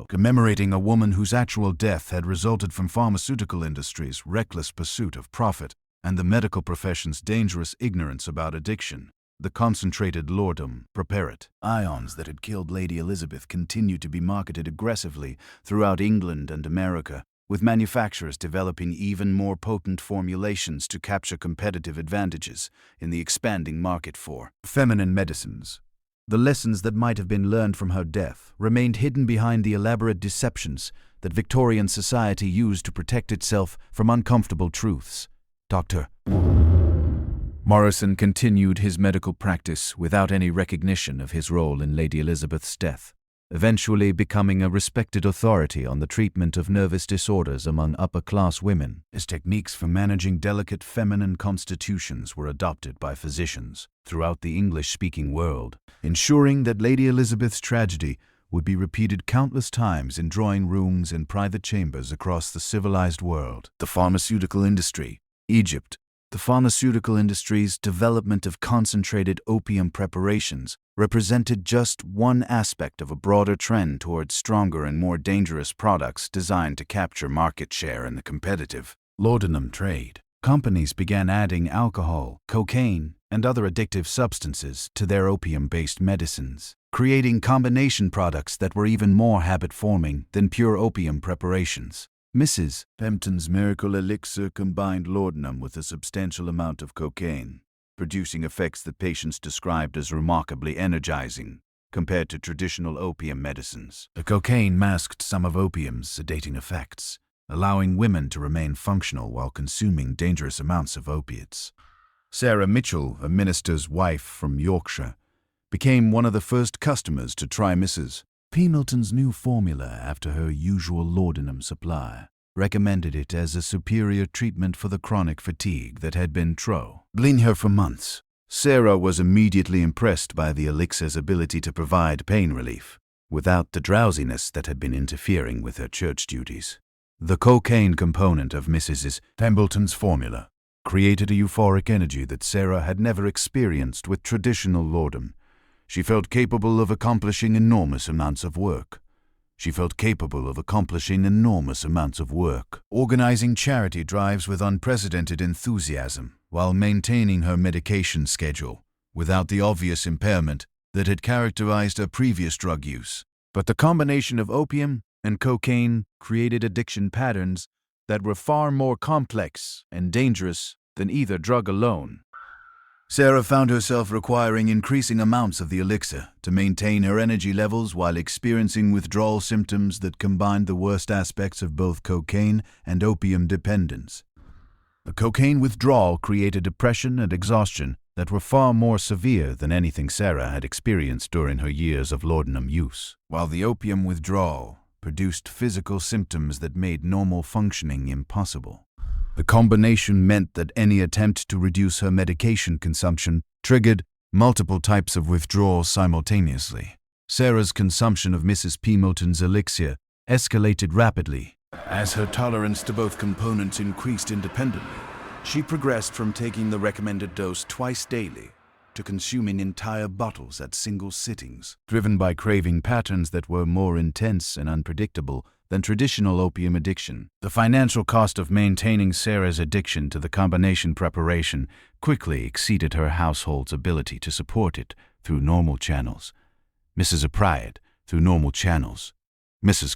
Commemorating a woman whose actual death had resulted from pharmaceutical industry's reckless pursuit of profit and the medical profession's dangerous ignorance about addiction. The concentrated laudanum preparate ions that had killed Lady Elizabeth continued to be marketed aggressively throughout England and America, with manufacturers developing even more potent formulations to capture competitive advantages in the expanding market for feminine medicines. The lessons that might have been learned from her death remained hidden behind the elaborate deceptions that Victorian society used to protect itself from uncomfortable truths. Dr. Morrison continued his medical practice without any recognition of his role in Lady Elizabeth's death, eventually becoming a respected authority on the treatment of nervous disorders among upper-class women. His techniques for managing delicate feminine constitutions were adopted by physicians throughout the English-speaking world, ensuring that Lady Elizabeth's tragedy would be repeated countless times in drawing rooms and private chambers across the civilized world. The pharmaceutical industry, Egypt. The pharmaceutical industry's development of concentrated opium preparations represented just one aspect of a broader trend towards stronger and more dangerous products designed to capture market share in the competitive laudanum trade. Companies began adding alcohol, cocaine, and other addictive substances to their opium-based medicines, creating combination products that were even more habit-forming than pure opium preparations. Mrs. Pempton's miracle elixir combined laudanum with a substantial amount of cocaine, producing effects that patients described as remarkably energizing compared to traditional opium medicines. The cocaine masked some of opium's sedating effects, allowing women to remain functional while consuming dangerous amounts of opiates. Sarah Mitchell, a minister's wife from Yorkshire, became one of the first customers to try Mrs. P. Milton's new formula after her usual laudanum supply, recommended it as a superior treatment for the chronic fatigue that had been troubling her for months. Sarah was immediately impressed by the elixir's ability to provide pain relief, without the drowsiness that had been interfering with her church duties. The cocaine component of Mrs. Templeton's formula created a euphoric energy that Sarah had never experienced with traditional laudanum. She felt capable of accomplishing enormous amounts of work. Organizing charity drives with unprecedented enthusiasm, while maintaining her medication schedule, without the obvious impairment that had characterized her previous drug use. But the combination of opium and cocaine created addiction patterns that were far more complex and dangerous than either drug alone. Sarah found herself requiring increasing amounts of the elixir to maintain her energy levels while experiencing withdrawal symptoms that combined the worst aspects of both cocaine and opium dependence. The cocaine withdrawal created depression and exhaustion that were far more severe than anything Sarah had experienced during her years of laudanum use, while the opium withdrawal produced physical symptoms that made normal functioning impossible. The combination meant that any attempt to reduce her medication consumption triggered multiple types of withdrawal simultaneously. Sarah's consumption of Mrs. P. Milton's elixir escalated rapidly. As her tolerance to both components increased independently, she progressed from taking the recommended dose twice daily to consuming entire bottles at single sittings, driven by craving patterns that were more intense and unpredictable than traditional opium addiction. The financial cost of maintaining Sarah's addiction to the combination preparation quickly exceeded her household's ability to support it through normal channels. Mrs.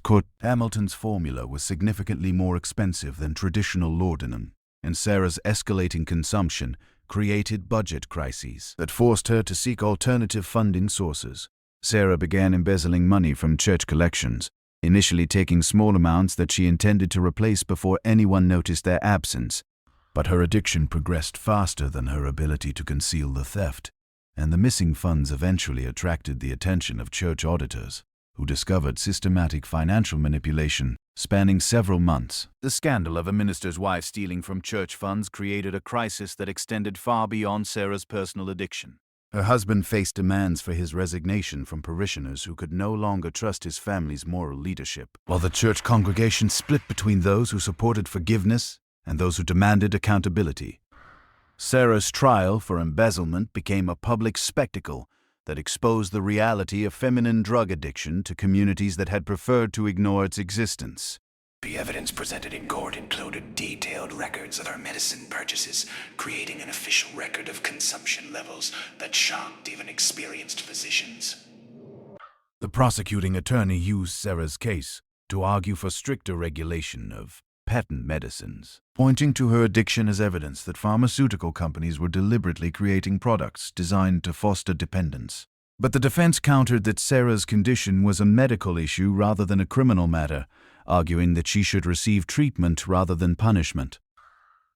Court Hamilton's formula was significantly more expensive than traditional laudanum, and Sarah's escalating consumption created budget crises that forced her to seek alternative funding sources. Sarah began embezzling money from church collections, initially taking small amounts that she intended to replace before anyone noticed their absence. But her addiction progressed faster than her ability to conceal the theft, and the missing funds eventually attracted the attention of church auditors, who discovered systematic financial manipulation spanning several months. The scandal of a minister's wife stealing from church funds created a crisis that extended far beyond Sarah's personal addiction. Her husband faced demands for his resignation from parishioners who could no longer trust his family's moral leadership, while the church congregation split between those who supported forgiveness and those who demanded accountability. Sarah's trial for embezzlement became a public spectacle that exposed the reality of feminine drug addiction to communities that had preferred to ignore its existence. The evidence presented in court included detailed records of her medicine purchases, creating an official record of consumption levels that shocked even experienced physicians. The prosecuting attorney used Sarah's case to argue for stricter regulation of patent medicines, pointing to her addiction as evidence that pharmaceutical companies were deliberately creating products designed to foster dependence. But the defense countered that Sarah's condition was a medical issue rather than a criminal matter, arguing that she should receive treatment rather than punishment.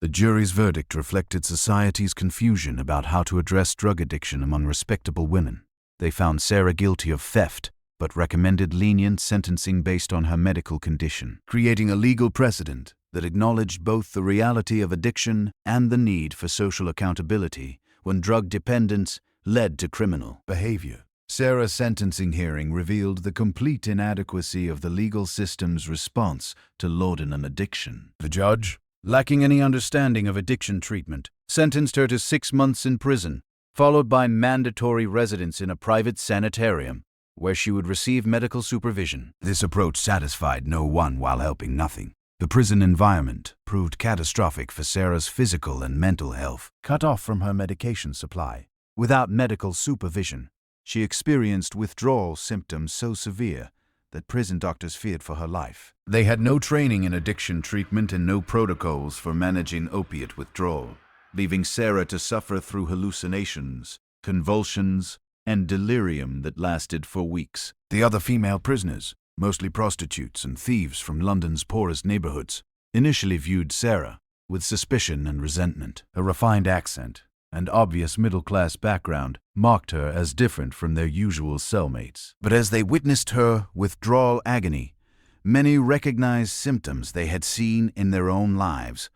The jury's verdict reflected society's confusion about how to address drug addiction among respectable women. They found Sarah guilty of theft, but recommended lenient sentencing based on her medical condition, creating a legal precedent that acknowledged both the reality of addiction and the need for social accountability when drug dependence led to criminal behavior. Sarah's sentencing hearing revealed the complete inadequacy of the legal system's response to laudanum addiction. The judge, lacking any understanding of addiction treatment, sentenced her to 6 months in prison, followed by mandatory residence in a private sanitarium, where she would receive medical supervision. This approach satisfied no one while helping nothing. The prison environment proved catastrophic for Sarah's physical and mental health. Cut off from her medication supply, without medical supervision, she experienced withdrawal symptoms so severe that prison doctors feared for her life. They had no training in addiction treatment and no protocols for managing opiate withdrawal, leaving Sarah to suffer through hallucinations, convulsions, and delirium that lasted for weeks. The other female prisoners, mostly prostitutes and thieves from London's poorest neighborhoods, initially viewed Sarah with suspicion and resentment. A refined accent and obvious middle-class background marked her as different from their usual cellmates. But as they witnessed her withdrawal agony, many recognized symptoms they had seen in their own lives,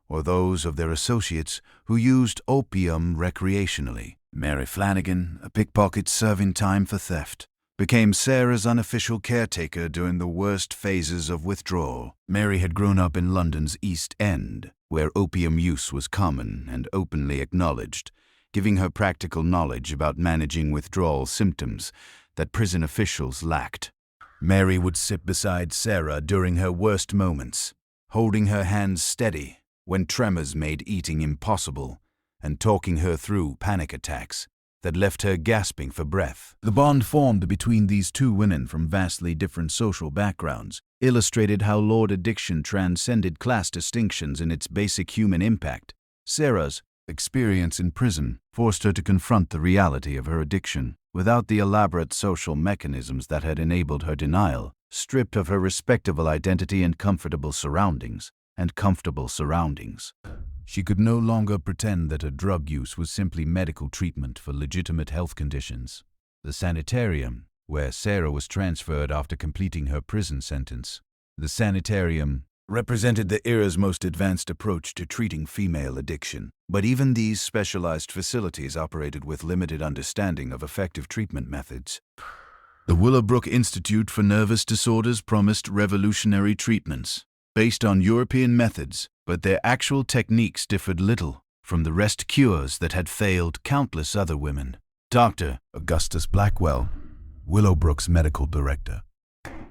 or those of their associates who used opium recreationally. Mary Flanagan, a pickpocket serving time for theft, became Sarah's unofficial caretaker during the worst phases of withdrawal. Mary had grown up in London's East End, where opium use was common and openly acknowledged, giving her practical knowledge about managing withdrawal symptoms that prison officials lacked. Mary would sit beside Sarah during her worst moments, holding her hands steady when tremors made eating impossible, and talking her through panic attacks that left her gasping for breath. The bond formed between these two women from vastly different social backgrounds illustrated how Lord addiction transcended class distinctions in its basic human impact. Sarah's experience in prison forced her to confront the reality of her addiction without the elaborate social mechanisms that had enabled her denial, stripped of her respectable identity and comfortable surroundings. She could no longer pretend that her drug use was simply medical treatment for legitimate health conditions. The sanitarium, where Sarah was transferred after completing her prison sentence, represented the era's most advanced approach to treating female addiction. But even these specialized facilities operated with limited understanding of effective treatment methods. The Willowbrook Institute for Nervous Disorders promised revolutionary treatments based on European methods, but their actual techniques differed little from the rest cures that had failed countless other women. Dr. Augustus Blackwell, Willowbrook's medical director,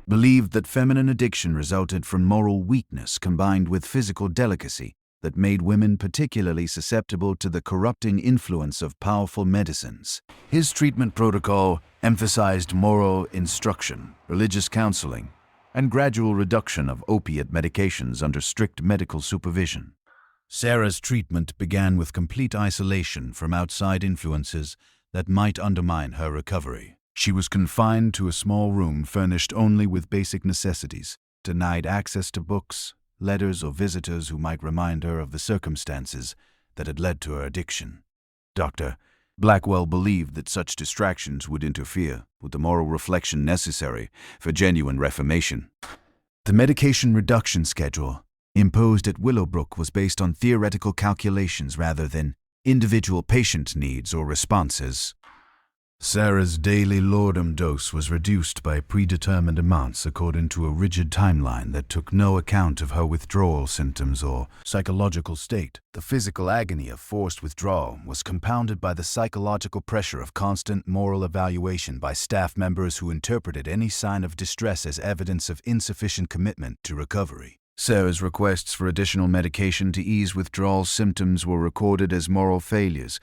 believed that feminine addiction resulted from moral weakness combined with physical delicacy that made women particularly susceptible to the corrupting influence of powerful medicines. His treatment protocol emphasized moral instruction, religious counseling, and gradual reduction of opiate medications under strict medical supervision. Sarah's treatment began with complete isolation from outside influences that might undermine her recovery. She was confined to a small room furnished only with basic necessities, denied access to books, letters, or visitors who might remind her of the circumstances that had led to her addiction. Dr. Blackwell believed that such distractions would interfere with the moral reflection necessary for genuine reformation. The medication reduction schedule imposed at Willowbrook was based on theoretical calculations rather than individual patient needs or responses. Sarah's daily laudanum dose was reduced by predetermined amounts according to a rigid timeline that took no account of her withdrawal symptoms or psychological state. The physical agony of forced withdrawal was compounded by the psychological pressure of constant moral evaluation by staff members who interpreted any sign of distress as evidence of insufficient commitment to recovery. Sarah's requests for additional medication to ease withdrawal symptoms were recorded as moral failures,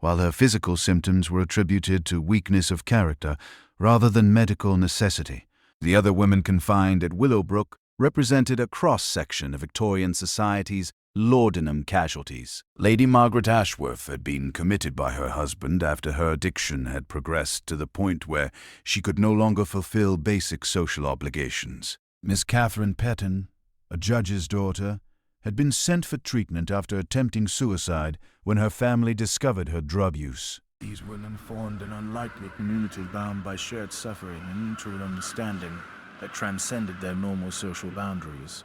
while her physical symptoms were attributed to weakness of character rather than medical necessity. The other women confined at Willowbrook represented a cross-section of Victorian society's laudanum casualties. Lady Margaret Ashworth had been committed by her husband after her addiction had progressed to the point where she could no longer fulfill basic social obligations. Miss Catherine Petton, a judge's daughter, had been sent for treatment after attempting suicide when her family discovered her drug use. These women formed an unlikely community bound by shared suffering and mutual understanding that transcended their normal social boundaries.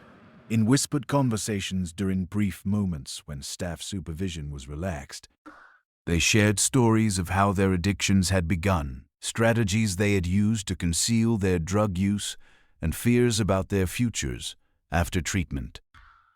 In whispered conversations during brief moments when staff supervision was relaxed, they shared stories of how their addictions had begun, strategies they had used to conceal their drug use, and fears about their futures after treatment.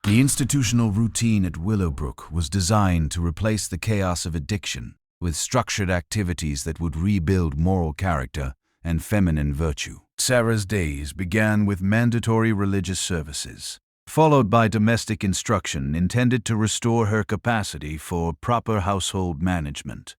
The institutional routine at Willowbrook was designed to replace the chaos of addiction with structured activities that would rebuild moral character and feminine virtue. Sarah's days began with mandatory religious services, followed by domestic instruction intended to restore her capacity for proper household management.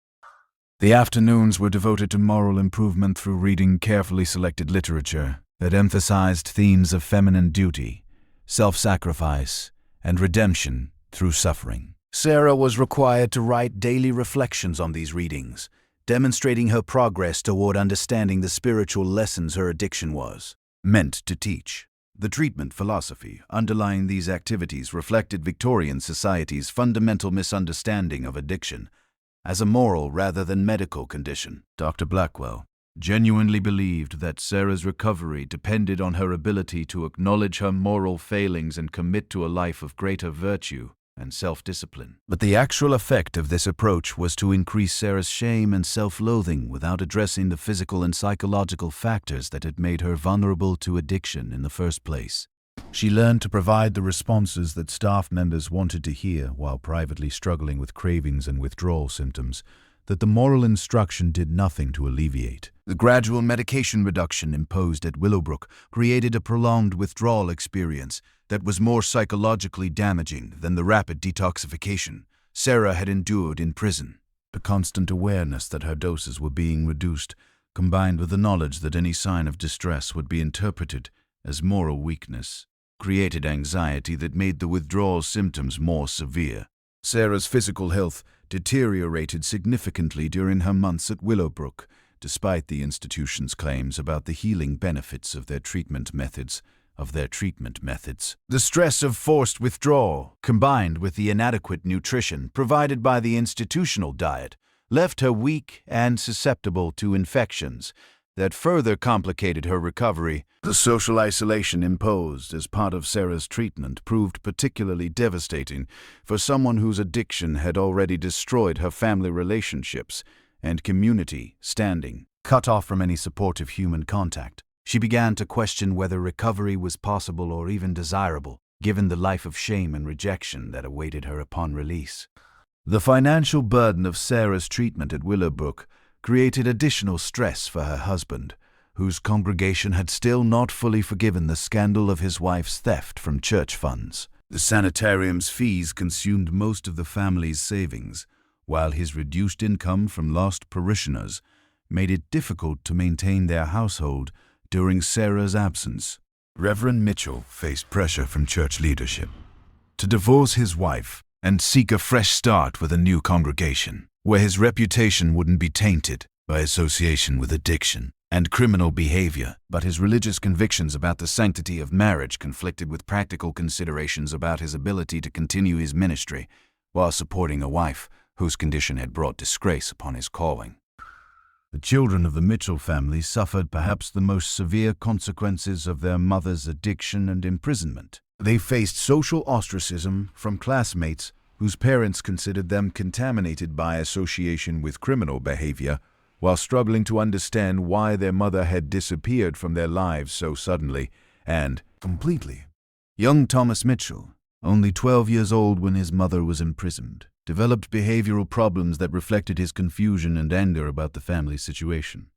The afternoons were devoted to moral improvement through reading carefully selected literature that emphasized themes of feminine duty, self-sacrifice, and redemption through suffering. Sarah was required to write daily reflections on these readings, demonstrating her progress toward understanding the spiritual lessons her addiction was meant to teach. The treatment philosophy underlying these activities reflected Victorian society's fundamental misunderstanding of addiction as a moral rather than medical condition. Dr. Blackwell genuinely believed that Sarah's recovery depended on her ability to acknowledge her moral failings and commit to a life of greater virtue and self-discipline. But the actual effect of this approach was to increase Sarah's shame and self-loathing without addressing the physical and psychological factors that had made her vulnerable to addiction in the first place. She learned to provide the responses that staff members wanted to hear while privately struggling with cravings and withdrawal symptoms that the moral instruction did nothing to alleviate. The gradual medication reduction imposed at Willowbrook created a prolonged withdrawal experience that was more psychologically damaging than the rapid detoxification Sarah had endured in prison. The constant awareness that her doses were being reduced, combined with the knowledge that any sign of distress would be interpreted as moral weakness, created anxiety that made the withdrawal symptoms more severe. Sarah's physical health deteriorated significantly during her months at Willowbrook, despite the institution's claims about the healing benefits of their treatment methods. The stress of forced withdrawal, combined with the inadequate nutrition provided by the institutional diet, left her weak and susceptible to infections that further complicated her recovery. The social isolation imposed as part of Sarah's treatment proved particularly devastating for someone whose addiction had already destroyed her family relationships and community standing. Cut off from any supportive human contact, she began to question whether recovery was possible or even desirable, given the life of shame and rejection that awaited her upon release. The financial burden of Sarah's treatment at Willowbrook created additional stress for her husband, whose congregation had still not fully forgiven the scandal of his wife's theft from church funds. The sanitarium's fees consumed most of the family's savings, while his reduced income from lost parishioners made it difficult to maintain their household during Sarah's absence. Reverend Mitchell faced pressure from church leadership to divorce his wife and seek a fresh start with a new congregation, where his reputation wouldn't be tainted by association with addiction and criminal behavior. But his religious convictions about the sanctity of marriage conflicted with practical considerations about his ability to continue his ministry while supporting a wife whose condition had brought disgrace upon his calling. The children of the Mitchell family suffered perhaps the most severe consequences of their mother's addiction and imprisonment. They faced social ostracism from classmates whose parents considered them contaminated by association with criminal behavior, while struggling to understand why their mother had disappeared from their lives so suddenly and completely. Young Thomas Mitchell, only 12 years old when his mother was imprisoned, developed behavioral problems that reflected his confusion and anger about the family's situation.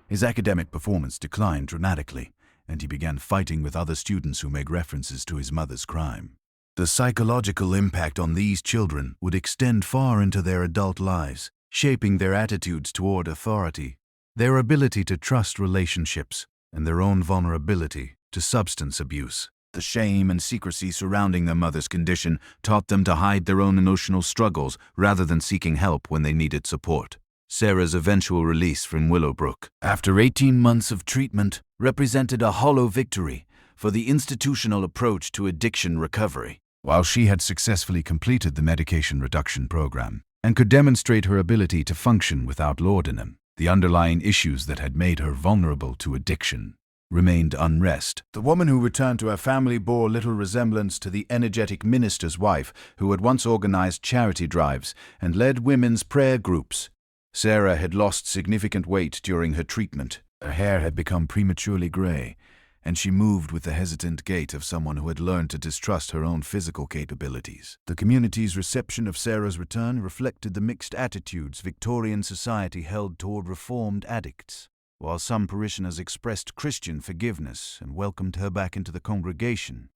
His academic performance declined dramatically, and he began fighting with other students who made references to his mother's crime. The psychological impact on these children would extend far into their adult lives, shaping their attitudes toward authority, their ability to trust relationships, and their own vulnerability to substance abuse. The shame and secrecy surrounding their mother's condition taught them to hide their own emotional struggles rather than seeking help when they needed support. Sarah's eventual release from Willowbrook, after 18 months of treatment, represented a hollow victory for the institutional approach to addiction recovery. While she had successfully completed the medication reduction program and could demonstrate her ability to function without laudanum, the underlying issues that had made her vulnerable to addiction remained unrest. The woman who returned to her family bore little resemblance to the energetic minister's wife who had once organized charity drives and led women's prayer groups. Sarah had lost significant weight during her treatment. Her hair had become prematurely gray, and she moved with the hesitant gait of someone who had learned to distrust her own physical capabilities. The community's reception of Sarah's return reflected the mixed attitudes Victorian society held toward reformed addicts. While some parishioners expressed Christian forgiveness and welcomed her back into the congregation,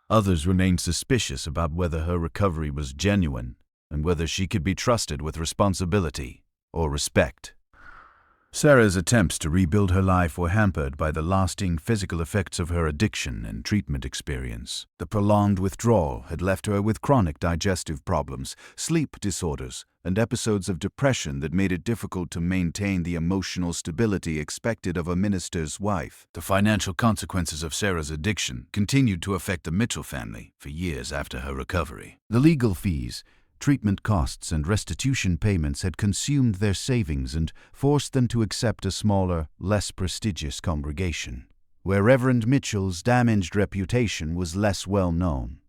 others remained suspicious about whether her recovery was genuine and whether she could be trusted with responsibility or respect. Sarah's attempts to rebuild her life were hampered by the lasting physical effects of her addiction and treatment experience. The prolonged withdrawal had left her with chronic digestive problems, sleep disorders, and episodes of depression that made it difficult to maintain the emotional stability expected of a minister's wife. The financial consequences of Sarah's addiction continued to affect the Mitchell family for years after her recovery. The legal fees, treatment costs, and restitution payments had consumed their savings and forced them to accept a smaller, less prestigious congregation, where Reverend Mitchell's damaged reputation was less well known.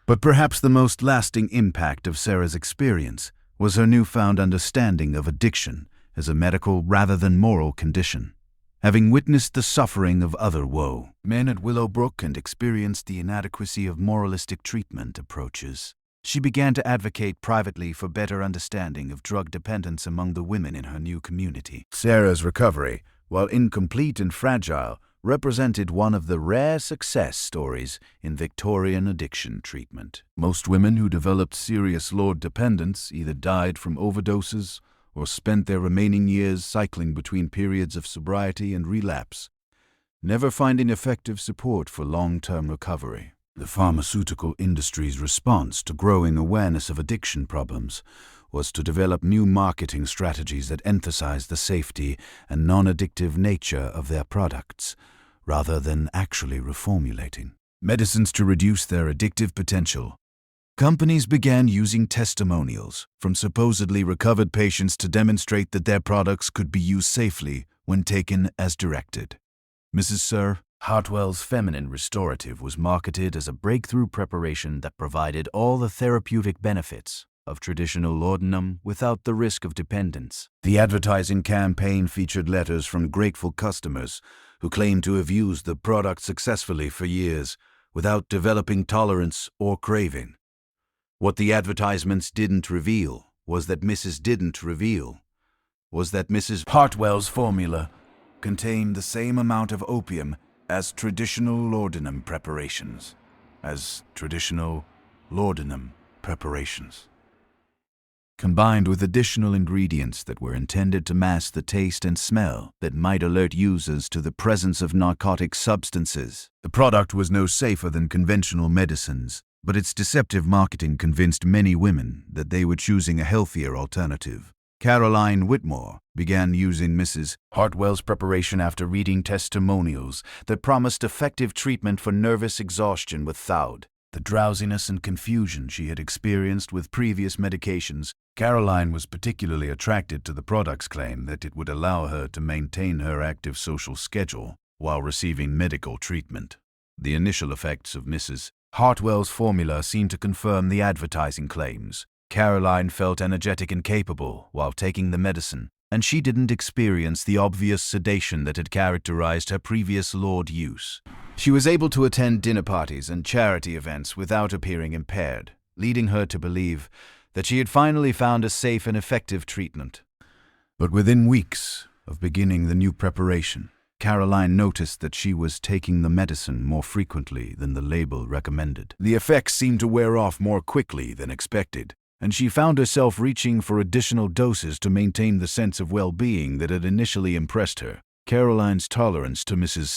But perhaps the most lasting impact of Sarah's experience was her newfound understanding of addiction as a medical rather than moral condition. Having witnessed the suffering of other woe men at Willowbrook and experienced the inadequacy of moralistic treatment approaches, she began to advocate privately for better understanding of drug dependence among the women in her new community. Sarah's recovery, while incomplete and fragile, represented one of the rare success stories in Victorian addiction treatment. Most women who developed serious Lord dependence either died from overdoses or spent their remaining years cycling between periods of sobriety and relapse, never finding effective support for long-term recovery. The pharmaceutical industry's response to growing awareness of addiction problems was to develop new marketing strategies that emphasized the safety and non-addictive nature of their products, rather than actually reformulating medicines to reduce their addictive potential. Companies began using testimonials from supposedly recovered patients to demonstrate that their products could be used safely when taken as directed. Mrs. Sir Hartwell's feminine restorative was marketed as a breakthrough preparation that provided all the therapeutic benefits of traditional laudanum without the risk of dependence. The advertising campaign featured letters from grateful customers who claimed to have used the product successfully for years without developing tolerance or craving. What the advertisements didn't reveal was that Mrs. Hartwell's formula contained the same amount of opium as traditional laudanum preparations. Combined with additional ingredients that were intended to mask the taste and smell that might alert users to the presence of narcotic substances. The product was no safer than conventional medicines, but its deceptive marketing convinced many women that they were choosing a healthier alternative. Caroline Whitmore began using Mrs. Hartwell's preparation after reading testimonials that promised effective treatment for nervous exhaustion with thawed. The drowsiness and confusion she had experienced with previous medications, Caroline was particularly attracted to the product's claim that it would allow her to maintain her active social schedule while receiving medical treatment. The initial effects of Mrs. Hartwell's formula seemed to confirm the advertising claims. Caroline felt energetic and capable while taking the medicine, and she didn't experience the obvious sedation that had characterized her previous Lord use. She was able to attend dinner parties and charity events without appearing impaired, leading her to believe that she had finally found a safe and effective treatment. But within weeks of beginning the new preparation, Caroline noticed that she was taking the medicine more frequently than the label recommended. The effects seemed to wear off more quickly than expected, and she found herself reaching for additional doses to maintain the sense of well-being that had initially impressed her. Caroline's tolerance to Mrs.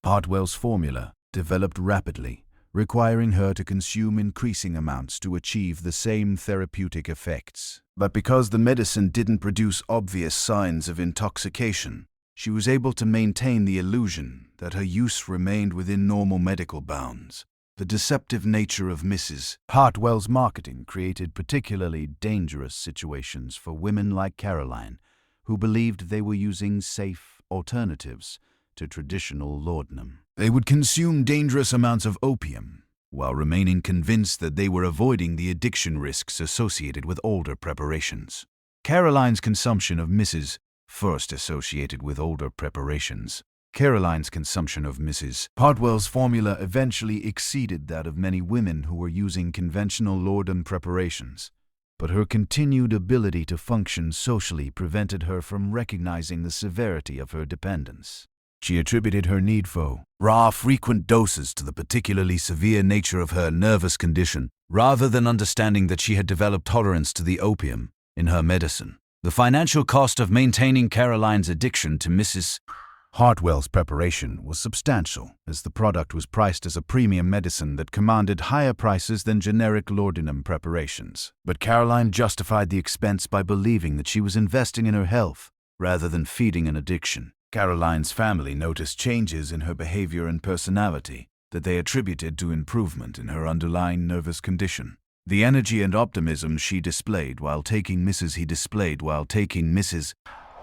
Hartwell's formula developed rapidly, requiring her to consume increasing amounts to achieve the same therapeutic effects. But because the medicine didn't produce obvious signs of intoxication, she was able to maintain the illusion that her use remained within normal medical bounds. The deceptive nature of Mrs. Hartwell's marketing created particularly dangerous situations for women like Caroline, who believed they were using safe alternatives to traditional laudanum. They would consume dangerous amounts of opium, while remaining convinced that they were avoiding the addiction risks associated with older preparations. Caroline's consumption of Mrs. Hartwell's formula eventually exceeded that of many women who were using conventional laudanum preparations, but her continued ability to function socially prevented her from recognizing the severity of her dependence. She attributed her need for frequent doses to the particularly severe nature of her nervous condition, rather than understanding that she had developed tolerance to the opium in her medicine. The financial cost of maintaining Caroline's addiction to Mrs. Hartwell's preparation was substantial, as the product was priced as a premium medicine that commanded higher prices than generic laudanum preparations. But Caroline justified the expense by believing that she was investing in her health rather than feeding an addiction. Caroline's family noticed changes in her behavior and personality that they attributed to improvement in her underlying nervous condition. The energy and optimism she displayed while taking Mrs.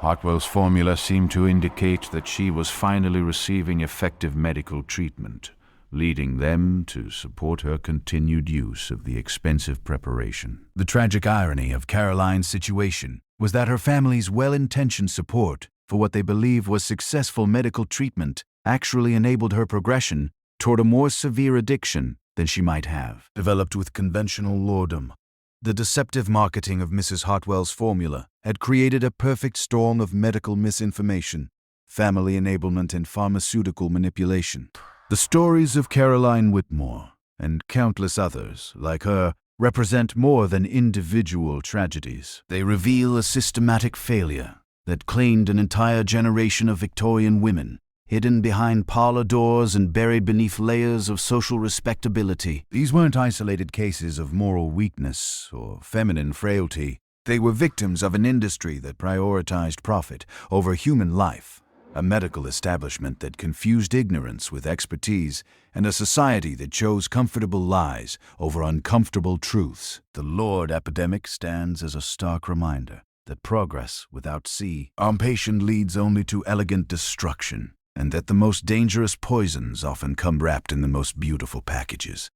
Hartwell's formula seemed to indicate that she was finally receiving effective medical treatment, leading them to support her continued use of the expensive preparation. The tragic irony of Caroline's situation was that her family's well-intentioned support for what they believed was successful medical treatment actually enabled her progression toward a more severe addiction than she might have developed with conventional laudanum. The deceptive marketing of Mrs. Hartwell's formula had created a perfect storm of medical misinformation, family enablement, and pharmaceutical manipulation. The stories of Caroline Whitmore and countless others like her represent more than individual tragedies. They reveal a systematic failure that claimed an entire generation of Victorian women, hidden behind parlor doors and buried beneath layers of social respectability. These weren't isolated cases of moral weakness or feminine frailty. They were victims of an industry that prioritized profit over human life, a medical establishment that confused ignorance with expertise, and a society that chose comfortable lies over uncomfortable truths. The Lord epidemic stands as a stark reminder that progress without compassion leads only to elegant destruction, and that the most dangerous poisons often come wrapped in the most beautiful packages.